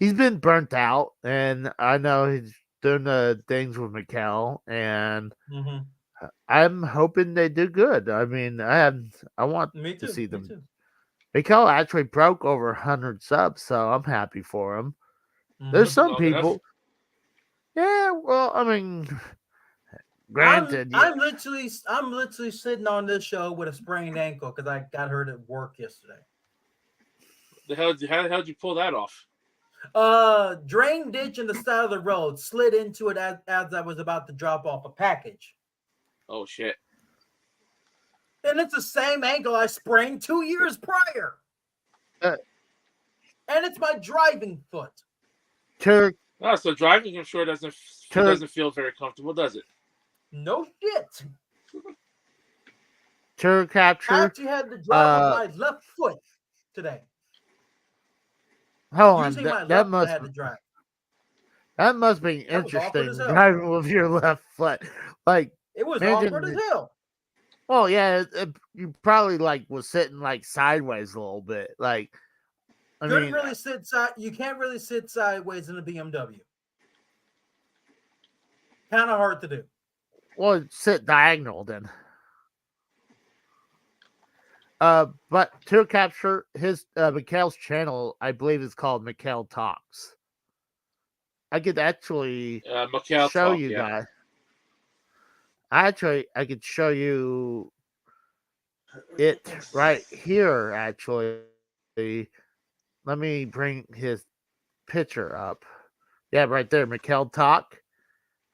[SPEAKER 2] He's been burnt out, and I know he's doing the things with Mikkel, and I'm hoping they do good. I mean, I want to see them. Mikkel actually broke over 100 subs, so I'm happy for him. There's some people. Yeah, well, I mean, granted,
[SPEAKER 5] I'm literally sitting on this show with a sprained ankle because I got hurt at work yesterday.
[SPEAKER 6] How the hell did you pull that off?
[SPEAKER 5] Drain ditch in the side of the road, slid into it as I was about to drop off a package.
[SPEAKER 6] Oh shit!
[SPEAKER 5] And it's the same ankle I sprained 2 years prior. And it's my driving foot.
[SPEAKER 2] Turk
[SPEAKER 6] Oh, so driving, I'm sure doesn't feel very comfortable, does it?
[SPEAKER 5] No shit.
[SPEAKER 2] tour
[SPEAKER 5] I
[SPEAKER 2] capture.
[SPEAKER 5] actually had to drive with my left foot today.
[SPEAKER 2] Hold on,
[SPEAKER 5] Using my
[SPEAKER 2] that
[SPEAKER 5] left, I had to drive.
[SPEAKER 2] be
[SPEAKER 5] That was awkward
[SPEAKER 2] interesting.
[SPEAKER 5] as hell.
[SPEAKER 2] Driving with your left foot, like,
[SPEAKER 5] It was
[SPEAKER 2] imagine
[SPEAKER 5] awkward as hell.
[SPEAKER 2] oh yeah, you probably like was sitting like sideways a little bit. Like, I mean,
[SPEAKER 5] Really sit side. You can't really sit sideways in a BMW. Kind of hard to do.
[SPEAKER 2] well, sit diagonal then. But to capture his Mikhail's channel, I believe is called Mikhail Talks. I could actually
[SPEAKER 6] Mikhail
[SPEAKER 2] show
[SPEAKER 6] Talk,
[SPEAKER 2] you
[SPEAKER 6] yeah.
[SPEAKER 2] guys. Actually, I could show you it right here. Actually, let me bring his picture up. Yeah, right there, Mikhail Talk.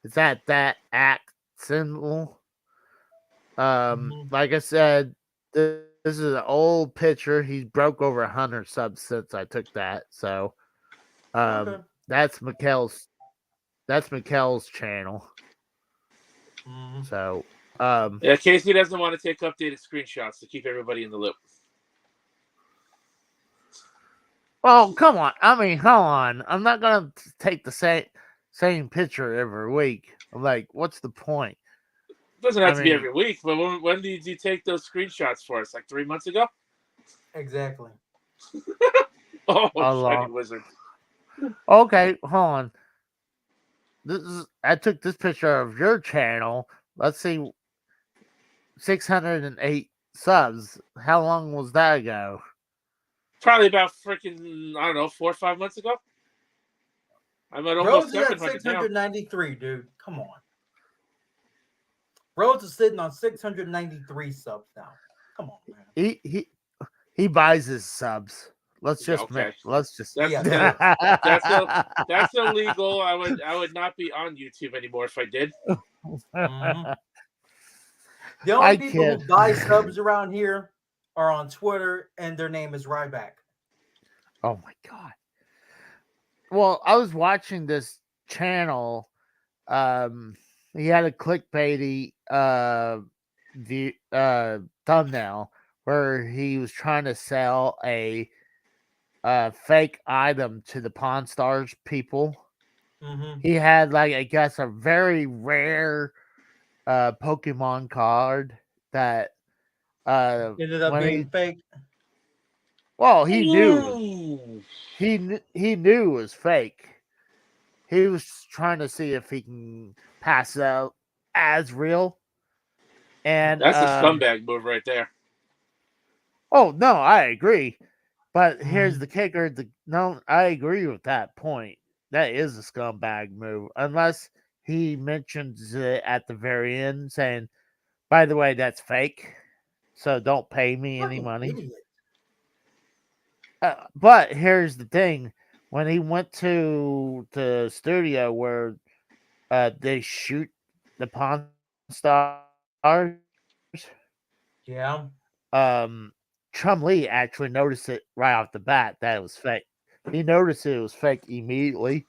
[SPEAKER 2] Is that act symbol? Like I said, this is an old picture. He's broke over 100 subs since I took that. So,
[SPEAKER 5] Okay.
[SPEAKER 2] that's Mikhail's channel. So,
[SPEAKER 6] Yeah, Casey doesn't want to take updated screenshots to keep everybody in the loop.
[SPEAKER 2] well, come on. I mean, hold on. I'm not gonna take the same picture every week. I'm like, what's the point?
[SPEAKER 6] It doesn't have
[SPEAKER 2] I
[SPEAKER 6] to be
[SPEAKER 2] mean-
[SPEAKER 6] every week, but when did you take those screenshots for us? Like 3 months ago?
[SPEAKER 5] Exactly.
[SPEAKER 6] Oh,
[SPEAKER 2] A lot.
[SPEAKER 6] shiny wizard.
[SPEAKER 2] Okay, hold on. I took this picture of your channel. Let's see, 608 subs. How long was that ago?
[SPEAKER 6] Probably about freaking, I don't know, 4 or 5 months ago. I'm at
[SPEAKER 5] Rhodes
[SPEAKER 6] almost
[SPEAKER 5] is at
[SPEAKER 6] 700 now.
[SPEAKER 5] 693, dude. Come on. Rhodes is sitting on 693 subs now. Come on, man.
[SPEAKER 2] He buys his subs. Let's
[SPEAKER 6] Yeah,
[SPEAKER 2] just
[SPEAKER 6] okay.
[SPEAKER 2] let's just
[SPEAKER 6] That's illegal. I would not be on YouTube anymore if I did.
[SPEAKER 5] Mhm. The only people who buy subs around here are on Twitter, and their name is Ryback.
[SPEAKER 2] Oh my god. Well, I was watching this channel. He had a clickbaity thumbnail where he was trying to sell a fake item to the Pawn Stars people.
[SPEAKER 5] Mm-hmm.
[SPEAKER 2] He had, like, I guess, a very rare Pokemon card that
[SPEAKER 5] Ended up
[SPEAKER 2] when
[SPEAKER 5] being fake.
[SPEAKER 2] well, he knew he knew it was fake. He was trying to see if he can pass it out as real. And
[SPEAKER 6] That's a scumbag move right there.
[SPEAKER 2] oh no, I agree. But here's the kicker: no, I agree with that point. That is a scumbag move, unless he mentions it at the very end, saying, "By the way, that's fake, so don't pay me any
[SPEAKER 5] Fucking
[SPEAKER 2] money."
[SPEAKER 5] idiot.
[SPEAKER 2] But here's the thing: when he went to the studio where they shoot the Pawn Stars,
[SPEAKER 5] Yeah.
[SPEAKER 2] Chum Lee actually noticed it right off the bat that it was fake. He noticed it was fake immediately.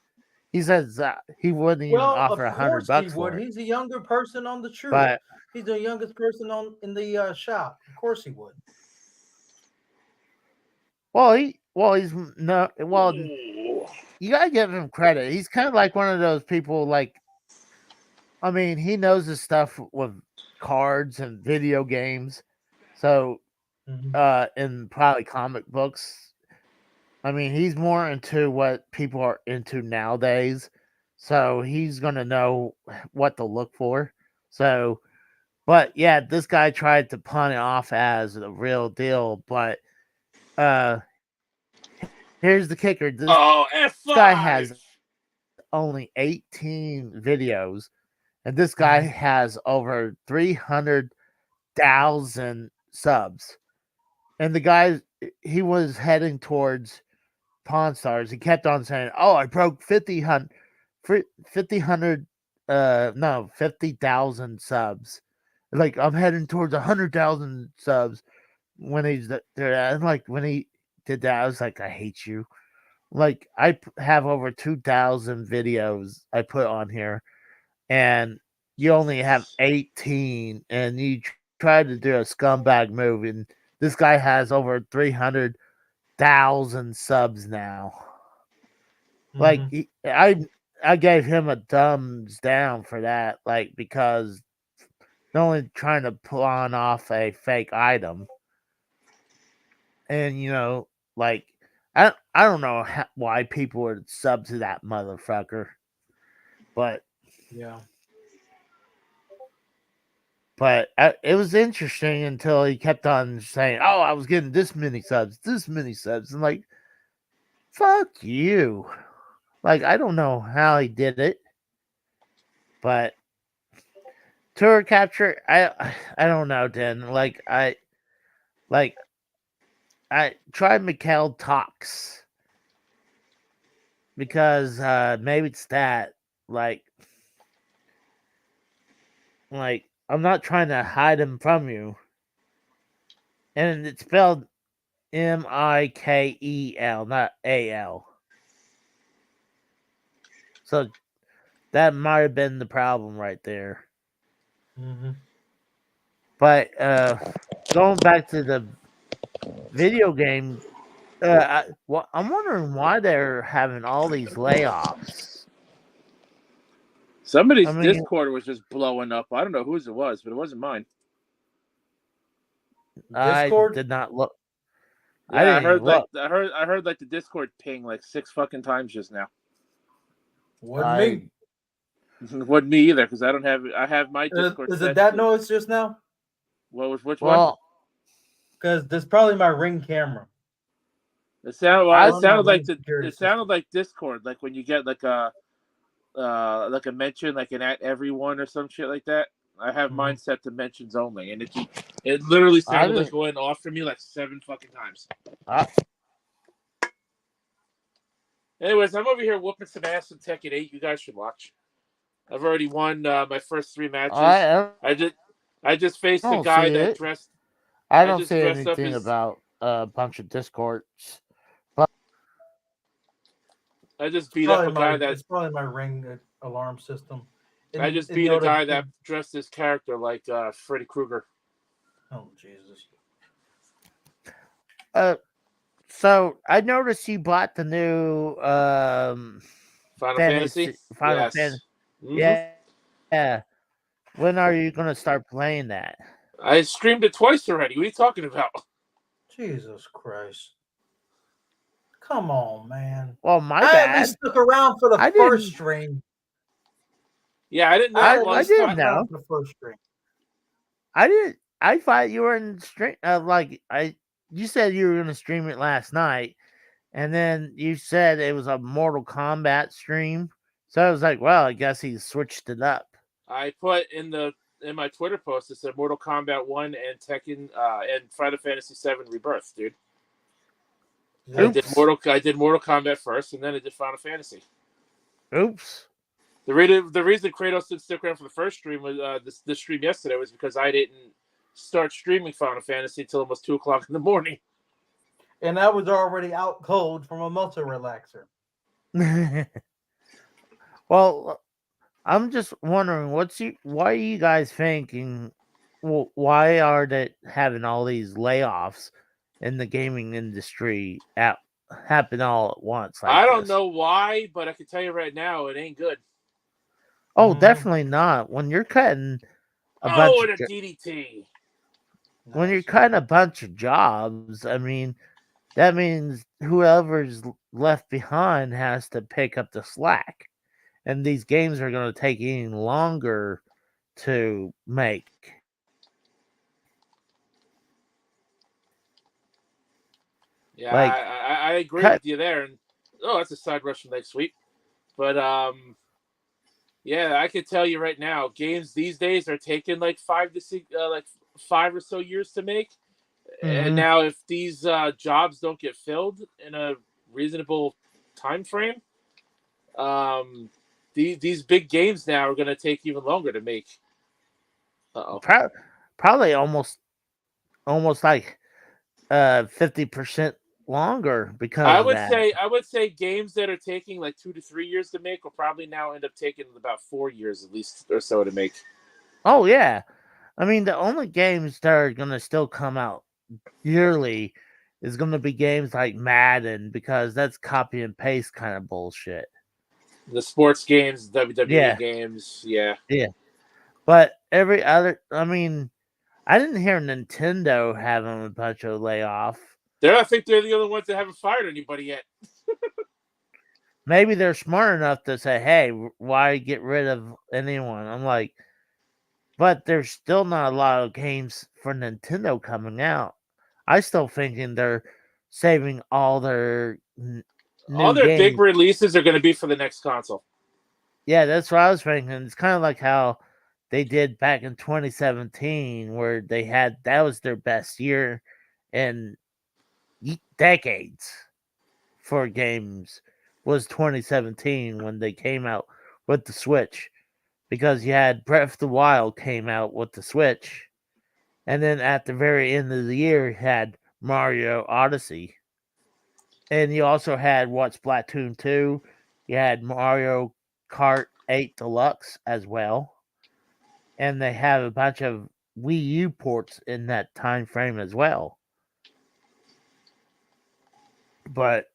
[SPEAKER 2] He says he wouldn't even
[SPEAKER 5] Well,
[SPEAKER 2] offer
[SPEAKER 5] of
[SPEAKER 2] $100
[SPEAKER 5] course he
[SPEAKER 2] for
[SPEAKER 5] would.
[SPEAKER 2] it.
[SPEAKER 5] He's the younger person on the troop.
[SPEAKER 2] But
[SPEAKER 5] He's the youngest person in the shop. Of course he would.
[SPEAKER 2] he's no you gotta give him credit. He's kind of like one of those people. Like, I mean, he knows his stuff with cards and video games. So, in probably comic books, I mean, he's more into what people are into nowadays. So he's gonna know what to look for. So, but yeah, this guy tried to pawn it off as a real deal. But here's the kicker: this
[SPEAKER 6] Oh, F5!
[SPEAKER 2] guy has only 18 videos, and this guy has over 300,000 subs. And the guy, he was heading towards Pawn Stars. He kept on saying, "Oh, I broke 50,000 subs. Like I'm heading towards 100,000 subs." When he's there, and like when he did that, I was like, "I hate you." Like have over 2,000 videos I put on here, and you only have 18, and you try to do a scumbag move, and this guy has over 300,000 subs now. Like I gave him a thumbs down for that, like because they're only trying to pawn off a fake item, and like I don't know why people would sub to that motherfucker, but
[SPEAKER 5] Yeah.
[SPEAKER 2] But it was interesting until he kept on saying, "Oh, I was getting this many subs, and like, fuck you. Like, I don't know how he did it, but tour capture, I don't know, Dan. I tried Mikhail Talks because maybe it's that like I'm not trying to hide him from you, and it's spelled Mikel, not Al. So that might have been the problem right there. But going back to the video game, I'm wondering why they're having all these layoffs.
[SPEAKER 6] Somebody's
[SPEAKER 2] I mean,
[SPEAKER 6] Discord was just blowing up. I don't know whose it was, but it wasn't mine.
[SPEAKER 5] Discord?
[SPEAKER 2] I did not look.
[SPEAKER 6] Yeah,
[SPEAKER 2] I didn't even look.
[SPEAKER 6] I heard like the Discord ping like 6 fucking times just now.
[SPEAKER 5] Wasn't me.
[SPEAKER 6] Wasn't me either because I don't have. I have my Discord.
[SPEAKER 5] Is it that noise just now?
[SPEAKER 6] What was which one?
[SPEAKER 2] Well,
[SPEAKER 5] Because there's probably my Ring camera.
[SPEAKER 6] It sounded
[SPEAKER 5] Security
[SPEAKER 6] it sounded like Discord, like when you get like a mention, like an at everyone or some shit like that. I have mine set to mentions only, and it literally sounded like it went off for me like 7 fucking times. Anyways, I'm over here whooping some ass in Tekken 8. You guys should watch. I've already won my first 3 matches. I just faced the guy that dressed.
[SPEAKER 2] I don't see anything about a bunch of Discords. But
[SPEAKER 6] I just beat up a guy that.
[SPEAKER 5] It's probably my Ring alarm system.
[SPEAKER 6] I just beat a guy that dressed his character like Freddy Krueger.
[SPEAKER 5] Oh Jesus!
[SPEAKER 2] So I noticed you bought the new
[SPEAKER 6] Final Fantasy.
[SPEAKER 2] Final Fantasy.
[SPEAKER 6] Mm-hmm.
[SPEAKER 2] Yeah. When are you gonna start playing that?
[SPEAKER 6] I streamed it twice already. What are you talking about?
[SPEAKER 5] Jesus Christ! Come on, man.
[SPEAKER 2] Well, my
[SPEAKER 5] I
[SPEAKER 2] bad.
[SPEAKER 5] at least stuck around for the first stream.
[SPEAKER 6] Yeah, I didn't know.
[SPEAKER 2] I didn't know.
[SPEAKER 5] For the first stream.
[SPEAKER 2] I didn't. I thought you were in stream. You said you were going to stream it last night, and then you said it was a Mortal Kombat stream. So I was like, well, I guess he switched it up.
[SPEAKER 6] I put in my Twitter post, it said Mortal Kombat 1 and Tekken and Final Fantasy 7 Rebirth, dude. I did Mortal Kombat first, and then I did Final Fantasy.
[SPEAKER 2] Oops.
[SPEAKER 6] The reason Kratos didn't stick around for the first stream was the stream yesterday was because I didn't start streaming Final Fantasy until almost 2:00 in the morning.
[SPEAKER 5] And I was already out cold from a muscle relaxer.
[SPEAKER 2] Well, I'm just wondering why are you guys thinking? Well, why are they having all these layoffs in the gaming industry happen all at once?
[SPEAKER 6] I don't know why, but I can tell you right now, it ain't good.
[SPEAKER 2] Oh, definitely not. When you're cutting a bunch
[SPEAKER 6] of DDT.
[SPEAKER 2] When you're cutting a bunch of jobs, I mean, that means whoever's left behind has to pick up the slack. And these games are going to take even longer to make.
[SPEAKER 6] Yeah, I agree with you there. And that's a side Russian leg sweep. But Yeah, I can tell you right now, games these days are taking like 5 or so years to make. And
[SPEAKER 2] Mhm.
[SPEAKER 6] now, if these jobs don't get filled in a reasonable time frame, um, these big games now are going to take even longer to make. Uh-oh.
[SPEAKER 2] Probably almost like 50% longer because of that.
[SPEAKER 6] I would say games that are taking like 2 to 3 years to make will probably now end up taking about 4 years at least or so to make.
[SPEAKER 2] Oh yeah. I mean, the only games that are gonna still come out yearly is gonna be games like Madden because that's copy and paste kind of bullshit.
[SPEAKER 6] The sports games, WWE
[SPEAKER 2] Yeah,
[SPEAKER 6] games, yeah.
[SPEAKER 2] yeah. But every other, I mean, I didn't hear Nintendo having a bunch of layoff.
[SPEAKER 6] I think they're the only ones that haven't fired anybody yet.
[SPEAKER 2] Maybe they're smart enough to say, "Hey, why get rid of anyone?" I'm like, but there's still not a lot of games for Nintendo coming out. I still thinking they're saving all their
[SPEAKER 6] All
[SPEAKER 2] new
[SPEAKER 6] their big
[SPEAKER 2] games.
[SPEAKER 6] releases are going to be for the next console.
[SPEAKER 2] Yeah, that's what I was thinking. It's kind of like how they did back in 2017, where they had that was their best year in decades for games. Was 2017 when they came out with the Switch, because you had Breath of the Wild came out with the Switch, and then at the very end of the year, you had Mario Odyssey, and you also had Splatoon 2. You had Mario Kart 8 Deluxe as well, and they have a bunch of Wii U ports in that time frame as well. But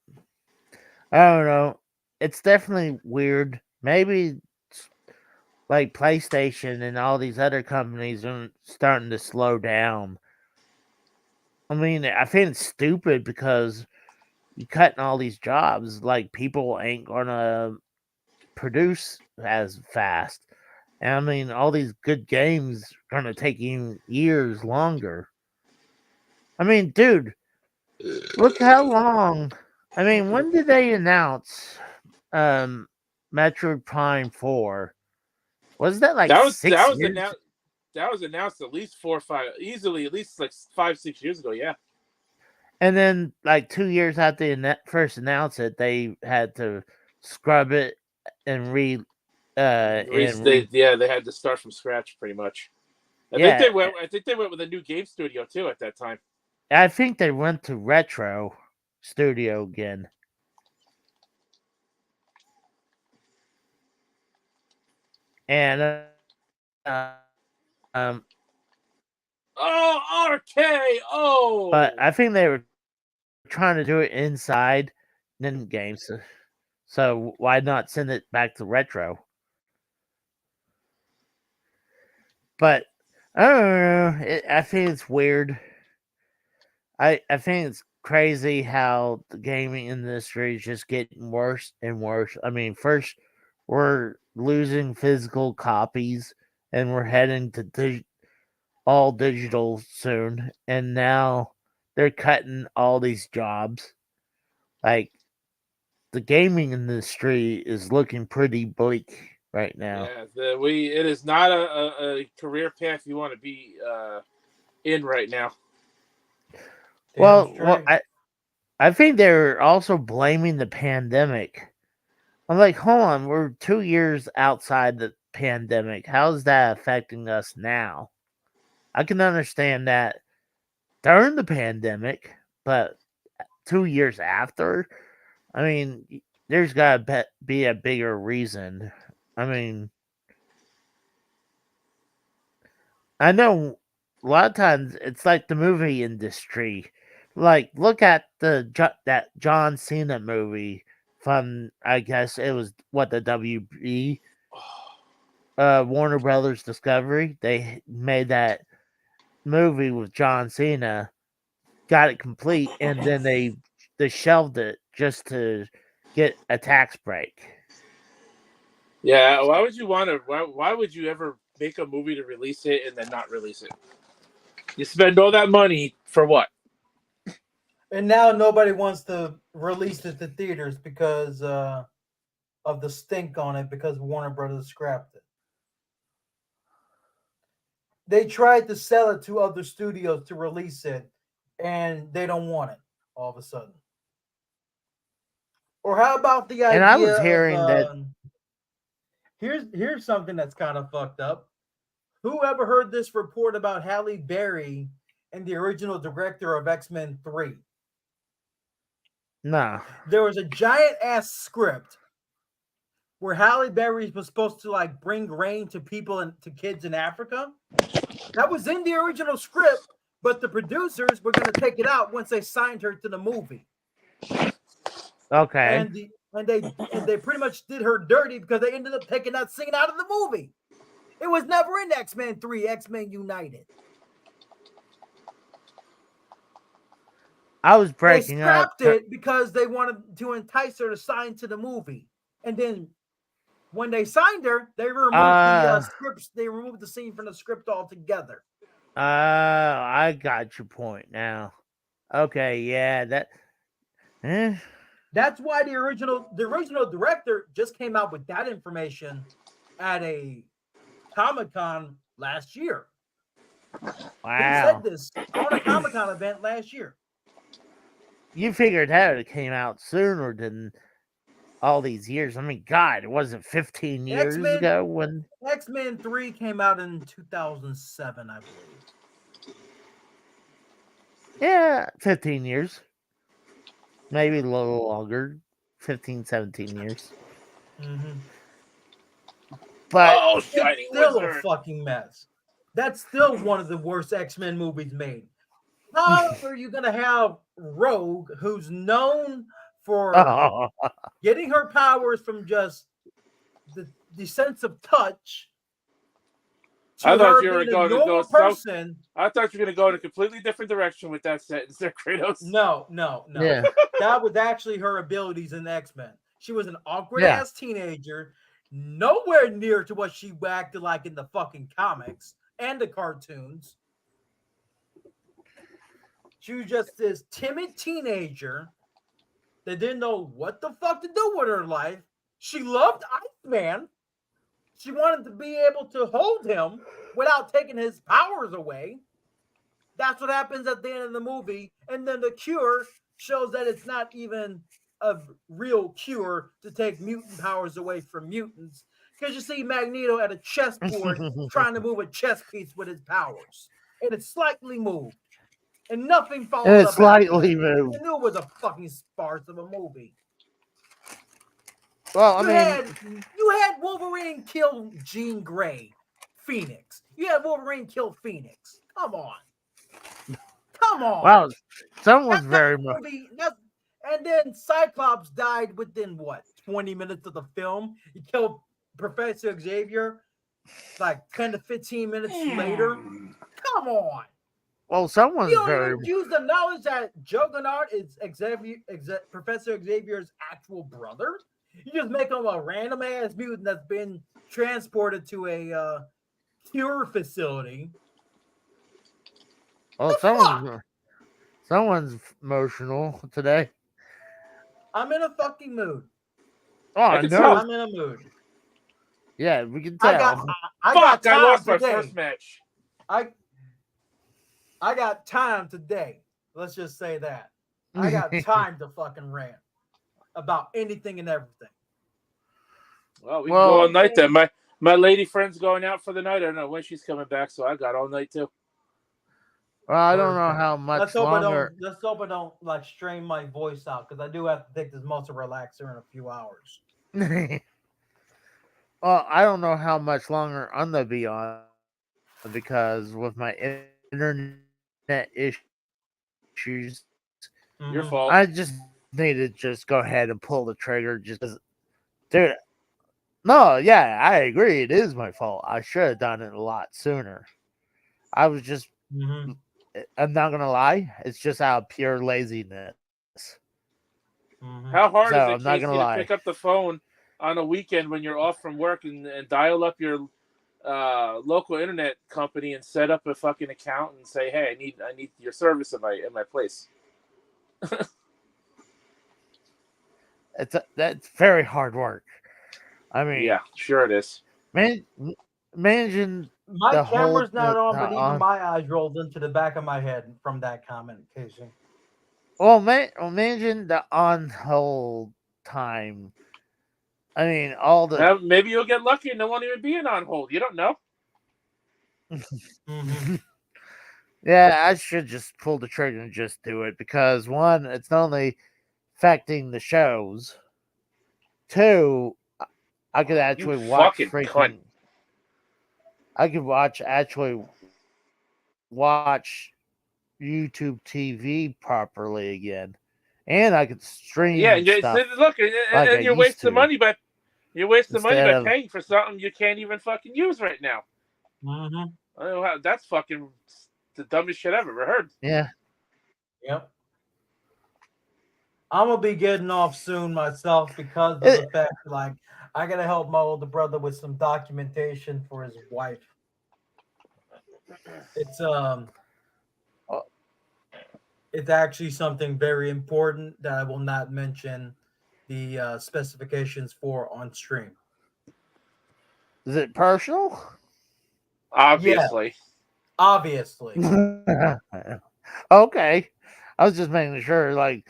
[SPEAKER 2] I don't know. It's definitely weird. Maybe like PlayStation and all these other companies are starting to slow down. I mean, I think it's stupid because you're cutting all these jobs. Like, people ain't gonna produce as fast. And I mean, all these good games are gonna take even years longer. I mean, dude, look how long. I mean, when did they announce um Metroid Prime 4? Was that like
[SPEAKER 6] That was
[SPEAKER 2] 6 years?
[SPEAKER 6] announced. That was announced at least 4 or 5, easily at least like 5, 6 years ago. Yeah,
[SPEAKER 2] And then, like 2 years after they first announced it, they had to scrub it and
[SPEAKER 6] they had to start from scratch pretty much.
[SPEAKER 2] yeah.
[SPEAKER 6] I think they went with a new game studio too at that time.
[SPEAKER 2] I think they went to Retro Studio again. And um,
[SPEAKER 6] Oh, RKO!
[SPEAKER 2] but I think they were trying to do it inside games. So why not send it back to Retro? But I don't know. I think it's weird. I think it's crazy how the gaming industry is just getting worse and worse. I mean, first we're losing physical copies, and we're heading to all digital soon, and now they're cutting all these jobs. Like, the gaming industry is looking pretty bleak right now.
[SPEAKER 6] Yeah, it is not a career path you want to be in right now.
[SPEAKER 2] Well, I think they're also blaming the pandemic. I'm like, hold on, we're 2 years outside the pandemic. How's that affecting us now? I can understand that during the pandemic, but 2 years after, I mean, there's got to be a bigger reason. I mean, I know a lot of times it's like the movie industry. Like, look at that John Cena movie from, I guess it was the WB, Warner Brothers Discovery. They made that movie with John Cena, got it complete, and then they shelved it just to get a tax break.
[SPEAKER 6] Yeah, why would you want to? Why would you ever make a movie to release it and then not release it? You spend all that money for what?
[SPEAKER 5] And now nobody wants to release it to theaters because of the stink on it because Warner Brothers scrapped it. They tried to sell it to other studios to release it, and they don't want it all of a sudden. Or how about the idea
[SPEAKER 2] And I was hearing
[SPEAKER 5] of,
[SPEAKER 2] that.
[SPEAKER 5] here's something that's kind of fucked up. Who ever heard this report about Halle Berry and the original director of X-Men 3?
[SPEAKER 2] No.
[SPEAKER 5] There was a giant ass script where Halle Berry was supposed to like bring rain to people and to kids in Africa. That was in the original script, but the producers were going to take it out once they signed her to the movie.
[SPEAKER 2] Okay.
[SPEAKER 5] And they pretty much did her dirty because they ended up taking that scene out of the movie. It was never in X-Men 3, X-Men United.
[SPEAKER 2] I was
[SPEAKER 5] They
[SPEAKER 2] breaking up.
[SPEAKER 5] scrapped it because they wanted to entice her to sign to the movie. And then when they signed her, they removed the scripts. They removed the scene from the script altogether.
[SPEAKER 2] I got your point now. Okay, yeah, that.
[SPEAKER 5] That's why the original director just came out with that information at a Comic-Con last year.
[SPEAKER 2] Wow.
[SPEAKER 5] He said this on a Comic-Con event last year.
[SPEAKER 2] You figured out it came out sooner than all these years. I mean, God, it wasn't 15 years ago when
[SPEAKER 5] X-Men 3 came out in 2007, I believe.
[SPEAKER 2] Yeah, 15 years. Maybe a little longer. 15, 17 years.
[SPEAKER 5] Mm-hmm.
[SPEAKER 2] But
[SPEAKER 5] it's still a fucking mess. That's still one of the worst X-Men movies made. How are you going to have Rogue, who's known for getting her powers from just the sense of touch,
[SPEAKER 6] I thought you were going to go
[SPEAKER 5] person?
[SPEAKER 6] I thought you were going to go in a completely different direction with that sentence there, Kratos.
[SPEAKER 5] No.
[SPEAKER 2] Yeah.
[SPEAKER 5] That was actually her abilities in X-Men. She was an awkward-ass teenager, nowhere near to what she acted like in the fucking comics and the cartoons. She was just this timid teenager that didn't know what the fuck to do with her life. She loved Iceman. She wanted to be able to hold him without taking his powers away. That's what happens at the end of the movie. And then the cure shows that it's not even a real cure to take mutant powers away from mutants. Because you see Magneto at a chessboard trying to move a chess piece with his powers. And it's slightly moved. And nothing follows up.
[SPEAKER 2] And it's slightly moved.
[SPEAKER 5] I knew it was a fucking farce of a movie.
[SPEAKER 2] Well,
[SPEAKER 5] you had Wolverine kill Jean Grey, Phoenix. You had Wolverine kill Phoenix. Come on.
[SPEAKER 2] Wow, someone's very much.
[SPEAKER 5] And then Cyclops died within 20 minutes of the film. He killed Professor Xavier like 10 to 15 minutes later. Come on.
[SPEAKER 2] Well, someone's
[SPEAKER 5] you don't
[SPEAKER 2] very.
[SPEAKER 5] even use the knowledge that Juggernaut is Professor Xavier's actual brother. You just make him a random ass mutant that's been transported to a cure facility.
[SPEAKER 2] Oh, someone's emotional today.
[SPEAKER 5] I'm in a fucking mood.
[SPEAKER 2] Oh, no.
[SPEAKER 5] I'm in a mood.
[SPEAKER 2] Yeah, we can tell.
[SPEAKER 5] I lost
[SPEAKER 6] my first match.
[SPEAKER 5] I got time today. Let's just say that. I got time to fucking rant about anything and everything.
[SPEAKER 6] Well, we can go all night then. My lady friend's going out for the night. I don't know when she's coming back, so I got all night too.
[SPEAKER 2] Well, I don't know how much longer.
[SPEAKER 5] Let's hope I don't like strain my voice out because I do have to take this muscle relaxer in a few hours.
[SPEAKER 2] Well, I don't know how much longer I'm gonna be on because with my internet issues,
[SPEAKER 6] your fault.
[SPEAKER 2] I just need to just go ahead and pull the trigger. Just, dude. No, yeah, I agree. It is my fault. I should have done it a lot sooner. I was just. I'm not gonna lie. It's just out of pure laziness.
[SPEAKER 6] How hard is it,
[SPEAKER 2] I'm not gonna lie,
[SPEAKER 6] to pick up the phone on a weekend when you're off from work and dial up your local internet company and set up a fucking account and say, "Hey, I need your service in my place."
[SPEAKER 2] That's very hard work. I mean,
[SPEAKER 6] Yeah, sure it is.
[SPEAKER 2] imagine
[SPEAKER 5] My
[SPEAKER 2] the whole
[SPEAKER 5] camera's not on, but even
[SPEAKER 2] on.
[SPEAKER 5] my eyes rolled into the back of my head from that comment, Casey.
[SPEAKER 2] Well, imagine the on hold time. I mean, all the
[SPEAKER 6] Well, maybe you'll get lucky and there won't even be an on hold. You don't know.
[SPEAKER 5] Mhm.
[SPEAKER 2] yeah, I should just pull the trigger and just do it because one, it's not only affecting the shows. Two, I could actually watch
[SPEAKER 6] fucking
[SPEAKER 2] freaking.
[SPEAKER 6] cunt.
[SPEAKER 2] I could watch YouTube TV properly again, and I could stream
[SPEAKER 6] Yeah,
[SPEAKER 2] stuff
[SPEAKER 6] look,
[SPEAKER 2] like I
[SPEAKER 6] and you're
[SPEAKER 2] used
[SPEAKER 6] wasting
[SPEAKER 2] to
[SPEAKER 6] money by
[SPEAKER 2] instead of
[SPEAKER 6] paying for something you can't even fucking use right now.
[SPEAKER 5] Mhm.
[SPEAKER 6] I don't know how, that's fucking the dumbest shit I've ever heard.
[SPEAKER 2] yeah.
[SPEAKER 5] Yep. I'm gonna be getting off soon myself because of the fact that, like, I gotta help my older brother with some documentation for his wife. It's it's actually something very important that I will not mention the specifications for on stream.
[SPEAKER 2] Is it personal?
[SPEAKER 6] Obviously.
[SPEAKER 5] Obviously.
[SPEAKER 2] Okay, I was just making sure. Like,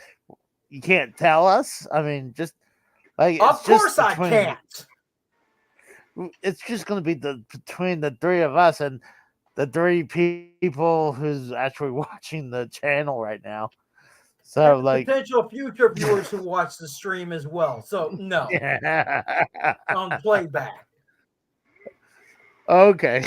[SPEAKER 2] you can't tell us. I mean, just like
[SPEAKER 5] Of
[SPEAKER 2] it's
[SPEAKER 5] course
[SPEAKER 2] just
[SPEAKER 5] I
[SPEAKER 2] between-
[SPEAKER 5] can't.
[SPEAKER 2] It's just going to be between the three of us and the three people who's actually watching the channel right now. So,
[SPEAKER 5] And
[SPEAKER 2] like,
[SPEAKER 5] potential future viewers who watch the stream as well. So no, on playback.
[SPEAKER 2] okay.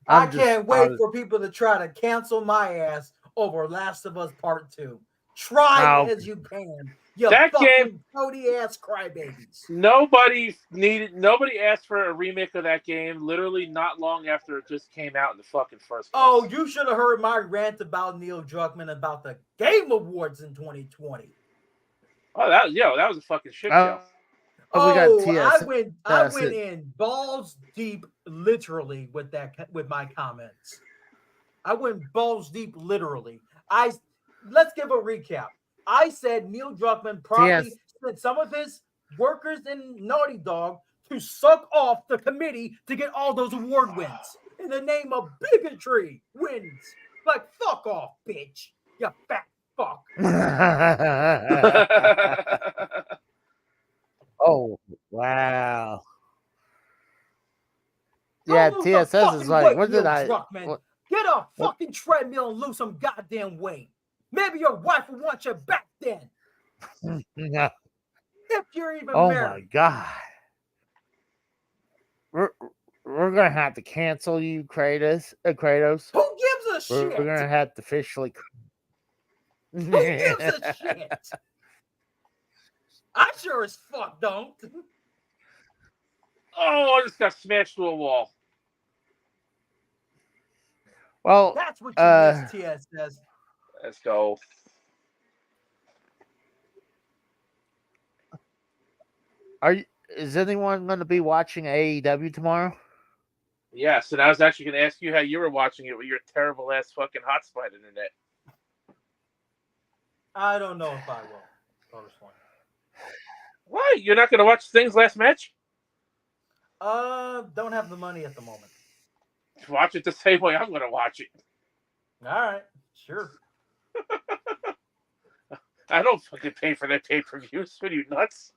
[SPEAKER 5] I can't wait for people to try to cancel my ass over Last of Us Part 2. Try as you can. You
[SPEAKER 6] That
[SPEAKER 5] fucking
[SPEAKER 6] game-
[SPEAKER 5] toady ass crybabies.
[SPEAKER 6] Nobody asked for a remake of that game literally not long after it just came out in the fucking first place.
[SPEAKER 5] Oh, you should have heard my rant about Neil Druckmann about the Game Awards in 2020.
[SPEAKER 6] Oh, that was a fucking shit show.
[SPEAKER 2] We got TS.
[SPEAKER 5] I went in balls deep, literally, with my comments. I went balls deep, literally. Let's give a recap. I said Neil Druckmann probably sent some of his workers in Naughty Dog to suck off the committee to get all those award wins in the name of bigotry. Wins, like fuck off, bitch, you fat fuck.
[SPEAKER 2] Oh, wow. Yeah,
[SPEAKER 5] Don't lose
[SPEAKER 2] TSS
[SPEAKER 5] some
[SPEAKER 2] is
[SPEAKER 5] fucking
[SPEAKER 2] like,
[SPEAKER 5] weight,
[SPEAKER 2] what did
[SPEAKER 5] Neil
[SPEAKER 2] I?
[SPEAKER 5] Druckmann. Get a fucking treadmill and lose some goddamn weight. Maybe your wife will want you back then.
[SPEAKER 2] No.
[SPEAKER 5] If you're even
[SPEAKER 2] Oh
[SPEAKER 5] married.
[SPEAKER 2] my god. We're gonna have to cancel you, Kratos.
[SPEAKER 5] Who gives a
[SPEAKER 2] We're
[SPEAKER 5] shit?
[SPEAKER 2] gonna have to officially.
[SPEAKER 5] Who gives a shit? I sure as fuck don't.
[SPEAKER 6] Oh, I just got smashed to a wall.
[SPEAKER 2] Well,
[SPEAKER 5] That's what you miss, TSS.
[SPEAKER 6] Let's go.
[SPEAKER 2] is anyone going to be watching AEW tomorrow?
[SPEAKER 6] Yes, and I was actually going to ask you how you were watching it with your terrible ass fucking hotspot internet.
[SPEAKER 5] I don't know if I will. Personally.
[SPEAKER 6] Why? You're not going to watch Sting's last match?
[SPEAKER 5] Don't have the money at the moment.
[SPEAKER 6] Watch it the same way I'm going to watch it.
[SPEAKER 5] All right, sure.
[SPEAKER 6] I don't fucking pay for their pay-per-views. What are you, nuts?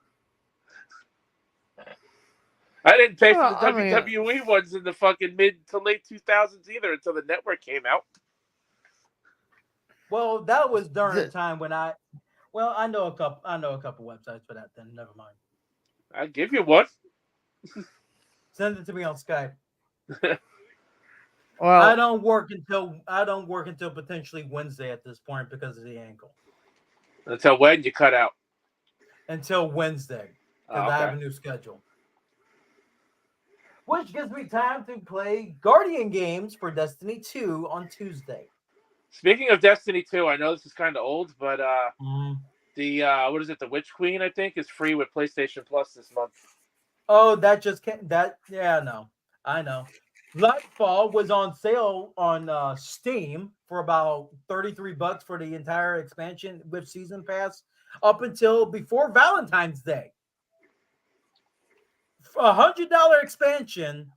[SPEAKER 6] I didn't pay for the WWE ones in the fucking mid to late 2000s either until the network came out.
[SPEAKER 5] Well, that was during a time when I know a couple websites for that. Then never mind.
[SPEAKER 6] I'll give you one.
[SPEAKER 5] Send it to me on Skype.
[SPEAKER 2] Well,
[SPEAKER 5] I don't work until potentially Wednesday at this point because of the ankle.
[SPEAKER 6] Until when you cut out?
[SPEAKER 5] Until Wednesday, because I have a new schedule. Which gives me time to play Guardian games for Destiny 2 on Tuesday.
[SPEAKER 6] Speaking of Destiny 2, I know this is kind of old, but the what is it? The Witch Queen, I think, is free with PlayStation Plus this month.
[SPEAKER 5] Oh, that just can't. I know. Lightfall was on sale on Steam for about $33 for the entire expansion with Season Pass up until before Valentine's Day. $100 expansion,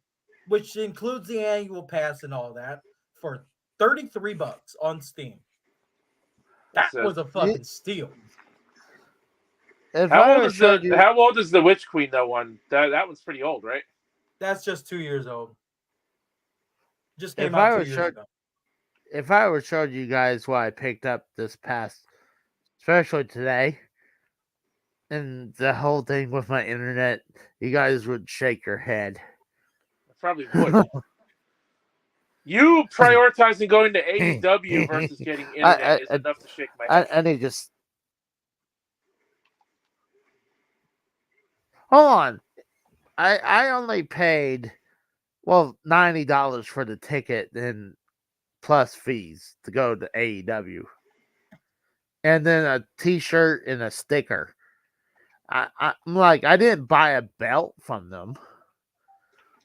[SPEAKER 5] which includes the annual pass and all that, for $33 on Steam. That
[SPEAKER 6] That's
[SPEAKER 5] was a fucking steal.
[SPEAKER 2] If I would showed you,
[SPEAKER 6] how old is the Witch Queen though one? That one's pretty old, right?
[SPEAKER 5] That's just 2 years old. Just came
[SPEAKER 2] If
[SPEAKER 5] out
[SPEAKER 2] I
[SPEAKER 5] 2
[SPEAKER 2] would
[SPEAKER 5] years
[SPEAKER 2] show-
[SPEAKER 5] ago.
[SPEAKER 2] if I would showed you guys what I picked up this past, especially today, and the whole thing with my internet, you guys would shake your head.
[SPEAKER 6] I probably would. You prioritizing going to AEW versus getting internet is enough to shake my head.
[SPEAKER 2] I need just hold on. I only paid $90 for the ticket and plus fees to go to AEW, and then a T-shirt and a sticker. I'm like, I didn't buy a belt from them.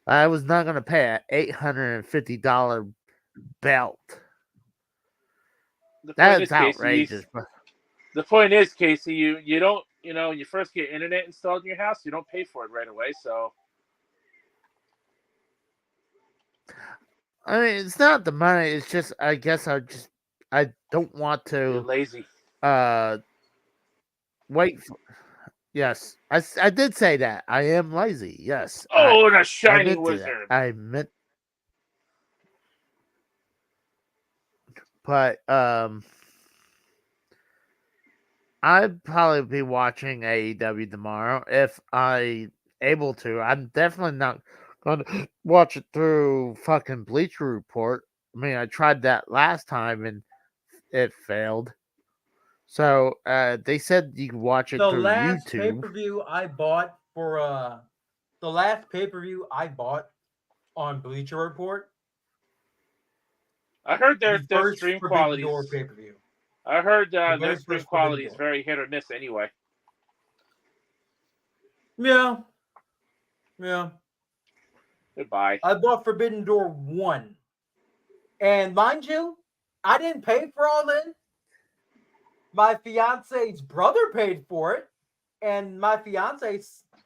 [SPEAKER 2] I was not going to pay an $850 belt. That's outrageous.
[SPEAKER 6] Casey, the point is, Casey, you don't, when you first get internet installed in your house, you don't pay for it right away. So,
[SPEAKER 2] I mean, it's not the money. It's just, I guess I don't want
[SPEAKER 6] you're
[SPEAKER 2] to
[SPEAKER 6] lazy.
[SPEAKER 2] wait. Yes, I did say that. I am lazy. Yes.
[SPEAKER 6] Oh, and a
[SPEAKER 2] I
[SPEAKER 6] shiny
[SPEAKER 2] meant
[SPEAKER 6] wizard.
[SPEAKER 2] that. I meant, but I'd probably be watching AEW tomorrow if I able to. I'm definitely not going to watch it through fucking Bleacher Report. I mean, I tried that last time and it failed. So they said you could watch it
[SPEAKER 5] The
[SPEAKER 2] through
[SPEAKER 5] last
[SPEAKER 2] YouTube.
[SPEAKER 5] pay-per-view I bought for the last pay-per-view I bought on Bleacher Report.
[SPEAKER 6] I heard their
[SPEAKER 5] first
[SPEAKER 6] stream
[SPEAKER 5] Forbidden
[SPEAKER 6] quality.
[SPEAKER 5] Door pay-per-view.
[SPEAKER 6] I heard their
[SPEAKER 5] very
[SPEAKER 6] stream
[SPEAKER 5] first
[SPEAKER 6] quality is
[SPEAKER 5] Forbidden Door.
[SPEAKER 6] very hit or miss anyway.
[SPEAKER 5] Yeah.
[SPEAKER 6] Goodbye.
[SPEAKER 5] I bought Forbidden Door 1. And mind you, I didn't pay for all in. My fiance's brother paid for it. And my fiance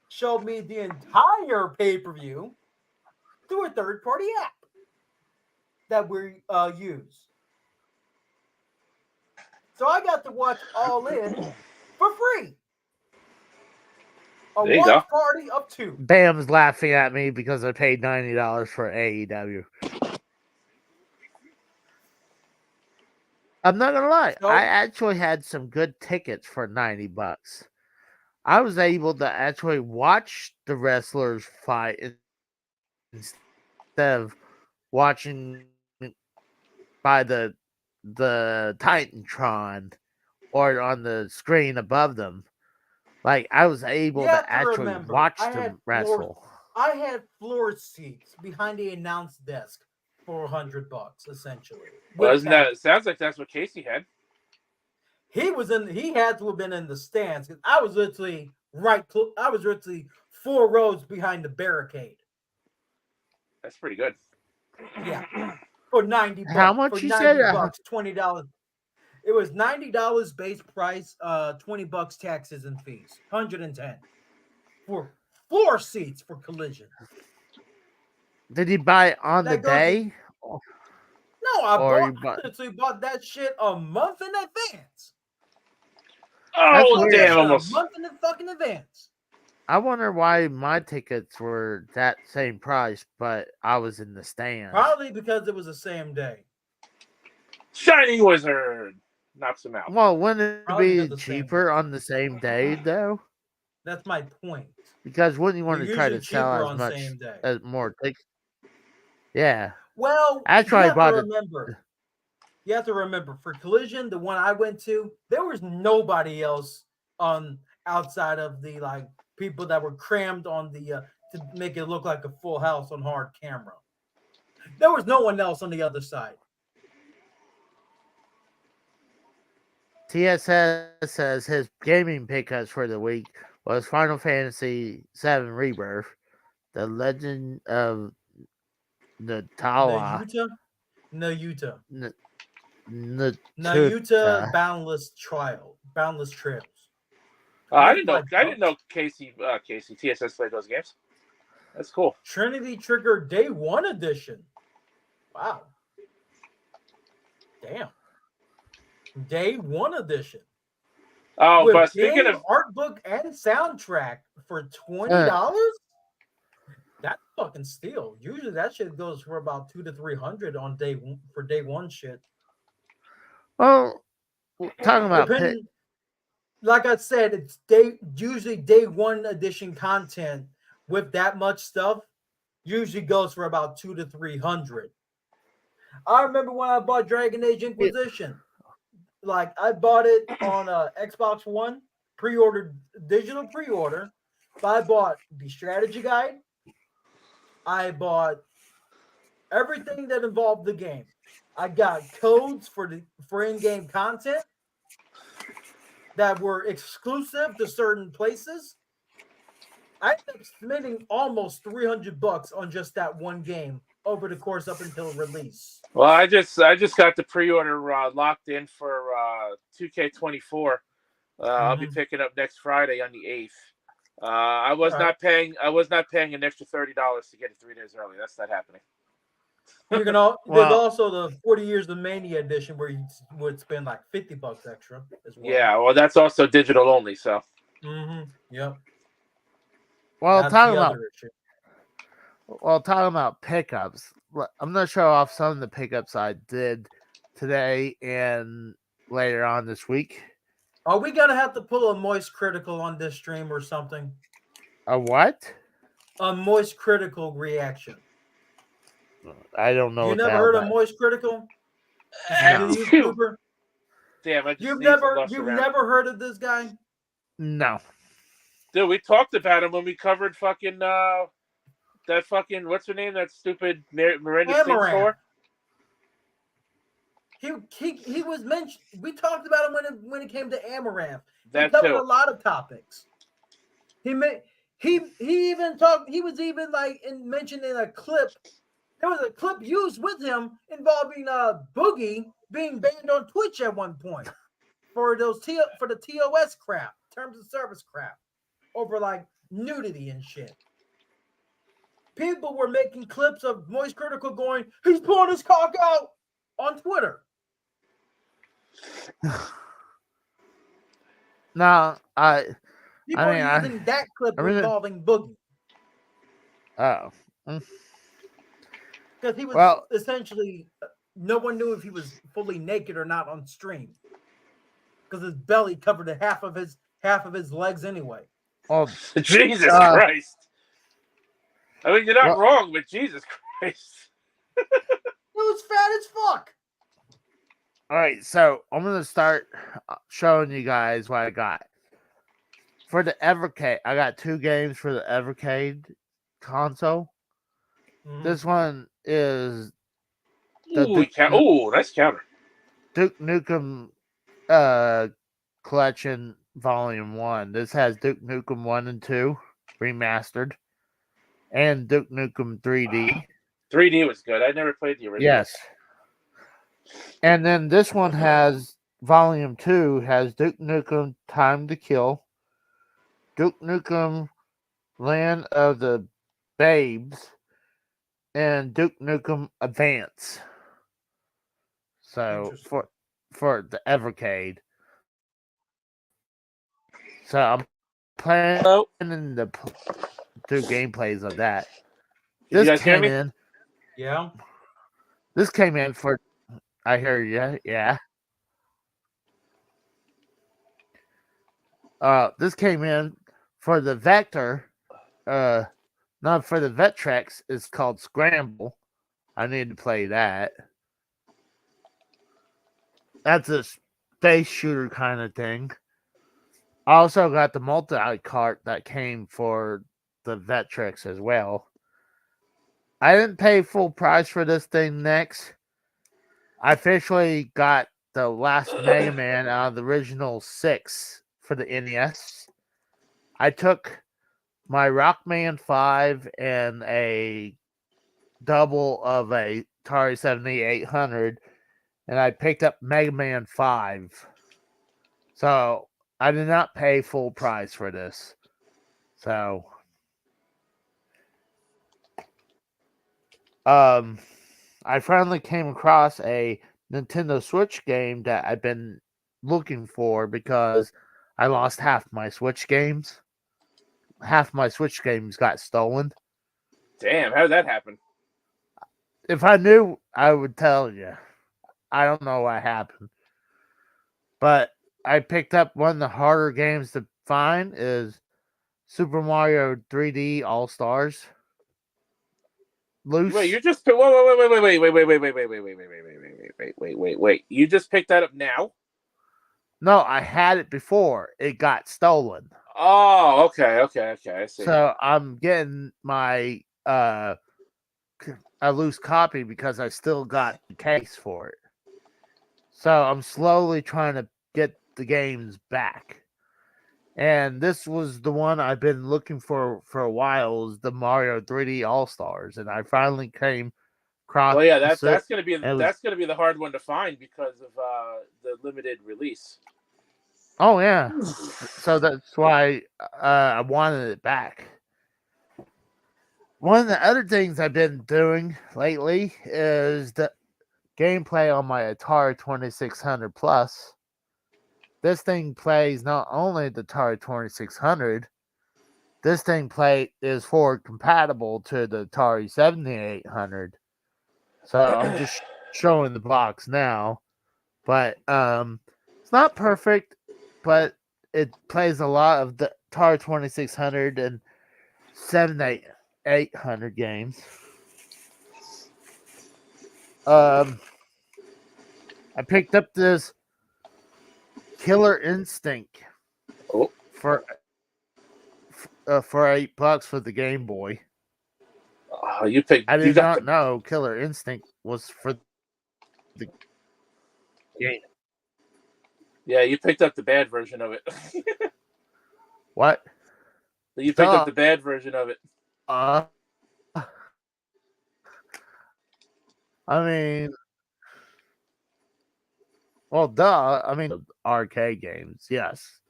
[SPEAKER 5] showed me the entire pay-per-view through a third-party app that we use. So I got to watch All In for free.
[SPEAKER 6] There you
[SPEAKER 5] watch
[SPEAKER 6] go.
[SPEAKER 5] party of 2.
[SPEAKER 2] Bam's laughing at me because I paid $90 for AEW. I'm not gonna lie.
[SPEAKER 5] So-
[SPEAKER 2] I actually had some good tickets for $90. I was able to actually watch the wrestlers fight instead of watching by the Titantron or on the screen above them. Like, I was able
[SPEAKER 5] You have
[SPEAKER 2] to
[SPEAKER 5] to
[SPEAKER 2] actually
[SPEAKER 5] remember,
[SPEAKER 2] watch
[SPEAKER 5] I had
[SPEAKER 2] them wrestle.
[SPEAKER 5] I had floor seats behind the announce desk for $100, essentially.
[SPEAKER 6] Well,
[SPEAKER 5] With
[SPEAKER 6] isn't that?
[SPEAKER 5] tax.
[SPEAKER 6] It sounds like that's what Casey had.
[SPEAKER 5] He had to have been in the stands because I was literally I was literally 4 rows behind the barricade.
[SPEAKER 6] That's pretty good.
[SPEAKER 5] Yeah. For $90.
[SPEAKER 2] How much
[SPEAKER 5] for
[SPEAKER 2] you
[SPEAKER 5] $90,
[SPEAKER 2] said?
[SPEAKER 5] $20. It was $90 base price, $20 taxes and fees. $110 for floor seats for Collision.
[SPEAKER 2] Did you buy it on the
[SPEAKER 5] That goes-
[SPEAKER 2] day?
[SPEAKER 5] No, I literally bought that shit a month in advance.
[SPEAKER 6] Oh
[SPEAKER 2] weird.
[SPEAKER 6] damn!
[SPEAKER 5] A
[SPEAKER 6] Almost.
[SPEAKER 5] month in fucking advance.
[SPEAKER 2] I wonder why my tickets were that same price, but I was in the stands.
[SPEAKER 5] Probably because it was the same day.
[SPEAKER 6] Shining Wizard knocks him out.
[SPEAKER 2] Well, wouldn't it
[SPEAKER 5] Probably
[SPEAKER 2] be
[SPEAKER 5] because the same
[SPEAKER 2] cheaper on the same day though?
[SPEAKER 5] That's my point.
[SPEAKER 2] Because wouldn't you want
[SPEAKER 5] They're
[SPEAKER 2] to try to
[SPEAKER 5] usually
[SPEAKER 2] sell
[SPEAKER 5] cheaper
[SPEAKER 2] as
[SPEAKER 5] on
[SPEAKER 2] much
[SPEAKER 5] same day.
[SPEAKER 2] as more tickets? Yeah,
[SPEAKER 5] Well,
[SPEAKER 2] Actually, I
[SPEAKER 5] you have
[SPEAKER 2] bought
[SPEAKER 5] to
[SPEAKER 2] it-
[SPEAKER 5] remember. You have to remember for Collision, the one I went to, there was nobody else on outside of the people that were crammed on the to make it look like a full house on hard camera. There was no one else on the other side.
[SPEAKER 2] TSS says his gaming pickups for the week was Final Fantasy VII Rebirth, The Legend of Natawa,
[SPEAKER 5] Nayuta,
[SPEAKER 2] Nayuta,
[SPEAKER 5] Boundless Trails.
[SPEAKER 6] I didn't know. Casey TSS played those games. That's cool.
[SPEAKER 5] Trinity Trigger Day 1 edition. Wow. Damn. Day 1 edition.
[SPEAKER 6] Oh,
[SPEAKER 5] With
[SPEAKER 6] but speaking
[SPEAKER 5] game,
[SPEAKER 6] of,
[SPEAKER 5] art book, and soundtrack for $20? That's fucking steal. Usually that shit goes for about $200 to $300 on day one shit.
[SPEAKER 2] Well, talking about
[SPEAKER 5] Depending, like I said, it's usually day 1 edition content with that much stuff usually goes for about $200 to $300. I remember when I bought Dragon Age Inquisition. Like I bought it on Xbox One, digital pre-order. But I bought the strategy guide. I bought everything that involved the game. I got codes for in-game content that were exclusive to certain places. I ended up spending almost $300 on just that one game over the course up until release.
[SPEAKER 6] well, I just got the pre-order locked in for 2K24. I'll be picking up next Friday on the 8th. I was not paying an extra $30 to get it 3 days early. That's not happening.
[SPEAKER 5] You can there's also the 40 Years of Mania edition where you would spend like $50 extra as well.
[SPEAKER 6] Yeah, well, that's also digital only. So.
[SPEAKER 5] Yep.
[SPEAKER 2] well,
[SPEAKER 5] That's
[SPEAKER 2] talking
[SPEAKER 5] the
[SPEAKER 2] about
[SPEAKER 5] other issue.
[SPEAKER 2] talking about pickups, I'm gonna show off some of the pickups I did today and later on this week.
[SPEAKER 5] Are we gonna have to pull a Moist Critical on this stream or something?
[SPEAKER 2] A what?
[SPEAKER 5] A Moist Critical reaction.
[SPEAKER 2] I don't know.
[SPEAKER 5] You
[SPEAKER 2] what
[SPEAKER 5] never
[SPEAKER 2] the
[SPEAKER 5] heard
[SPEAKER 2] hell
[SPEAKER 5] of Moist Critical?
[SPEAKER 2] No.
[SPEAKER 5] YouTuber?
[SPEAKER 6] Damn, I just
[SPEAKER 5] You've
[SPEAKER 6] sneezed and
[SPEAKER 5] never
[SPEAKER 6] lost around.
[SPEAKER 5] heard of this guy?
[SPEAKER 2] No.
[SPEAKER 6] Dude, we talked about him when we covered fucking that fucking what's her name? That stupid Miranda Sings
[SPEAKER 5] Amaranth.
[SPEAKER 6] for.
[SPEAKER 5] He was mentioned. We talked about him when it came to Amaranth. He
[SPEAKER 6] That
[SPEAKER 5] covered
[SPEAKER 6] too.
[SPEAKER 5] a lot of topics. He even talked. He was even like mentioned in a clip. There was a clip used with him involving Boogie being banned on Twitch at one point for the TOS crap, terms of service crap, over like nudity and shit. People were making clips of Moist Critical going, "He's pulling his cock out" on Twitter.
[SPEAKER 2] No,
[SPEAKER 5] People are using that clip involving Boogie.
[SPEAKER 2] Oh.
[SPEAKER 5] Because he was essentially, no one knew if he was fully naked or not on stream. Because his belly covered half of his legs anyway.
[SPEAKER 2] Oh,
[SPEAKER 6] Jesus Christ! I mean, you're not wrong, but Jesus Christ,
[SPEAKER 5] it was fat as fuck.
[SPEAKER 2] All right, so I'm gonna start showing you guys what I got for the Evercade. I got 2 games for the Evercade console. This one is
[SPEAKER 6] nice counter.
[SPEAKER 2] Duke Nukem Collection Volume 1. This has Duke Nukem 1 and 2 remastered, and Duke Nukem 3D.
[SPEAKER 6] 3D was good. I never played the original.
[SPEAKER 2] Yes. And then this one has Volume 2 has Duke Nukem Time to Kill, Duke Nukem Land of the Babes, and Duke Nukem Advance. So for the Evercade. So I'm planning to do gameplays of that. This came in.
[SPEAKER 5] Yeah.
[SPEAKER 2] This came in for. I hear you. Yeah. This came in for the Vector. Not for the Vectrex. It's called Scramble. I need to play that. That's a space shooter kind of thing. I also got the multi-cart that came for the Vectrex as well. I didn't pay full price for this thing next. I officially got the last Mega Man out of the original 6 for the NES. I took my Rockman 5 and a double of a Atari 7800, and I picked up Mega Man 5. So I did not pay full price for this. So I finally came across a Nintendo Switch game that I've been looking for because I lost half my Switch games. Half my Switch games got stolen.
[SPEAKER 6] Damn, how did that happen?
[SPEAKER 2] If I knew, I would tell you. I don't know what happened. But I picked up one of the harder games to find is Super Mario 3D All Stars. Loose.
[SPEAKER 6] Wait, you just wait. You just picked that up now?
[SPEAKER 2] No, I had it before. It got stolen.
[SPEAKER 6] Oh, okay. I see.
[SPEAKER 2] So I'm getting my a loose copy because I still got the case for it. So I'm slowly trying to get the games back. And this was the one I've been looking for a while, is the Mario 3D All Stars, and I finally came across.
[SPEAKER 6] Well, yeah,
[SPEAKER 2] it.
[SPEAKER 6] that's gonna be
[SPEAKER 2] It was-
[SPEAKER 6] that's gonna be the hard one to find because of the limited release.
[SPEAKER 2] Oh yeah, so that's why I wanted it back. One of the other things I've been doing lately is the gameplay on my Atari 2600 Plus. This thing plays not only the Atari 2600, this thing is forward compatible to the Atari 7800. So I'm just showing the box now, but it's not perfect, but it plays a lot of the Atari 2600 and 7800 games. I picked up this Killer Instinct for $8 for the Game Boy.
[SPEAKER 6] Oh, you picked.
[SPEAKER 2] I
[SPEAKER 6] You
[SPEAKER 2] did
[SPEAKER 6] got
[SPEAKER 2] not know Killer Instinct was for the game.
[SPEAKER 6] Yeah, you picked up the bad version of it.
[SPEAKER 2] What?
[SPEAKER 6] You picked up the bad version of it.
[SPEAKER 2] I mean, well, duh. I mean, arcade games, yes.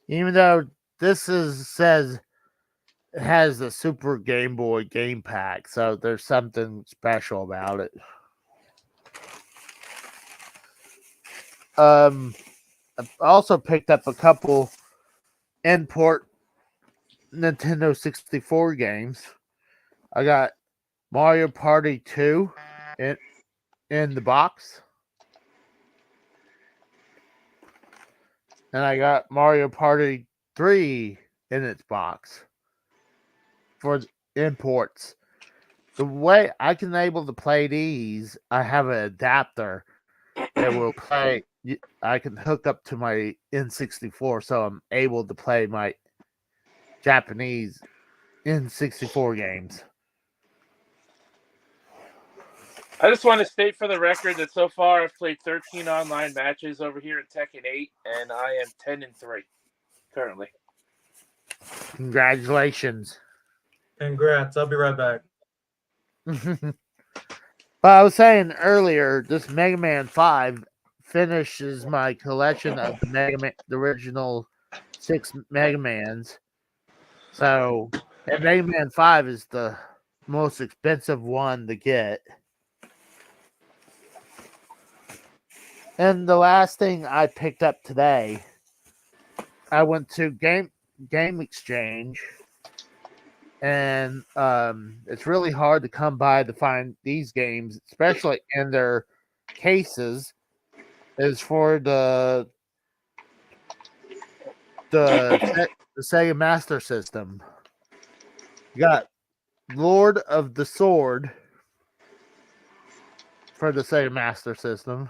[SPEAKER 2] Even though this says it has the Super Game Boy game pack, so there's something special about it. I also picked up a couple import Nintendo 64 games. I got Mario Party 2 in the box. And I got Mario Party 3 in its box for imports. The way I can able to play these, I have an adapter that will play. I can hook up to my N64, so I'm able to play my Japanese N64 games.
[SPEAKER 6] I just want to state for the record that so far I've played 13 online matches over here in Tekken 8, and I am 10-3 currently.
[SPEAKER 2] Congratulations.
[SPEAKER 5] Congrats. I'll be right back.
[SPEAKER 2] But I was saying earlier, this Mega Man 5 finishes my collection of the original 6 Mega Mans. So, and Mega Man 5 is the most expensive one to get. And the last thing I picked up today, I went to Game Exchange, and it's really hard to come by to find these games, especially in their cases. Is for the Sega Master System. You got Lord of the Sword for the Sega Master System.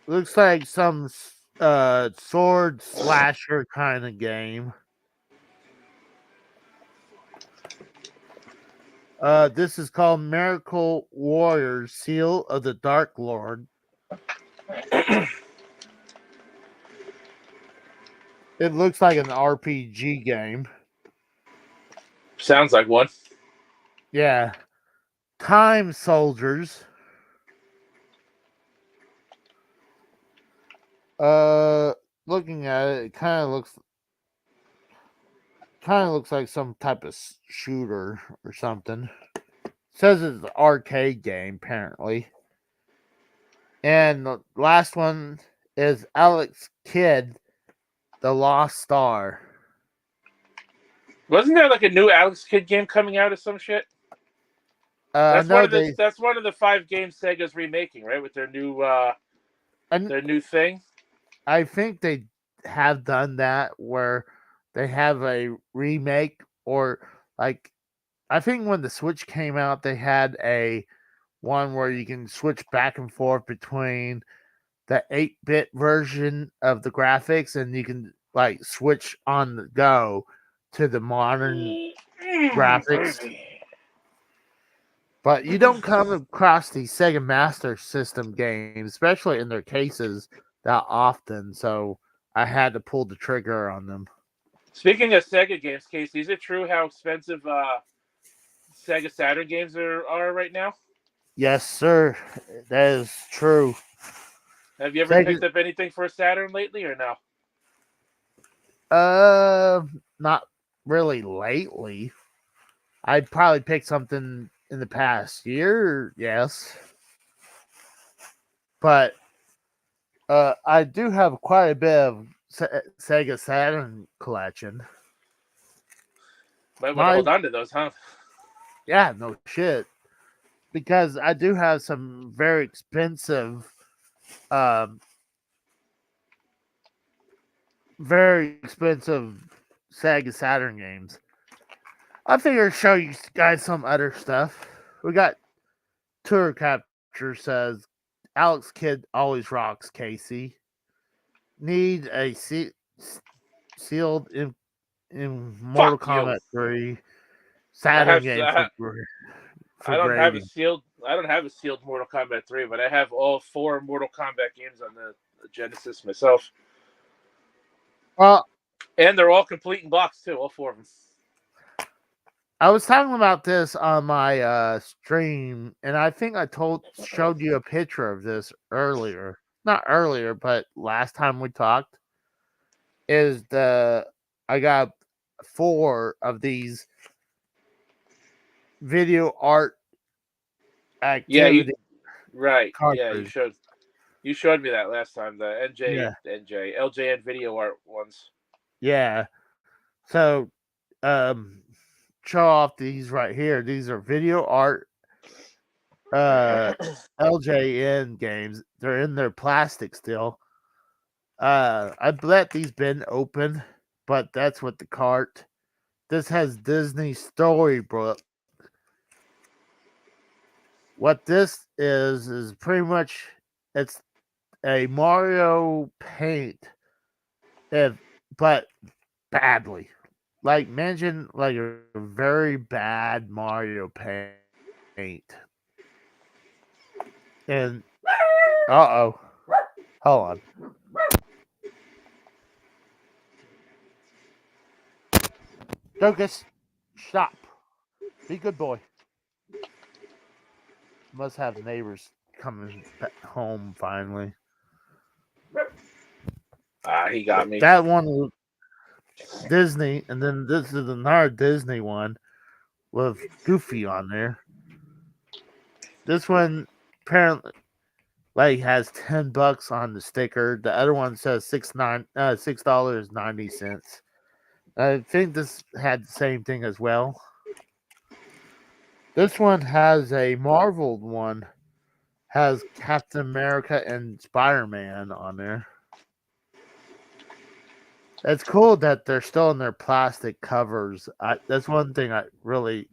[SPEAKER 2] Looks like some sword slasher kind of game. This is called Miracle Warriors Seal of the Dark Lord. It looks like an RPG game.
[SPEAKER 6] Sounds like one.
[SPEAKER 2] Yeah. Time Soldiers. Looking at it, it kind of looks kind of looks like some type of shooter or something. Says it's an arcade game, apparently. And the last one is Alex Kidd, The Lost Star.
[SPEAKER 6] Wasn't there like a new Alex Kidd game coming out or some shit? That's
[SPEAKER 2] No,
[SPEAKER 6] that's one of the 5 games Sega's remaking, right? With their new thing.
[SPEAKER 2] I think they have done that where they have a remake, or like I think when the Switch came out, they had a one where you can switch back and forth between the 8-bit version of the graphics, and you can like switch on the go to the modern graphics. But you don't come across the Sega Master System games, especially in their cases, that often. So I had to pull the trigger on them.
[SPEAKER 6] Speaking of Sega games, Casey, is it true how expensive Sega Saturn games are right now?
[SPEAKER 2] Yes, sir. That is true.
[SPEAKER 6] Have you ever picked up anything for a Saturn lately, or no?
[SPEAKER 2] Not really lately. I'd probably pick something in the past year, yes. But I do have quite a bit of Sega Saturn collection.
[SPEAKER 6] Might want to hold on to those, huh?
[SPEAKER 2] Yeah, no shit. Because I do have some very expensive Sega Saturn games. I figure show you guys some other stuff. We got Tour Capture says Alex Kidd always rocks, Casey. Need a sealed in Mortal Kombat 3 Saturn game for
[SPEAKER 6] I don't
[SPEAKER 2] grading.
[SPEAKER 6] have a sealed Mortal Kombat 3, but I have all 4 Mortal Kombat games on the Genesis myself.
[SPEAKER 2] Well,
[SPEAKER 6] and they're all complete in box too, all 4 of them.
[SPEAKER 2] I was talking about this on my stream, and I think I showed you a picture of this earlier. Not earlier, but last time we talked. I got 4 of these video art activity.
[SPEAKER 6] Yeah, right.
[SPEAKER 2] Cartridge.
[SPEAKER 6] Yeah, you showed me that last time. The LJN video art ones.
[SPEAKER 2] Yeah. So, show off these right here. These are video art LJN games. They're in their plastic still. I bet these been open, but that's what the cart. This has Disney Storybook. What this is pretty much it's a Mario Paint, but badly. Like mention like a very bad Mario Paint. And hold on. Docus, stop. Be good boy. Must have neighbors coming home finally.
[SPEAKER 6] He got me.
[SPEAKER 2] That one was Disney, and then this is another Disney one with Goofy on there. This one apparently has $10 on the sticker. The other one says $6.90. I think this had the same thing as well. This one has a Marvel one, has Captain America and Spider-Man on there. It's cool that they're still in their plastic covers. That's one thing I really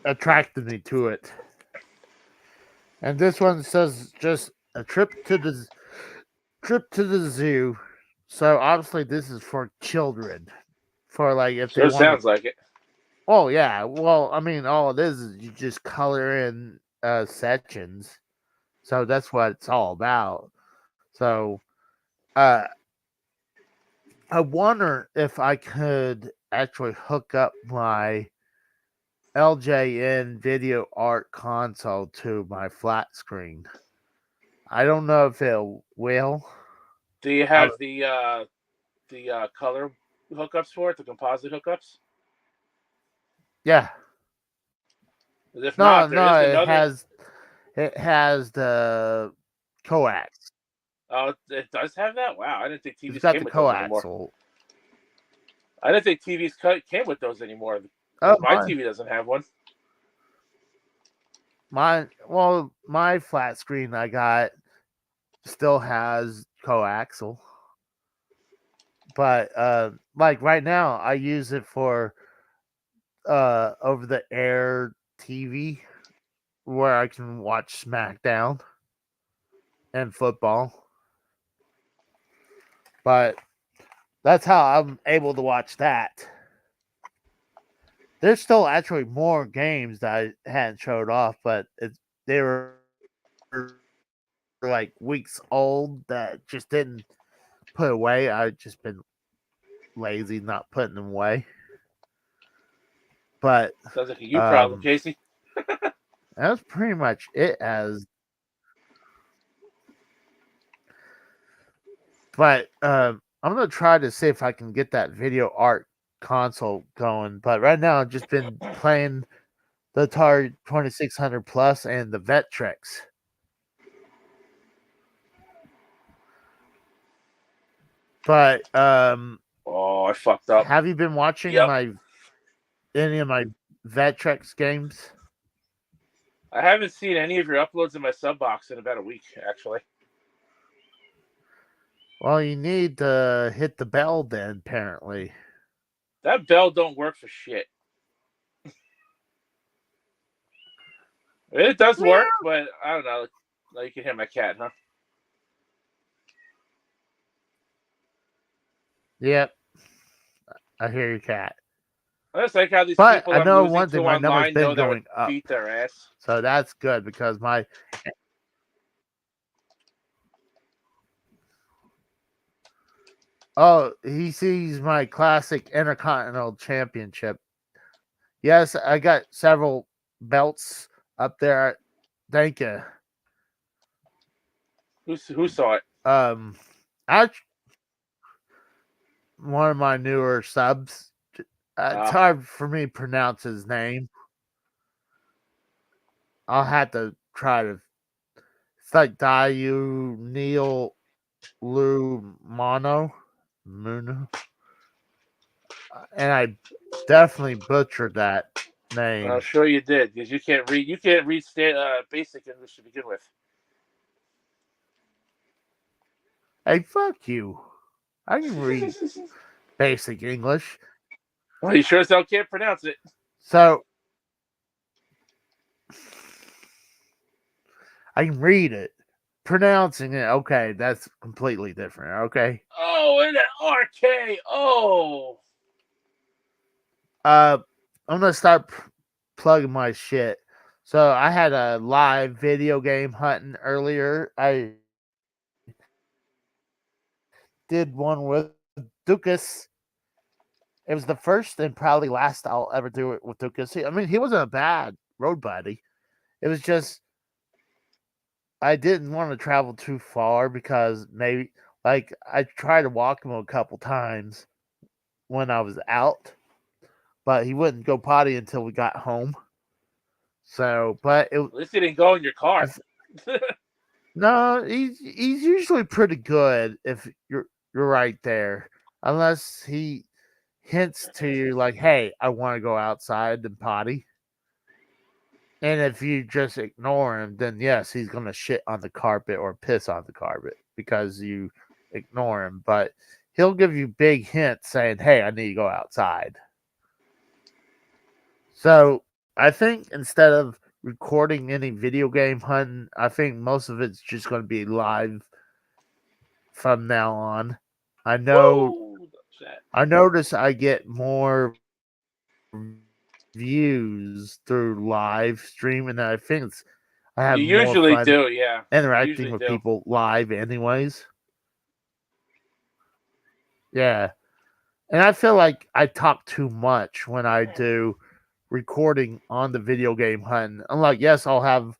[SPEAKER 2] attracted me to it. And this one says just a trip to the zoo. So obviously this is for children. For like if they
[SPEAKER 6] sounds like it.
[SPEAKER 2] Oh yeah. Well, I mean all it is you just color in sections. So that's what it's all about. So I wonder if I could actually hook up my LJN video art console to my flat screen. I don't know if it will,
[SPEAKER 6] Do you have the color hookups for it, the composite hookups?
[SPEAKER 2] Yeah.
[SPEAKER 6] If
[SPEAKER 2] No,
[SPEAKER 6] not, there
[SPEAKER 2] no,
[SPEAKER 6] is another.
[SPEAKER 2] it has the coax.
[SPEAKER 6] Oh, it does have that. Wow, I didn't think
[SPEAKER 2] It's
[SPEAKER 6] TVs
[SPEAKER 2] got
[SPEAKER 6] came
[SPEAKER 2] the
[SPEAKER 6] with those anymore.
[SPEAKER 2] coaxial.
[SPEAKER 6] I didn't think TVs came with those anymore.
[SPEAKER 2] Oh,
[SPEAKER 6] My TV doesn't have one.
[SPEAKER 2] my flat screen I got still has coaxial. But like right now I use it for over the air TV where I can watch SmackDown and football. But that's how I'm able to watch that. There's still actually more games that I hadn't showed off, but they were like weeks old that just didn't put away. I've just been lazy not putting them away. But
[SPEAKER 6] Sounds like a you problem, Casey.
[SPEAKER 2] that's pretty much it But I'm gonna try to see if I can get that video art console going. But right now I've just been playing the Atari 2600 Plus and the Vectrex. But
[SPEAKER 6] oh, I fucked up.
[SPEAKER 2] Have you been watching any of my Vectrex games?
[SPEAKER 6] I haven't seen any of your uploads in my sub box in about a week, actually.
[SPEAKER 2] Well, you need to hit the bell then, apparently.
[SPEAKER 6] That bell don't work for shit. It does work, but I don't know. Like you can hear my cat, huh?
[SPEAKER 2] Yep. I hear your cat.
[SPEAKER 6] I just like how these
[SPEAKER 2] But
[SPEAKER 6] people
[SPEAKER 2] I
[SPEAKER 6] I'm
[SPEAKER 2] know
[SPEAKER 6] losing
[SPEAKER 2] one
[SPEAKER 6] to
[SPEAKER 2] thing, my number's
[SPEAKER 6] online
[SPEAKER 2] been
[SPEAKER 6] know that
[SPEAKER 2] going
[SPEAKER 6] would
[SPEAKER 2] up.
[SPEAKER 6] beat their ass.
[SPEAKER 2] So that's good because he sees my classic Intercontinental Championship. Yes, I got several belts up there. Thank you.
[SPEAKER 6] Who saw it?
[SPEAKER 2] One of my newer subs. It's hard for me to pronounce his name. I'll have to try to. It's like Dayu Neil Lu Muno, and I definitely butchered that name.
[SPEAKER 6] I'm sure you did because you can't read. You can't read basic English to begin with.
[SPEAKER 2] Hey, fuck you! I can read basic English.
[SPEAKER 6] Well, you sure as hell can't pronounce it.
[SPEAKER 2] So I can read it. Pronouncing it, okay, that's completely different. Okay.
[SPEAKER 6] Oh, and an RK. Oh.
[SPEAKER 2] I'm gonna start plugging my shit. So I had a live video game hunting earlier. I did one with Dukas. It was the first and probably last I'll ever do it with Dukas. I mean, he wasn't a bad road buddy. It was just I didn't want to travel too far because maybe like I tried to walk him a couple times when I was out, but he wouldn't go potty until we got home. So, but
[SPEAKER 6] at least he didn't go in your car.
[SPEAKER 2] No, he's usually pretty good if you're right there, unless he hints to you like, "Hey, I want to go outside and potty." And if you just ignore him, then yes, he's gonna shit on the carpet or piss on the carpet because you ignore him. But he'll give you big hints saying, "Hey, I need to go outside." So I think instead of recording any video game hunting, I think most of it's just going to be live from now on. I notice I get more views through live stream, and I think I have
[SPEAKER 6] you usually
[SPEAKER 2] more fun
[SPEAKER 6] do, yeah.
[SPEAKER 2] interacting with people live anyways. Yeah. And I feel like I talk too much when I do recording on the video game hunting. I'm like, yes, I'll have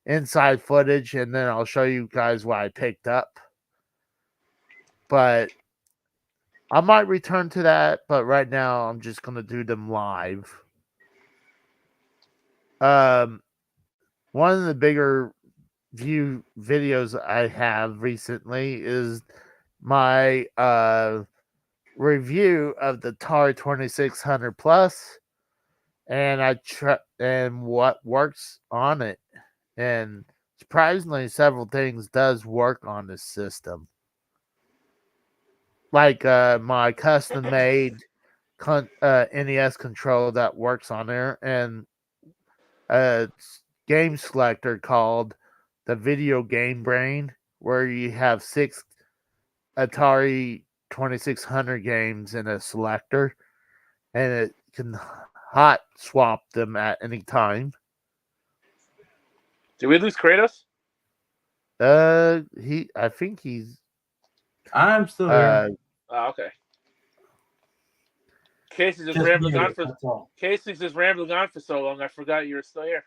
[SPEAKER 2] inside footage and then I'll show you guys what I picked up. but I might return to that. But right now, I'm just gonna do them live. One of the bigger view videos I have recently is my review of the Atari 2600 Plus, and and what works on it, and surprisingly, several things does work on this system, like my custom made NES control that works on there, and a game selector called the Video Game Brain, where you have 6 Atari 2600 games in a selector, and it can hot swap them at any time.
[SPEAKER 6] Did we lose Kratos?
[SPEAKER 2] I think he's
[SPEAKER 5] I'm still here.
[SPEAKER 6] Oh, okay. Casey's just
[SPEAKER 5] Just
[SPEAKER 6] rambling
[SPEAKER 5] muted,
[SPEAKER 6] on for
[SPEAKER 5] that's all.
[SPEAKER 6] Casey's just rambling on for so long. I forgot you were still here.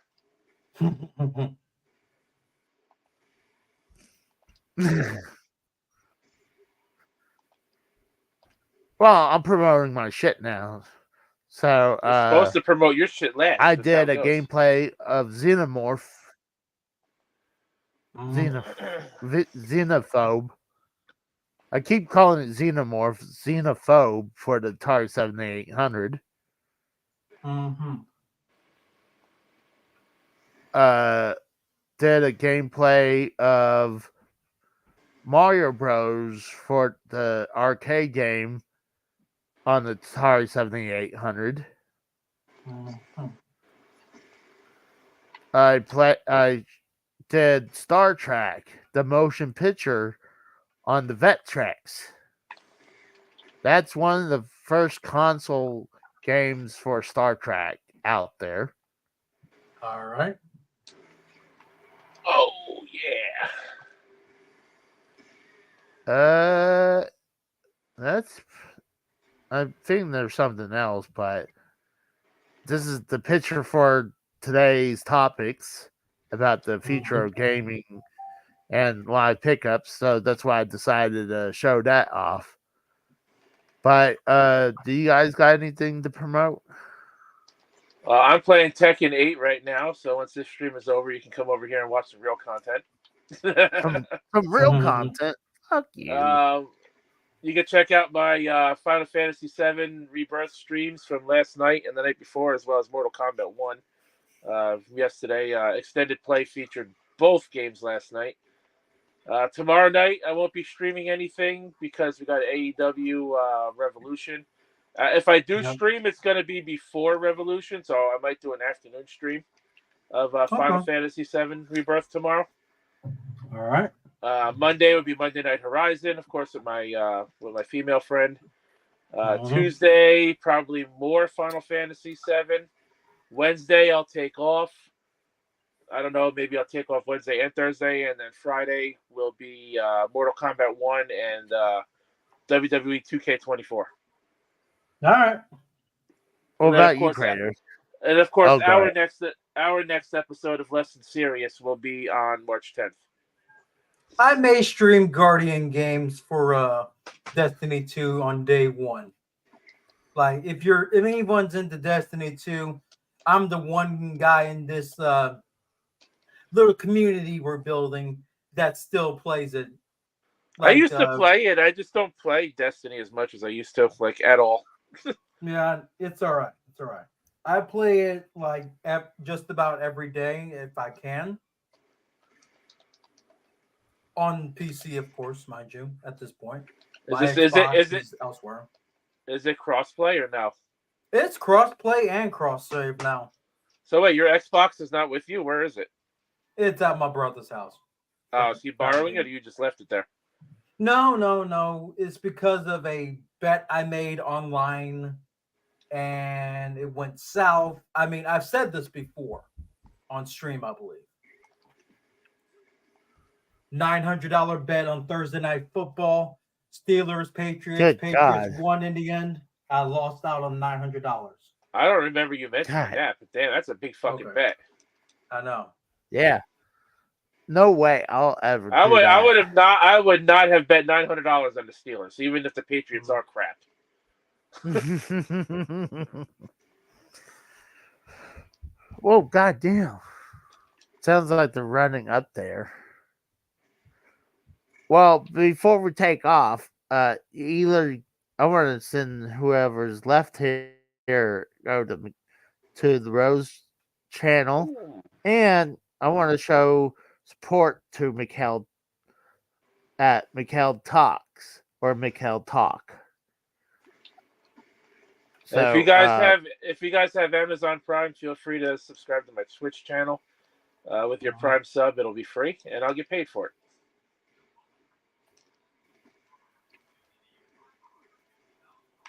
[SPEAKER 2] Well, I'm promoting my shit now. So
[SPEAKER 6] You're supposed to promote your shit last.
[SPEAKER 2] I
[SPEAKER 6] That's
[SPEAKER 2] did
[SPEAKER 6] how
[SPEAKER 2] a
[SPEAKER 6] it goes.
[SPEAKER 2] gameplay of Xenomorph.
[SPEAKER 5] Mm.
[SPEAKER 2] Xenophobe. I keep calling it Xenomorph, Xenophobe for the Atari 7800.
[SPEAKER 5] Mhm.
[SPEAKER 2] Did a gameplay of Mario Bros. For the arcade game on the Atari 7800.
[SPEAKER 5] Mhm.
[SPEAKER 2] I did Star Trek, the motion picture on the Vectrex. That's one of the first console games for Star Trek out there.
[SPEAKER 5] All right.
[SPEAKER 6] Oh yeah.
[SPEAKER 2] That's. I think there's something else, but this is the picture for today's topics about the future of gaming and live pickups. So that's why I decided to show that off. But do you guys got anything to promote?
[SPEAKER 6] I'm playing Tekken 8 right now, so once this stream is over, you can come over here and watch some real content.
[SPEAKER 2] Some real content. Fuck you.
[SPEAKER 6] You can check out my Final Fantasy VII Rebirth streams from last night and the night before, as well as Mortal Kombat 1 yesterday. Extended play featured both games last night. Tomorrow night, I won't be streaming anything because we got AEW Revolution. If I do stream, it's going to be before Revolution, so I might do an afternoon stream of Final Fantasy VII Rebirth tomorrow.
[SPEAKER 5] All right.
[SPEAKER 6] Monday would be Monday Night Horizon, of course, with my female friend. Tuesday, probably more Final Fantasy VII. Wednesday, I'll take off. I don't know, maybe I'll take off Wednesday and Thursday, and then Friday will be Mortal Kombat 1 and WWE 2K24.
[SPEAKER 5] All right.
[SPEAKER 2] What about you, Crater?
[SPEAKER 6] And of course, our next episode of Less Than Serious will be on March 10th.
[SPEAKER 5] I may stream Guardian games for Destiny 2 on day one. Like if anyone's into Destiny 2, I'm the one guy in this little community we're building that still plays it.
[SPEAKER 6] Like, I used to play it. I just don't play Destiny as much as I used to, like, at all.
[SPEAKER 5] Yeah, it's all right. It's all right. I play it like just about every day if I can. On PC, of course, mind you, at this point.
[SPEAKER 6] Is it
[SPEAKER 5] elsewhere?
[SPEAKER 6] Is it crossplay or no?
[SPEAKER 5] It's crossplay and cross save now.
[SPEAKER 6] So wait, your Xbox is not with you? Where is it?
[SPEAKER 5] It's at my brother's house.
[SPEAKER 6] Oh, is he borrowing it or you just left it there?
[SPEAKER 5] No. It's because of a bet I made online and it went south. I mean, I've said this before on stream, I believe. $900 bet on Thursday Night Football. Steelers, Patriots. Patriots won in the end. I lost out on $900.
[SPEAKER 6] I don't remember you mentioning that, but damn, that's a big fucking bet.
[SPEAKER 5] I know.
[SPEAKER 2] Yeah. no way I'll ever
[SPEAKER 6] I
[SPEAKER 2] do
[SPEAKER 6] would. I
[SPEAKER 2] that.
[SPEAKER 6] would have not. I would not have bet $900 on the Steelers, even if the Patriots are crap.
[SPEAKER 2] Whoa, goddamn! Sounds like they're running up there. Well, before we take off, either I want to send whoever's left here go to the Rose channel, and I want to show support to Mikhail at Mikhail Talks or Mikhail Talk.
[SPEAKER 6] And
[SPEAKER 2] So,
[SPEAKER 6] if you guys have Amazon Prime, feel free to subscribe to my Twitch channel. With your Prime sub, it'll be free, and I'll get paid for it.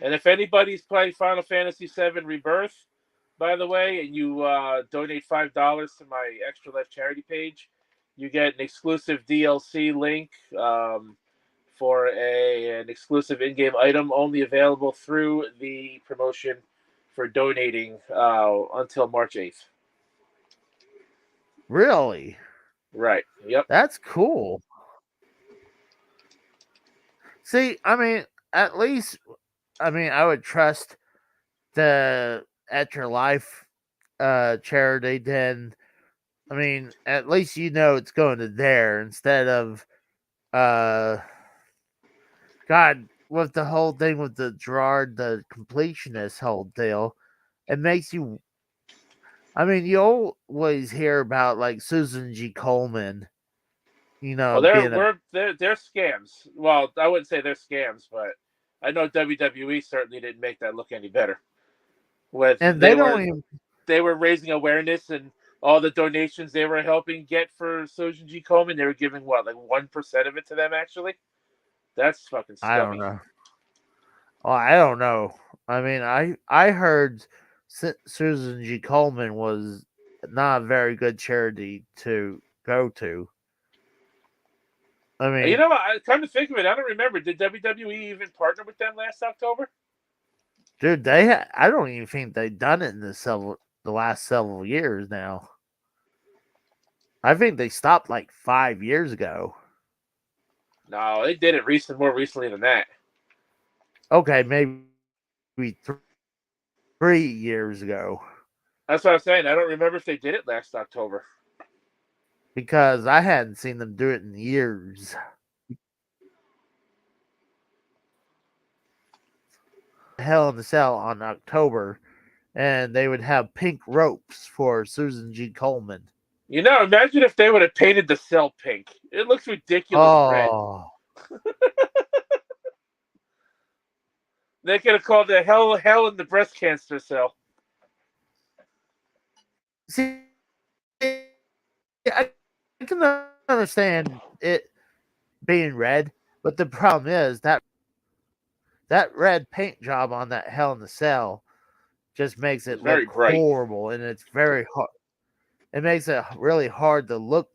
[SPEAKER 6] And if anybody's playing Final Fantasy VII Rebirth, by the way, and you donate $5 to my Extra Life charity page, you get an exclusive DLC link for an exclusive in-game item only available through the promotion for donating until March 8th.
[SPEAKER 2] really,
[SPEAKER 6] Right. Yep.
[SPEAKER 2] that's cool. See, I mean, at least, I mean, I would trust the At Your Life charity. Then, I mean, at least you know it's going to there instead of God, with the whole thing with the Gerard, the completionist whole deal, it makes you. I mean, you always hear about like Susan G. Coleman, you know,
[SPEAKER 6] Well, they're scams. Well, I wouldn't say they're scams, but I know WWE certainly didn't make that look any better.
[SPEAKER 2] and
[SPEAKER 6] They were raising awareness, and all the donations they were helping get for Susan G. Coleman, they were giving what, like 1% of it to them. Actually, that's fucking scummy.
[SPEAKER 2] I don't know. Oh, I don't know. I mean, I heard Susan G. Coleman was not a very good charity to go to. I mean,
[SPEAKER 6] You know, come to think of it, I don't remember. Did WWE even partner with them last October?
[SPEAKER 2] dude, I don't even think they've done it in the last several years now. I think they stopped like 5 years ago.
[SPEAKER 6] No, they did it more recently than that.
[SPEAKER 2] Okay, maybe 3 years ago.
[SPEAKER 6] That's what I'm saying. I don't remember if they did it last October.
[SPEAKER 2] Because I hadn't seen them do it in years. Hell in the Cell on October, and they would have pink ropes for Susan G. Coleman.
[SPEAKER 6] You know, imagine if they would have painted the cell pink. It looks ridiculous red. They could have called it hell in the breast cancer cell.
[SPEAKER 2] See, I can understand it being red, but the problem is that red paint job on that Hell in the Cell just makes it
[SPEAKER 6] very
[SPEAKER 2] look
[SPEAKER 6] bright.
[SPEAKER 2] horrible, and it's very hard. It makes it really hard to look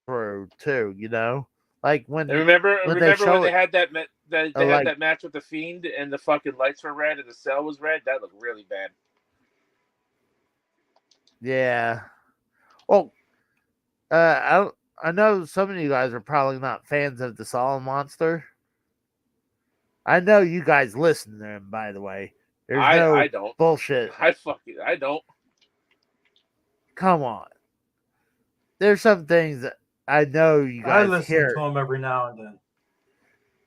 [SPEAKER 2] through too. You know, like when
[SPEAKER 6] remember when they had that
[SPEAKER 2] like,
[SPEAKER 6] that match with the Fiend and the fucking lights were red and the cell was red. That looked really bad.
[SPEAKER 2] Yeah. Well, I know some of you guys are probably not fans of the Solid Monster. I know you guys listen to him, by the way.
[SPEAKER 6] I don't.
[SPEAKER 2] Bullshit.
[SPEAKER 6] I don't.
[SPEAKER 2] Come on. There's some things that I know you guys
[SPEAKER 5] I listen
[SPEAKER 2] hear.
[SPEAKER 5] to him every now and then.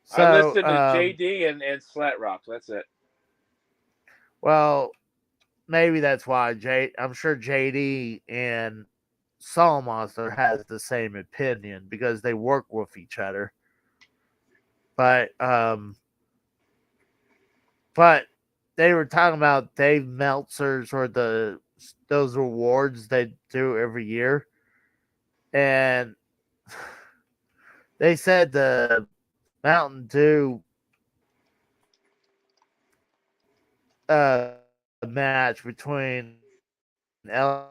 [SPEAKER 2] So,
[SPEAKER 6] I listen to JD and Slatrock. That's it.
[SPEAKER 2] Well, maybe that's why I'm sure JD and Solid Monster has the same opinion because they work with each other. But they were talking about Dave Meltzer's or those rewards they do every year, and they said the Mountain Dew match between LA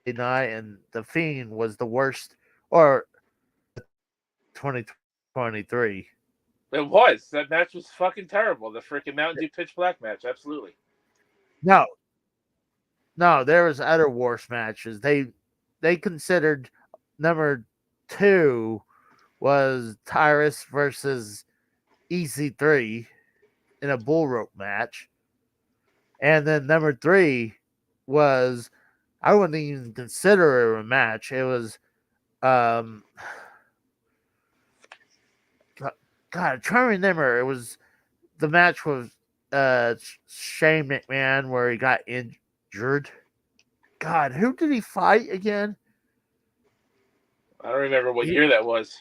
[SPEAKER 2] Knight and the Fiend was the worst, or 2023.
[SPEAKER 6] It was. That match was fucking terrible. The freaking Mountain Dew Pitch Black match. Absolutely.
[SPEAKER 2] No, there was other worse matches. They considered number 2 was Tyrus versus EC3 in a bull rope match. And then number 3 was, I wouldn't even consider it a match. It was God, I'm trying to remember. It was the match with Shane McMahon where he got injured. God, who did he fight again?
[SPEAKER 6] I don't remember what year that was.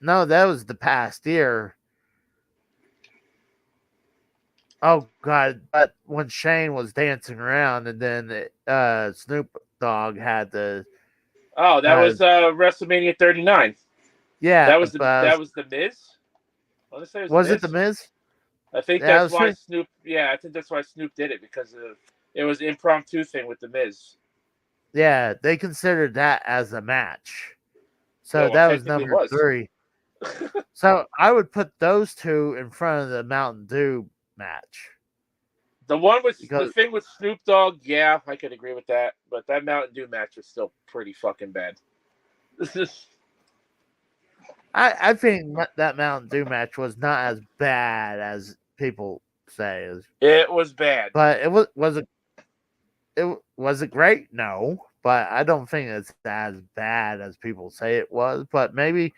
[SPEAKER 2] No, that was the past year. Oh God! But when Shane was dancing around, and then Snoop Dogg had the
[SPEAKER 6] Oh, that was WrestleMania 39.
[SPEAKER 2] yeah.
[SPEAKER 6] That was the Miz. I want to say
[SPEAKER 2] was it the Miz?
[SPEAKER 6] I think
[SPEAKER 2] Yeah,
[SPEAKER 6] that's why Snoop. Yeah, I think that's why Snoop did it, because it was an impromptu thing with the Miz.
[SPEAKER 2] Yeah, they considered that as a match. So
[SPEAKER 6] Yeah, well,
[SPEAKER 2] that was
[SPEAKER 6] technically
[SPEAKER 2] number
[SPEAKER 6] it was.
[SPEAKER 2] 3. So I would put those 2 in front of the Mountain Dew match.
[SPEAKER 6] The one with the thing with Snoop Dogg, yeah, I could agree with that. But that Mountain Dew match was still pretty fucking bad.
[SPEAKER 2] I think that Mountain Dew match was not as bad as people say.
[SPEAKER 6] It was bad,
[SPEAKER 2] but it was it great? No, but I don't think it's as bad as people say it was. But maybe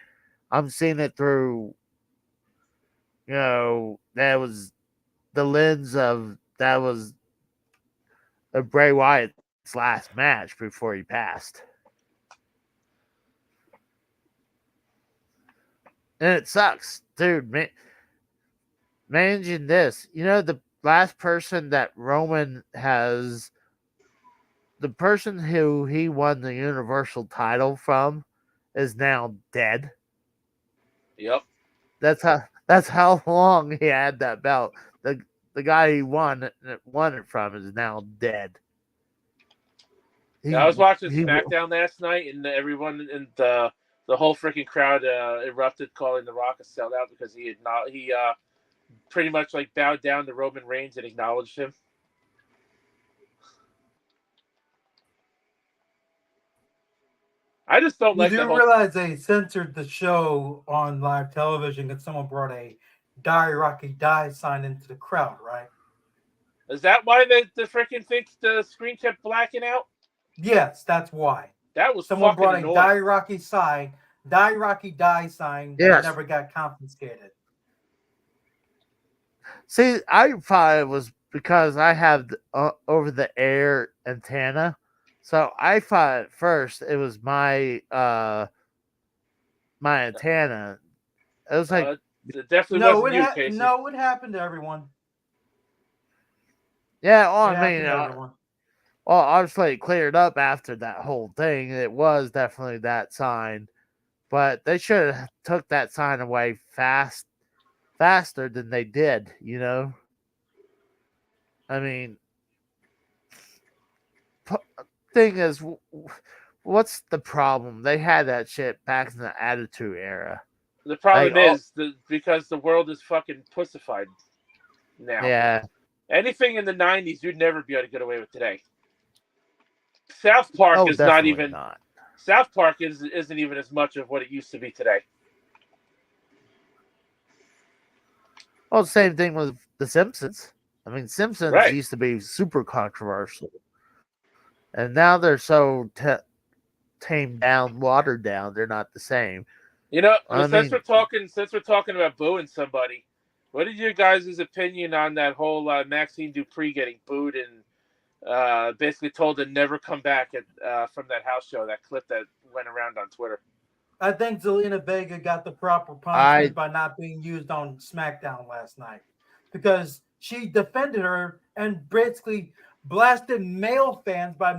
[SPEAKER 2] I'm seeing it through, that was the lens of that was a Bray Wyatt's last match before he passed. And it sucks, dude. Managing this, the last person that Roman has, the person who he won the Universal title from, is now dead.
[SPEAKER 6] Yep.
[SPEAKER 2] That's how long he had that belt. The guy he won it from is now dead.
[SPEAKER 6] I was watching SmackDown last night, and everyone in the whole freaking crowd erupted, calling The Rock a sellout because he pretty much like bowed down to Roman Reigns and acknowledged him. I just don't like.
[SPEAKER 5] You do realize they censored the show on live television because someone brought a Die Rocky Die sign into the crowd, right?
[SPEAKER 6] Is that why the freaking the screen kept blacking out?
[SPEAKER 5] Yes, that's why.
[SPEAKER 6] That was
[SPEAKER 5] someone brought
[SPEAKER 6] annoying.
[SPEAKER 5] a Die Rocky sign, Die Rocky Die sign that never got confiscated.
[SPEAKER 2] See, I thought it was because I have over the air antenna. So I thought at first it was my my antenna. It was like
[SPEAKER 6] it definitely wasn't you, Casey.
[SPEAKER 5] No, it happened to everyone.
[SPEAKER 2] Yeah, well, obviously it cleared up after that whole thing. It was definitely that sign, but they should have took that sign away faster than they did. I mean, thing is, what's the problem? They had that shit back in the Attitude Era.
[SPEAKER 6] The problem is because the world is fucking pussified now.
[SPEAKER 2] Yeah.
[SPEAKER 6] Anything in the 90s, you'd never be able to get away with today. South Park is not even. South Park isn't even as much of what it used to be today.
[SPEAKER 2] Well, same thing with The Simpsons. I mean, Simpsons used to be super controversial, and now they're so tamed down, watered down. They're not the same.
[SPEAKER 6] Since we're talking about booing somebody, what is your guys' opinion on that whole Maxine Dupree getting booed and basically told to never come back from that house show? That clip that went around on Twitter.
[SPEAKER 5] I think Zelina Vega got the proper punishment by not being used on SmackDown last night, because she defended her and basically blasted male fans by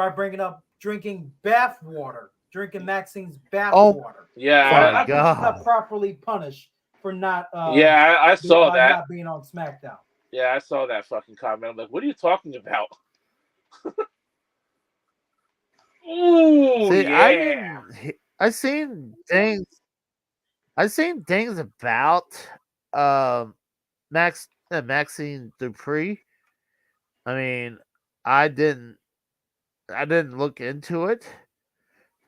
[SPEAKER 5] bringing up drinking Maxine's bath water.
[SPEAKER 6] Yeah,
[SPEAKER 5] so I think she's not properly punished for not.
[SPEAKER 6] I saw that
[SPEAKER 5] not being on SmackDown.
[SPEAKER 6] Yeah, I saw that fucking comment. I'm like, what are you talking about? Ooh,
[SPEAKER 2] see,
[SPEAKER 6] yeah.
[SPEAKER 2] I seen things about Maxine Dupree. I mean, I didn't look into it,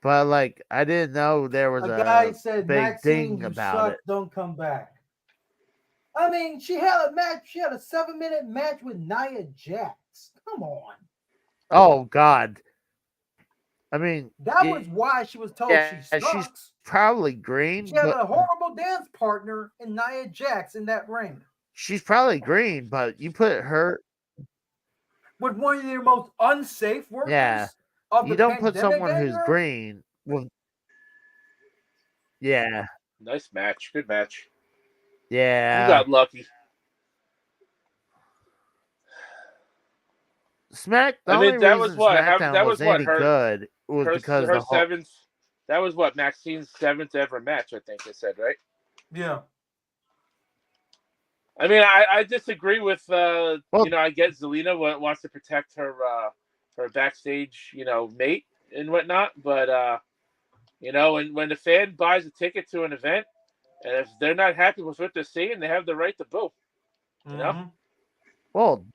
[SPEAKER 2] But like, I didn't know there was
[SPEAKER 5] A guy
[SPEAKER 2] a
[SPEAKER 5] said,
[SPEAKER 2] big
[SPEAKER 5] Maxine,
[SPEAKER 2] thing
[SPEAKER 5] you
[SPEAKER 2] about
[SPEAKER 5] suck,
[SPEAKER 2] it.
[SPEAKER 5] don't come back. I mean, she had a match. She had a 7-minute match with Nia Jax. Come on.
[SPEAKER 2] Oh God. I mean,
[SPEAKER 5] That was why she was told
[SPEAKER 2] yeah,
[SPEAKER 5] she
[SPEAKER 2] she's
[SPEAKER 5] sucks.
[SPEAKER 2] probably
[SPEAKER 5] She
[SPEAKER 2] green,
[SPEAKER 5] had
[SPEAKER 2] but
[SPEAKER 5] a horrible dance partner in Nia Jax in that ring.
[SPEAKER 2] she's probably green. But you put her,
[SPEAKER 5] With one of your most unsafe workers
[SPEAKER 2] yeah,
[SPEAKER 5] of
[SPEAKER 2] you
[SPEAKER 5] the
[SPEAKER 2] don't put
[SPEAKER 5] pandemic
[SPEAKER 2] someone who's
[SPEAKER 5] era.
[SPEAKER 2] green with, yeah,
[SPEAKER 6] Nice match. Good match. You
[SPEAKER 2] yeah.
[SPEAKER 6] got lucky.
[SPEAKER 2] The
[SPEAKER 6] I
[SPEAKER 2] only
[SPEAKER 6] mean, that was
[SPEAKER 2] reason
[SPEAKER 6] what
[SPEAKER 2] SmackDown was any
[SPEAKER 6] her
[SPEAKER 2] good was because
[SPEAKER 6] her
[SPEAKER 2] the whole,
[SPEAKER 6] seventh. That was what Maxine's 7th ever match. I think they said, right?
[SPEAKER 5] Yeah.
[SPEAKER 6] I mean, I disagree with
[SPEAKER 2] well,
[SPEAKER 6] I get Zelina wants to protect her her backstage mate and whatnot, but when the fan buys a ticket to an event and if they're not happy with what they're seeing, they have the right to boo. You know.
[SPEAKER 5] Mm-hmm.
[SPEAKER 2] well,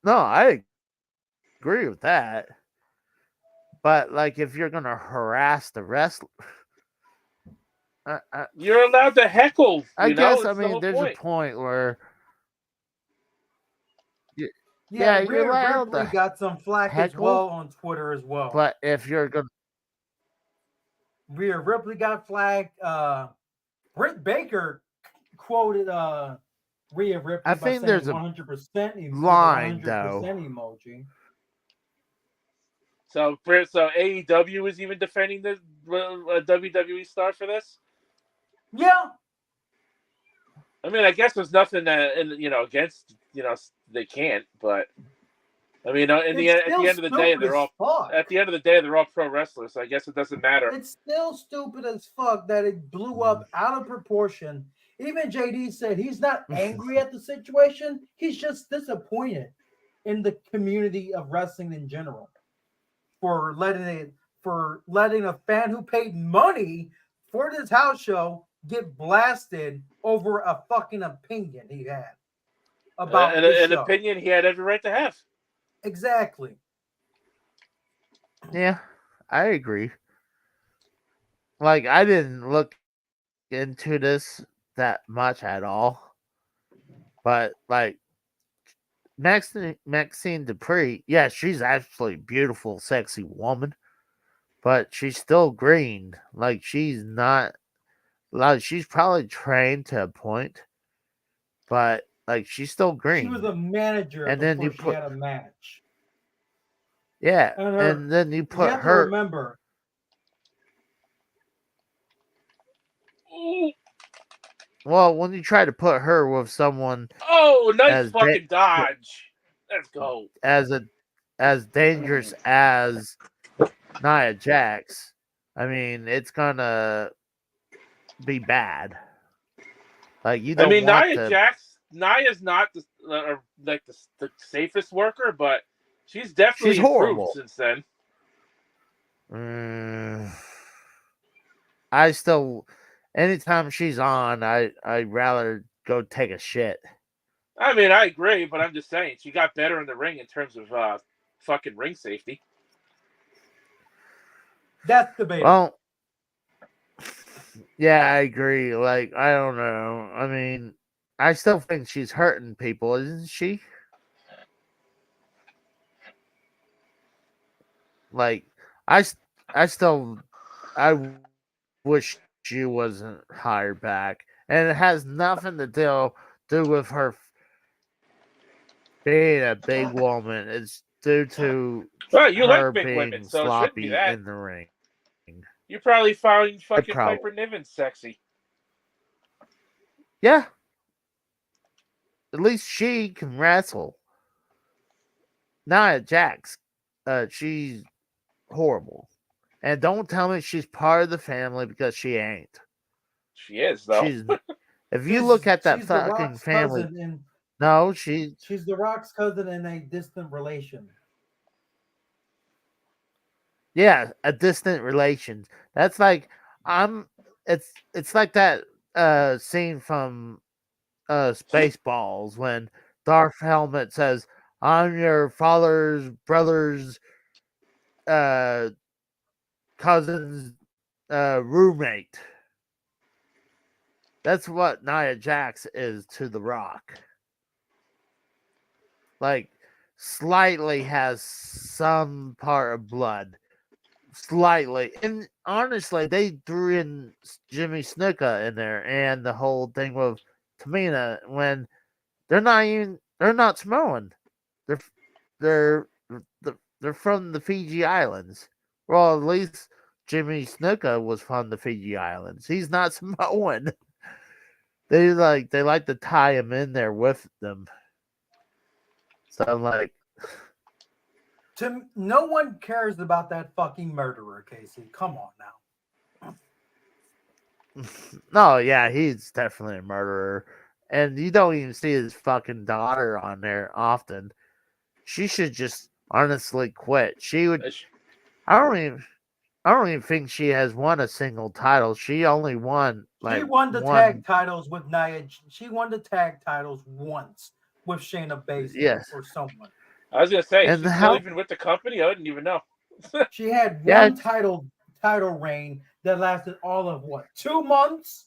[SPEAKER 2] no, I agree with that. But like, if you're gonna harass the wrestler,
[SPEAKER 6] You're allowed to heckle.
[SPEAKER 2] I guess, I
[SPEAKER 6] It's the
[SPEAKER 2] mean,
[SPEAKER 6] whole
[SPEAKER 2] there's a
[SPEAKER 6] point.
[SPEAKER 2] point where,
[SPEAKER 5] Yeah,
[SPEAKER 2] yeah, you're
[SPEAKER 5] Rhea
[SPEAKER 2] allowed
[SPEAKER 5] Ripley
[SPEAKER 2] to
[SPEAKER 5] got some flack as
[SPEAKER 2] heckle,
[SPEAKER 5] well on Twitter as well.
[SPEAKER 2] but if you're gonna,
[SPEAKER 5] Rhea Ripley got flagged. Britt Baker quoted Rhea Ripley
[SPEAKER 2] I
[SPEAKER 5] by
[SPEAKER 2] think
[SPEAKER 5] saying
[SPEAKER 2] there's a
[SPEAKER 5] 100%
[SPEAKER 2] line
[SPEAKER 5] 100%
[SPEAKER 2] though.
[SPEAKER 5] emoji.
[SPEAKER 6] So AEW is even defending the WWE star for this.
[SPEAKER 5] Yeah.
[SPEAKER 6] I mean, I guess there's nothing against they can't, but I mean, at the end of the day, they're all pro wrestlers. So I guess it doesn't matter.
[SPEAKER 5] It's still stupid as fuck that it blew up out of proportion. Even JD said he's not angry at the situation. He's just disappointed in the community of wrestling in general for letting a fan who paid money for this house show get blasted over a fucking opinion he had about
[SPEAKER 6] an opinion he had every right to have.
[SPEAKER 5] Exactly.
[SPEAKER 2] Yeah, I agree. Like, I didn't look into this that much at all, but like, Maxine Dupree, yeah, she's absolutely beautiful, sexy woman, but she's still green. Like, she's not, like, she's probably trained to a point, but like, she's still green.
[SPEAKER 5] She was a manager
[SPEAKER 2] and
[SPEAKER 5] before
[SPEAKER 2] then you
[SPEAKER 5] she
[SPEAKER 2] put,
[SPEAKER 5] had a match.
[SPEAKER 2] yeah,
[SPEAKER 5] And
[SPEAKER 2] then you put
[SPEAKER 5] you have
[SPEAKER 2] her.
[SPEAKER 5] to remember.
[SPEAKER 2] Well, when you try to put her with someone,
[SPEAKER 6] nice fucking dodge. Let's go.
[SPEAKER 2] As dangerous as Nia Jax, I mean, it's gonna be bad. Like, you don't. I mean,
[SPEAKER 6] Nia Jax. Nia's not the safest worker, but she's definitely improved since then.
[SPEAKER 2] I still, anytime she's on, I'd rather go take a shit.
[SPEAKER 6] I mean, I agree, but I'm just saying she got better in the ring in terms of fucking ring safety.
[SPEAKER 5] That's debatable.
[SPEAKER 2] Well, yeah, I agree. Like, I don't know. I mean, I still think she's hurting people, isn't she? Like, I wish she wasn't hired back, and it has nothing to do with her being a big woman. It's due to
[SPEAKER 6] you
[SPEAKER 2] her
[SPEAKER 6] like big
[SPEAKER 2] being
[SPEAKER 6] women, so
[SPEAKER 2] sloppy
[SPEAKER 6] it shouldn't be that.
[SPEAKER 2] in the ring.
[SPEAKER 6] You probably found fucking Piper Niven sexy.
[SPEAKER 2] Yeah. At least she can wrestle. Nia Jax, she's horrible. And don't tell me she's part of the family, because she ain't.
[SPEAKER 6] She is, though.
[SPEAKER 2] If you look at that fucking family, no, she's
[SPEAKER 5] The Rock's cousin in a distant relation.
[SPEAKER 2] Yeah, a distant relation. That's like it's like that scene from Spaceballs when Darth Helmet says, "I'm your father's brother's cousin's roommate. That's what Nia Jax is to The Rock. Like, slightly has some part of blood. Slightly. And honestly, they threw in Jimmy Snuka in there and the whole thing with Tamina when they're not Samoan. They're from the Fiji Islands. Well, at least Jimmy Snuka was from the Fiji Islands. He's not Samoan. They like to tie him in there with them. So I'm like,
[SPEAKER 5] No one cares about that fucking murderer, Casey. Come on now.
[SPEAKER 2] no, yeah, he's definitely a murderer. And you don't even see his fucking daughter on there often. She should just honestly quit. She would. I don't even think she has won a single title. She only won
[SPEAKER 5] She won the tag titles with Nia. She won the tag titles once with Shayna Baszler or someone.
[SPEAKER 6] I was gonna say,
[SPEAKER 2] and
[SPEAKER 6] she's still even with the company. I didn't even know.
[SPEAKER 5] She had one title reign that lasted all of what, 2 months?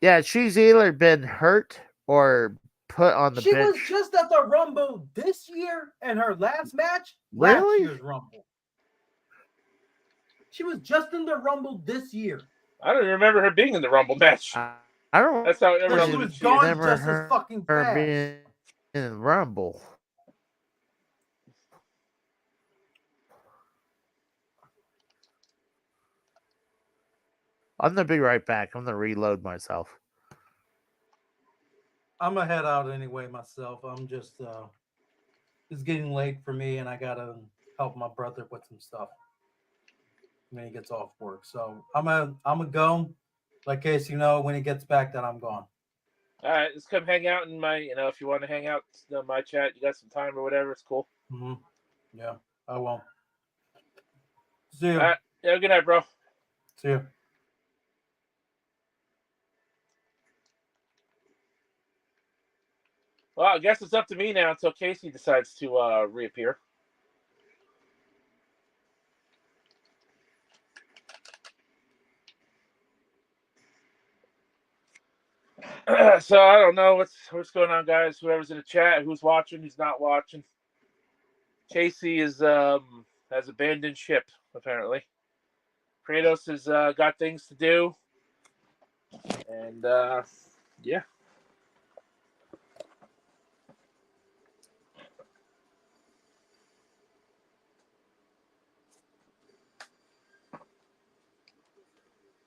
[SPEAKER 2] Yeah, she's either been hurt or put on the bench.
[SPEAKER 5] She was just at the Rumble this year, and her last match,
[SPEAKER 2] really?
[SPEAKER 5] Last year's Rumble. She was just in the Rumble this year.
[SPEAKER 6] I don't remember her being in the Rumble match.
[SPEAKER 2] I don't.
[SPEAKER 6] That's how
[SPEAKER 5] So she was gone just as fucking fast.
[SPEAKER 2] Being in the Rumble. I'm gonna be right back. I'm gonna reload myself.
[SPEAKER 5] I'm gonna head out anyway myself. I'm just it's getting late for me, and I gotta help my brother with some stuff when he gets off work. So I'm gonna go. Like case you know, when he gets back, that I'm gone.
[SPEAKER 6] All right, let's come hang out in my. If you want to hang out in my chat, you got some time or whatever. It's cool.
[SPEAKER 5] Mm-hmm. Yeah, I won't. See you.
[SPEAKER 6] All right. Yeah. Good night, bro.
[SPEAKER 5] See you.
[SPEAKER 6] Well, I guess it's up to me now until Casey decides to reappear. So I don't know what's going on, guys. Whoever's in the chat, who's watching, who's not watching. Casey is has abandoned ship apparently. Kratos has got things to do, and yeah.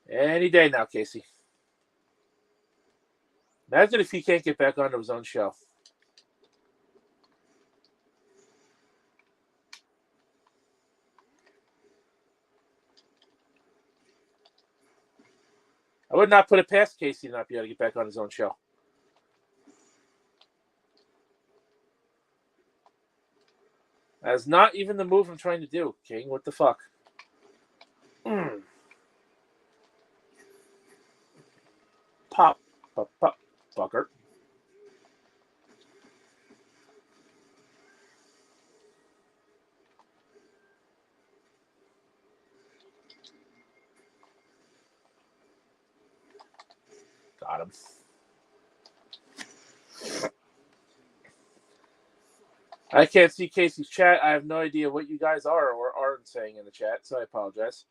[SPEAKER 6] Any day now, Casey. Imagine if he can't get back onto his own show. I would not put it past Casey to not be able to get back on his own show. That's not even the move I'm trying to do, King. What the fuck? Pop, fucker. Got him. I can't see Casey's chat. I have no idea what you guys are or aren't saying in the chat, so I apologize.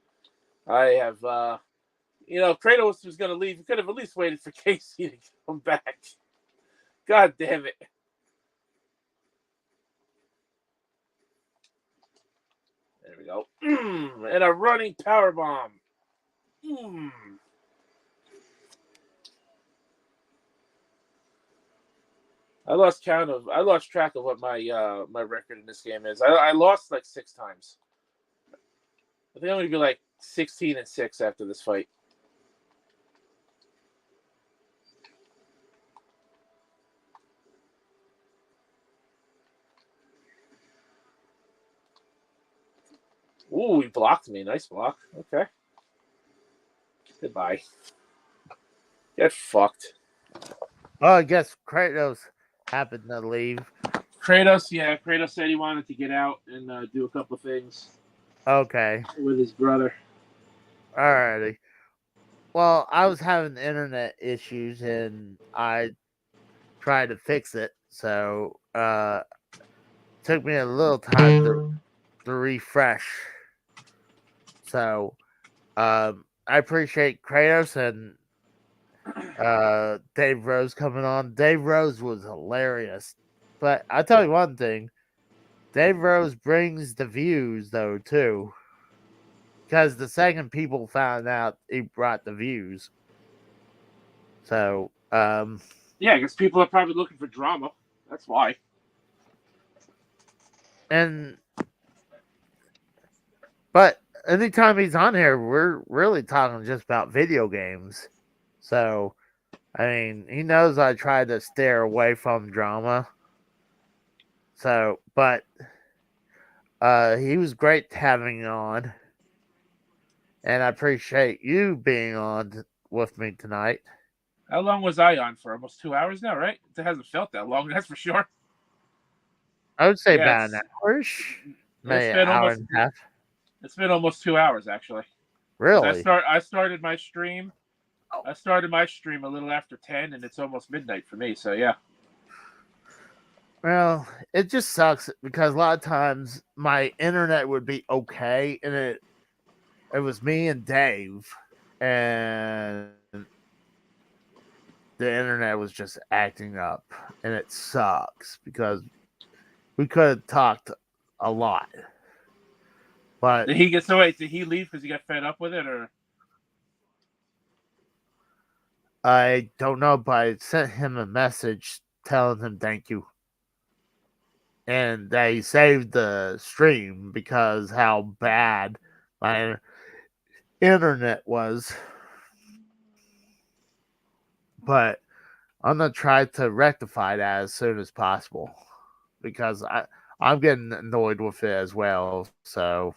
[SPEAKER 6] I have, Kratos was going to leave. We could have at least waited for Casey to come back. God damn it. There we go. And a running power bomb. I lost track of what my my record in this game is. I lost like 6 times. I think I'm going to be like 16-6 after this fight. Ooh, he blocked me. Nice block. Okay. Goodbye. Get fucked.
[SPEAKER 2] Oh, I guess Kratos happened to leave.
[SPEAKER 6] Kratos said he wanted to get out and do a couple of things.
[SPEAKER 2] Okay.
[SPEAKER 6] With his brother.
[SPEAKER 2] Alrighty. Well, I was having internet issues and I tried to fix it. So took me a little time to refresh. So I appreciate Kratos and Dave Rose coming on. Dave Rose was hilarious. But I'll tell you one thing. Dave Rose brings the views though too. Because the second people found out, he brought the views. So,
[SPEAKER 6] Yeah, because people are probably looking for drama. That's why.
[SPEAKER 2] But anytime he's on here, we're really talking just about video games. So, I mean, he knows I try to steer away from drama. So, but he was great having on. And I appreciate you being on with me tonight.
[SPEAKER 6] How long was I on for? Almost 2 hours now, right? It hasn't felt that long, that's for sure.
[SPEAKER 2] I would say
[SPEAKER 6] Yeah,
[SPEAKER 2] about an hour-ish. Maybe
[SPEAKER 6] been
[SPEAKER 2] an hour
[SPEAKER 6] almost-
[SPEAKER 2] and a half.
[SPEAKER 6] It's been almost 2 hours, actually.
[SPEAKER 2] Really?
[SPEAKER 6] I started my stream. I started my stream a little after 10, and it's almost midnight for me. So yeah.
[SPEAKER 2] Well, it just sucks because a lot of times my internet would be okay, and it was me and Dave, and the internet was just acting up, and it sucks because we could have talked a lot. But
[SPEAKER 6] Did he get so wait? Did he leave because he got fed up with it, or?
[SPEAKER 2] I don't know, but I sent him a message telling him thank you. And they saved the stream because how bad my internet was. But I'm going to try to rectify that as soon as possible because I'm getting annoyed with it as well. So,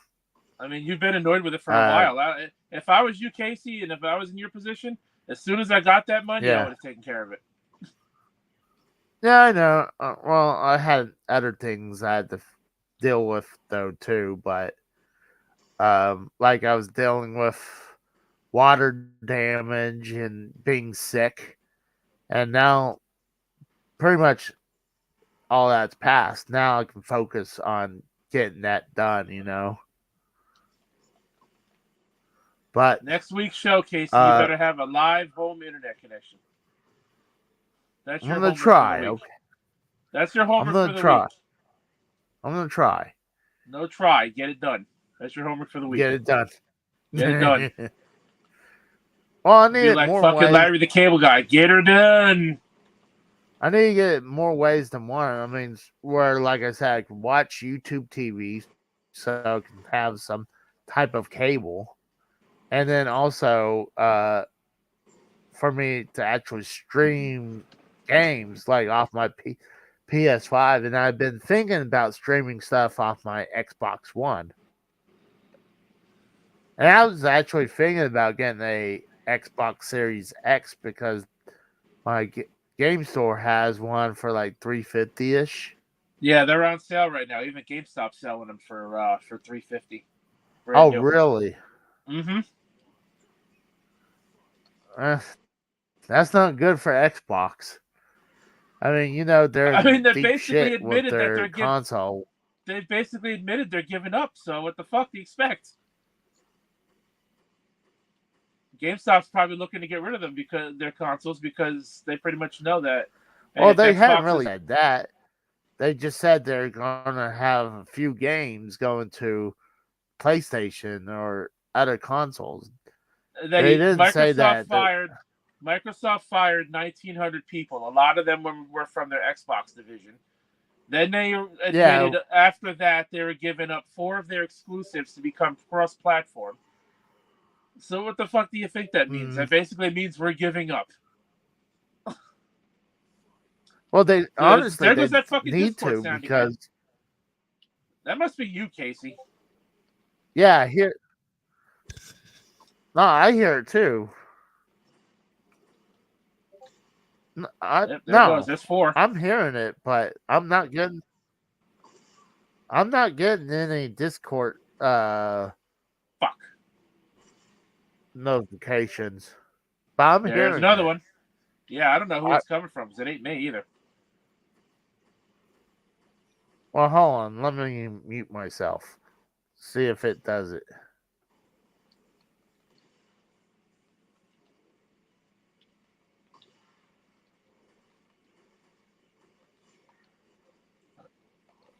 [SPEAKER 6] I mean, you've been annoyed with it for a while. If I was you, Casey, and if I was in your position, as soon as I got that money, I would have taken care of it.
[SPEAKER 2] Yeah, I know. Well, I had other things I had to deal with though too, but like I was dealing with water damage and being sick, and now pretty much all that's passed. Now I can focus on getting that done, you know. But
[SPEAKER 6] next week's show, Casey, you better have a live home internet connection. That's your homework
[SPEAKER 2] try.
[SPEAKER 6] for the week.
[SPEAKER 2] Okay.
[SPEAKER 6] That's your homework for the week.
[SPEAKER 2] I'm gonna try.
[SPEAKER 6] No try. Get it done. That's your homework for the week.
[SPEAKER 2] Get it done.
[SPEAKER 6] Get it done.
[SPEAKER 2] Well, I need
[SPEAKER 6] Be like
[SPEAKER 2] more
[SPEAKER 6] fucking
[SPEAKER 2] ways.
[SPEAKER 6] Larry the Cable Guy. Get her done.
[SPEAKER 2] I need to get it more ways than one. I mean, where, like I said, I can watch YouTube TV so I can have some type of cable. And then also for me to actually stream games like off my PS5. And I've been thinking about streaming stuff off my Xbox One. And I was actually thinking about getting a Xbox Series X because my game store has one for like $350-ish.
[SPEAKER 6] Yeah, they're on sale right now. Even GameStop's selling them for $350.
[SPEAKER 2] Oh, really?
[SPEAKER 6] Mm-hmm.
[SPEAKER 2] That's not good for Xbox. I mean, you know, they're
[SPEAKER 6] basically admitted that they're
[SPEAKER 2] console.
[SPEAKER 6] They basically admitted they're giving up. So what the fuck do you expect? GameStop's probably looking to get rid of them because their consoles because they pretty much know that.
[SPEAKER 2] Well, they haven't really said that. They just said they're gonna have a few games going to PlayStation or other consoles. They didn't say that.
[SPEAKER 6] Microsoft fired 1,900 people. A lot of them were from their Xbox division. Then they admitted after that they were giving up 4 of their exclusives to become cross-platform. So what the fuck do you think that means? That basically means we're giving up.
[SPEAKER 2] Well, they honestly
[SPEAKER 6] they that fucking
[SPEAKER 2] need
[SPEAKER 6] Discord
[SPEAKER 2] to because
[SPEAKER 6] again. That must be you, Casey.
[SPEAKER 2] Yeah, I hear. No, I hear it too.
[SPEAKER 6] There's 4.
[SPEAKER 2] I'm hearing it, but I'm not getting any Discord.
[SPEAKER 6] Fuck.
[SPEAKER 2] notifications. But I'm
[SPEAKER 6] There's
[SPEAKER 2] hearing
[SPEAKER 6] another
[SPEAKER 2] it.
[SPEAKER 6] one. Yeah, I don't know who
[SPEAKER 2] I-
[SPEAKER 6] it's coming from. 'Cause it ain't me either.
[SPEAKER 2] Well, hold on. Let me mute myself. See if it does it.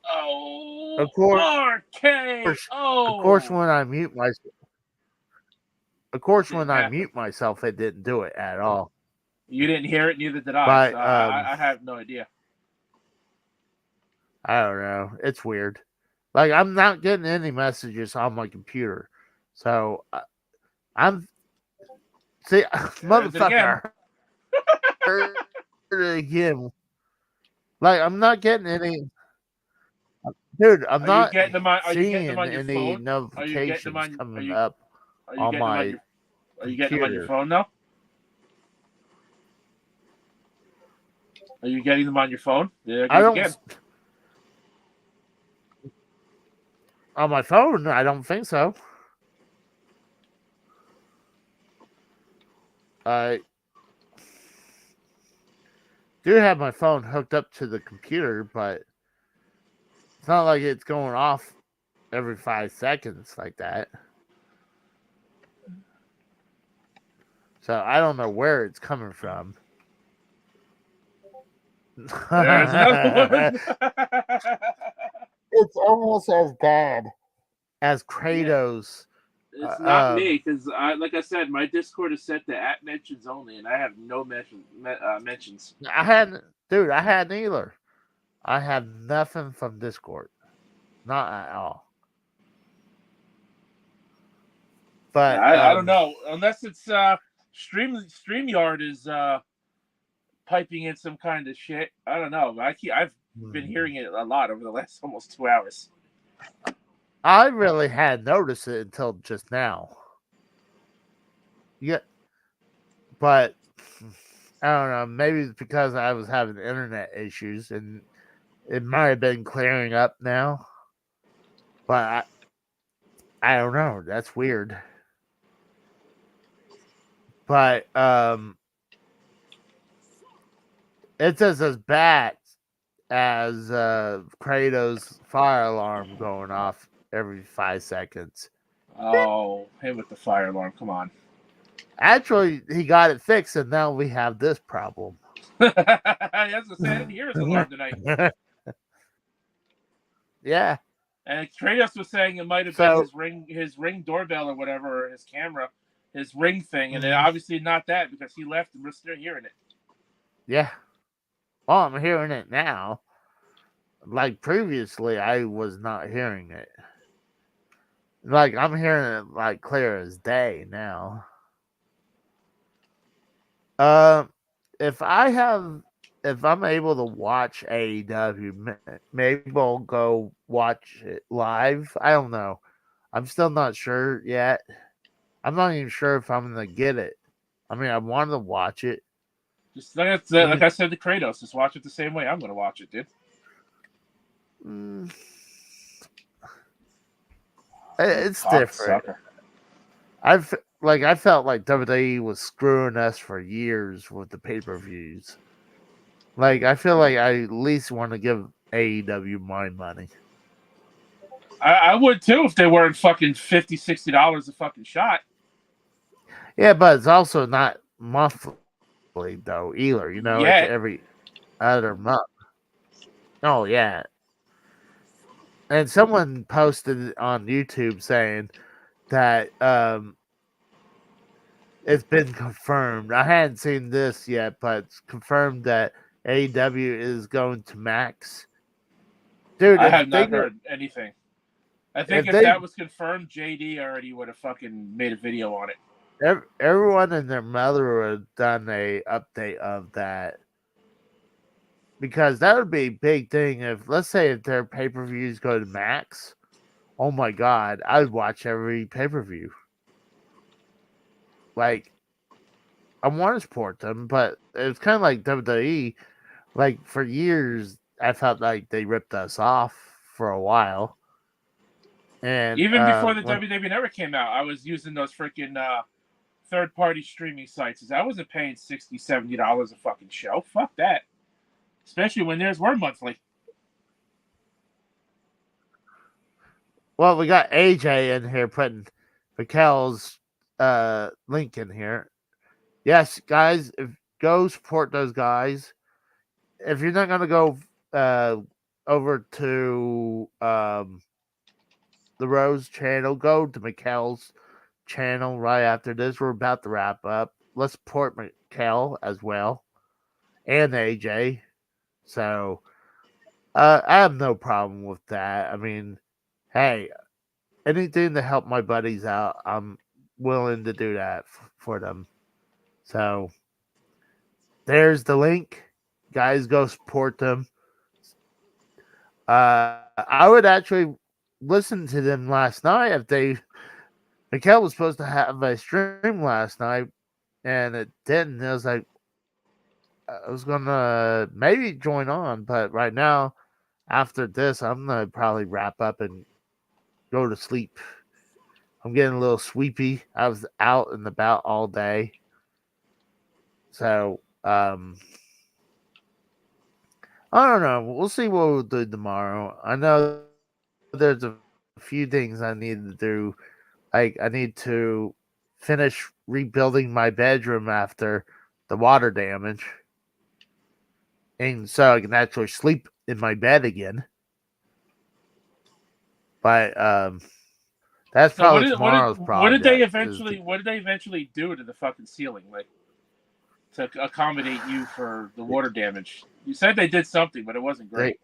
[SPEAKER 6] Oh,
[SPEAKER 2] Of course,
[SPEAKER 6] RKO.
[SPEAKER 2] of course, when I mute myself,
[SPEAKER 6] Didn't happen.
[SPEAKER 2] it didn't do it at all.
[SPEAKER 6] You didn't hear it, neither did I.
[SPEAKER 2] But
[SPEAKER 6] So I have no idea.
[SPEAKER 2] I don't know. It's weird. Like I'm not getting any messages on my computer, so I'm see, motherfucker. Heard it again. Like I'm not getting any. Dude, I'm
[SPEAKER 6] Are
[SPEAKER 2] not
[SPEAKER 6] you getting them on? Are you getting
[SPEAKER 2] seeing
[SPEAKER 6] them on your
[SPEAKER 2] any
[SPEAKER 6] phone? Are you getting them
[SPEAKER 2] notifications
[SPEAKER 6] on? Are
[SPEAKER 2] coming
[SPEAKER 6] you?
[SPEAKER 2] up
[SPEAKER 6] Are you
[SPEAKER 2] on
[SPEAKER 6] getting them on
[SPEAKER 2] my
[SPEAKER 6] your? Are you getting them on your
[SPEAKER 2] computer.
[SPEAKER 6] phone now? Are you getting them on your phone? There it
[SPEAKER 2] I
[SPEAKER 6] goes
[SPEAKER 2] don't
[SPEAKER 6] again.
[SPEAKER 2] on my phone. I don't think so. I do have my phone hooked up to the computer, but it's not like it's going off every 5 seconds like that. So I don't know where it's coming from.
[SPEAKER 6] There's another one.
[SPEAKER 2] It's almost as bad as Kratos.
[SPEAKER 6] It's not me because, like I said, my Discord is set to @mentions only, and I have no mentions.
[SPEAKER 2] I hadn't either. I had nothing from Discord, not at all. But
[SPEAKER 6] I don't know unless it's StreamYard is piping in some kind of shit. I don't know. I've been hearing it a lot over the last almost 2 hours.
[SPEAKER 2] I really hadn't noticed it until just now. Yeah, but I don't know. Maybe it's because I was having internet issues, and it might have been clearing up now. But I don't know. That's weird. But it's just as bad as Kratos' fire alarm going off every 5 seconds.
[SPEAKER 6] Oh, him with the fire alarm. Come on.
[SPEAKER 2] Actually, he got it fixed, and now we have this problem.
[SPEAKER 6] That's what I didn't hear his alarm tonight.
[SPEAKER 2] Yeah.
[SPEAKER 6] And Kratos was saying it might have been his ring doorbell or whatever, or his camera, his ring thing, and then obviously not that because he left and we're still hearing it.
[SPEAKER 2] Yeah. Well, I'm hearing it now. Like previously, I was not hearing it. Like I'm hearing it like clear as day now. If I'm able to watch AEW, maybe I'll go watch it live. I don't know. I'm still not sure yet. I'm not even sure if I'm gonna get it. I mean, I want to watch it.
[SPEAKER 6] Just like I said to Kratos, just watch it the same way I'm going to watch it, dude.
[SPEAKER 2] It's different.
[SPEAKER 6] Sucker.
[SPEAKER 2] I felt like WWE was screwing us for years with the pay-per-views. Like I feel like I at least want to give AEW my money.
[SPEAKER 6] I would too if they weren't fucking $50, $60 a fucking shot.
[SPEAKER 2] Yeah, but it's also not monthly though either. You know, it's every other month. Oh yeah. And someone posted on YouTube saying that it's been confirmed. I hadn't seen this yet, but it's confirmed that AEW is going to Max. Dude,
[SPEAKER 6] I have not heard anything. I think if that was confirmed, JD already would have fucking made a video on it.
[SPEAKER 2] Everyone and their mother would have done a update of that. Because that would be a big thing if, let's say, if their pay-per-views go to Max. Oh my God, I'd watch every pay-per-view. Like, I want to support them, but it's kind of like WWE. Like, for years, I felt like they ripped us off for a while. And
[SPEAKER 6] even before the WWE Network came out, I was using those freaking third-party streaming sites is I wasn't paying $60, $70 a fucking show. Fuck that. Especially when theirs were monthly.
[SPEAKER 2] Well, we got AJ in here putting Mikkel's link in here. Yes, guys, go support those guys. If you're not gonna go over to the Rose channel, go to Mikkel's channel right after this. We're about to wrap up. Let's support Mikkel as well and AJ. So I have no problem with that. I mean, hey, anything to help my buddies out, I'm willing to do that for them. So there's the link. Guys, go support them. I would actually listen to them last night if they. Mikkel was supposed to have a stream last night, and it didn't. I was like, I was gonna maybe join on, but right now, after this, I'm gonna probably wrap up and go to sleep. I'm getting a little sleepy. I was out and about all day. So, I don't know. We'll see what we'll do tomorrow. I know there's a few things I need to do. Like, I need to finish rebuilding my bedroom after the water damage. And so I can actually sleep in my bed again. But that's
[SPEAKER 6] So
[SPEAKER 2] probably tomorrow's project.
[SPEAKER 6] What did they eventually do to the fucking ceiling, like to accommodate you for the water damage? You said they did something, but it wasn't great.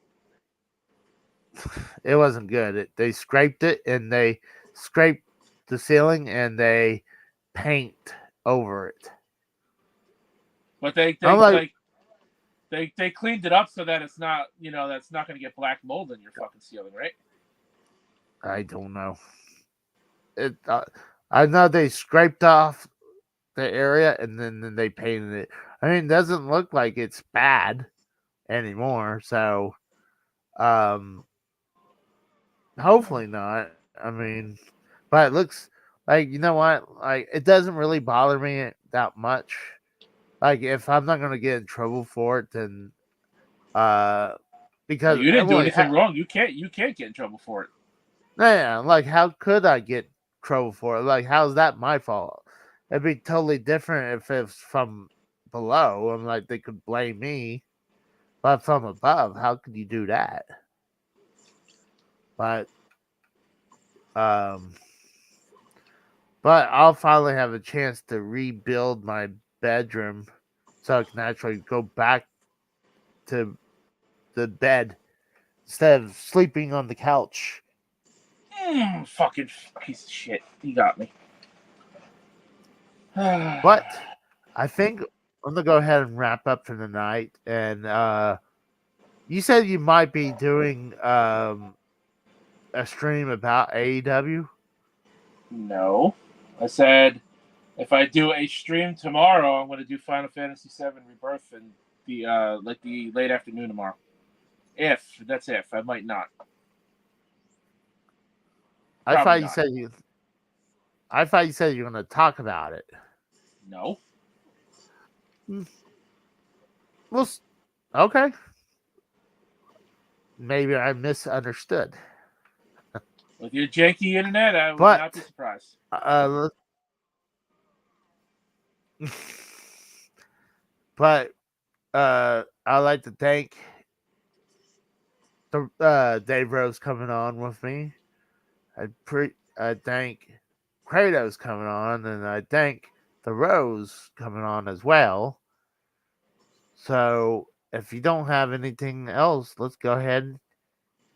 [SPEAKER 2] It wasn't good. They scraped it, and they scraped the ceiling, and they paint over it.
[SPEAKER 6] But they cleaned it up so that it's not, that's not going to get black mold in your fucking ceiling, right?
[SPEAKER 2] I don't know. I know they scraped off the area and then they painted it. I mean, it doesn't look like it's bad anymore. So, hopefully not. I mean, but it looks like, you know what? Like, it doesn't really bother me that much. Like, if I'm not gonna get in trouble for it, then because
[SPEAKER 6] you didn't do anything wrong. You can't get in trouble for it.
[SPEAKER 2] Yeah, like, how could I get trouble for it? Like, how's that my fault? It'd be totally different if it's from below and like they could blame me. But from above, how could you do that? But I'll finally have a chance to rebuild my bedroom so I can actually go back to the bed instead of sleeping on the couch.
[SPEAKER 6] Fucking piece of shit. You got me.
[SPEAKER 2] But I think I'm gonna go ahead and wrap up for the night. And you said you might be doing a stream about AEW.
[SPEAKER 6] No, I said if I do a stream tomorrow, I'm going to do Final Fantasy VII Rebirth and the late afternoon tomorrow. If I might not.
[SPEAKER 2] I thought you said you were going to talk about it.
[SPEAKER 6] No.
[SPEAKER 2] Well, okay. Maybe I misunderstood.
[SPEAKER 6] With your janky internet, I would not be surprised.
[SPEAKER 2] But I'd like to thank Dave Rose coming on with me. I thank Kratos coming on, and I thank the Rose coming on as well. So if you don't have anything else, let's go ahead.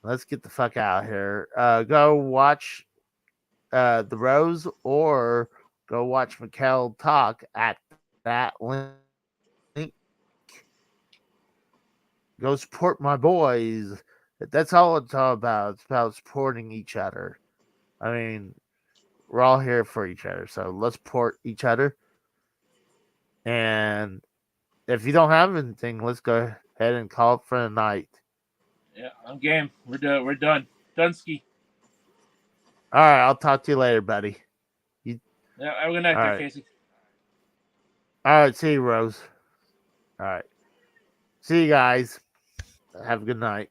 [SPEAKER 2] Let's get the fuck out of here. Go watch the Rose or go watch Mikkel talk at that link. Go support my boys. That's all it's all about. It's about supporting each other. I mean, we're all here for each other, so let's support each other. And if you don't have anything, let's go ahead and call it for the night.
[SPEAKER 6] Yeah, I'm game. We're done. Dunsky.
[SPEAKER 2] All right, I'll talk to you later, buddy.
[SPEAKER 6] Yeah, have a good night, there, Casey.
[SPEAKER 2] All right, see you, Rose. All right. See you guys. Have a good night.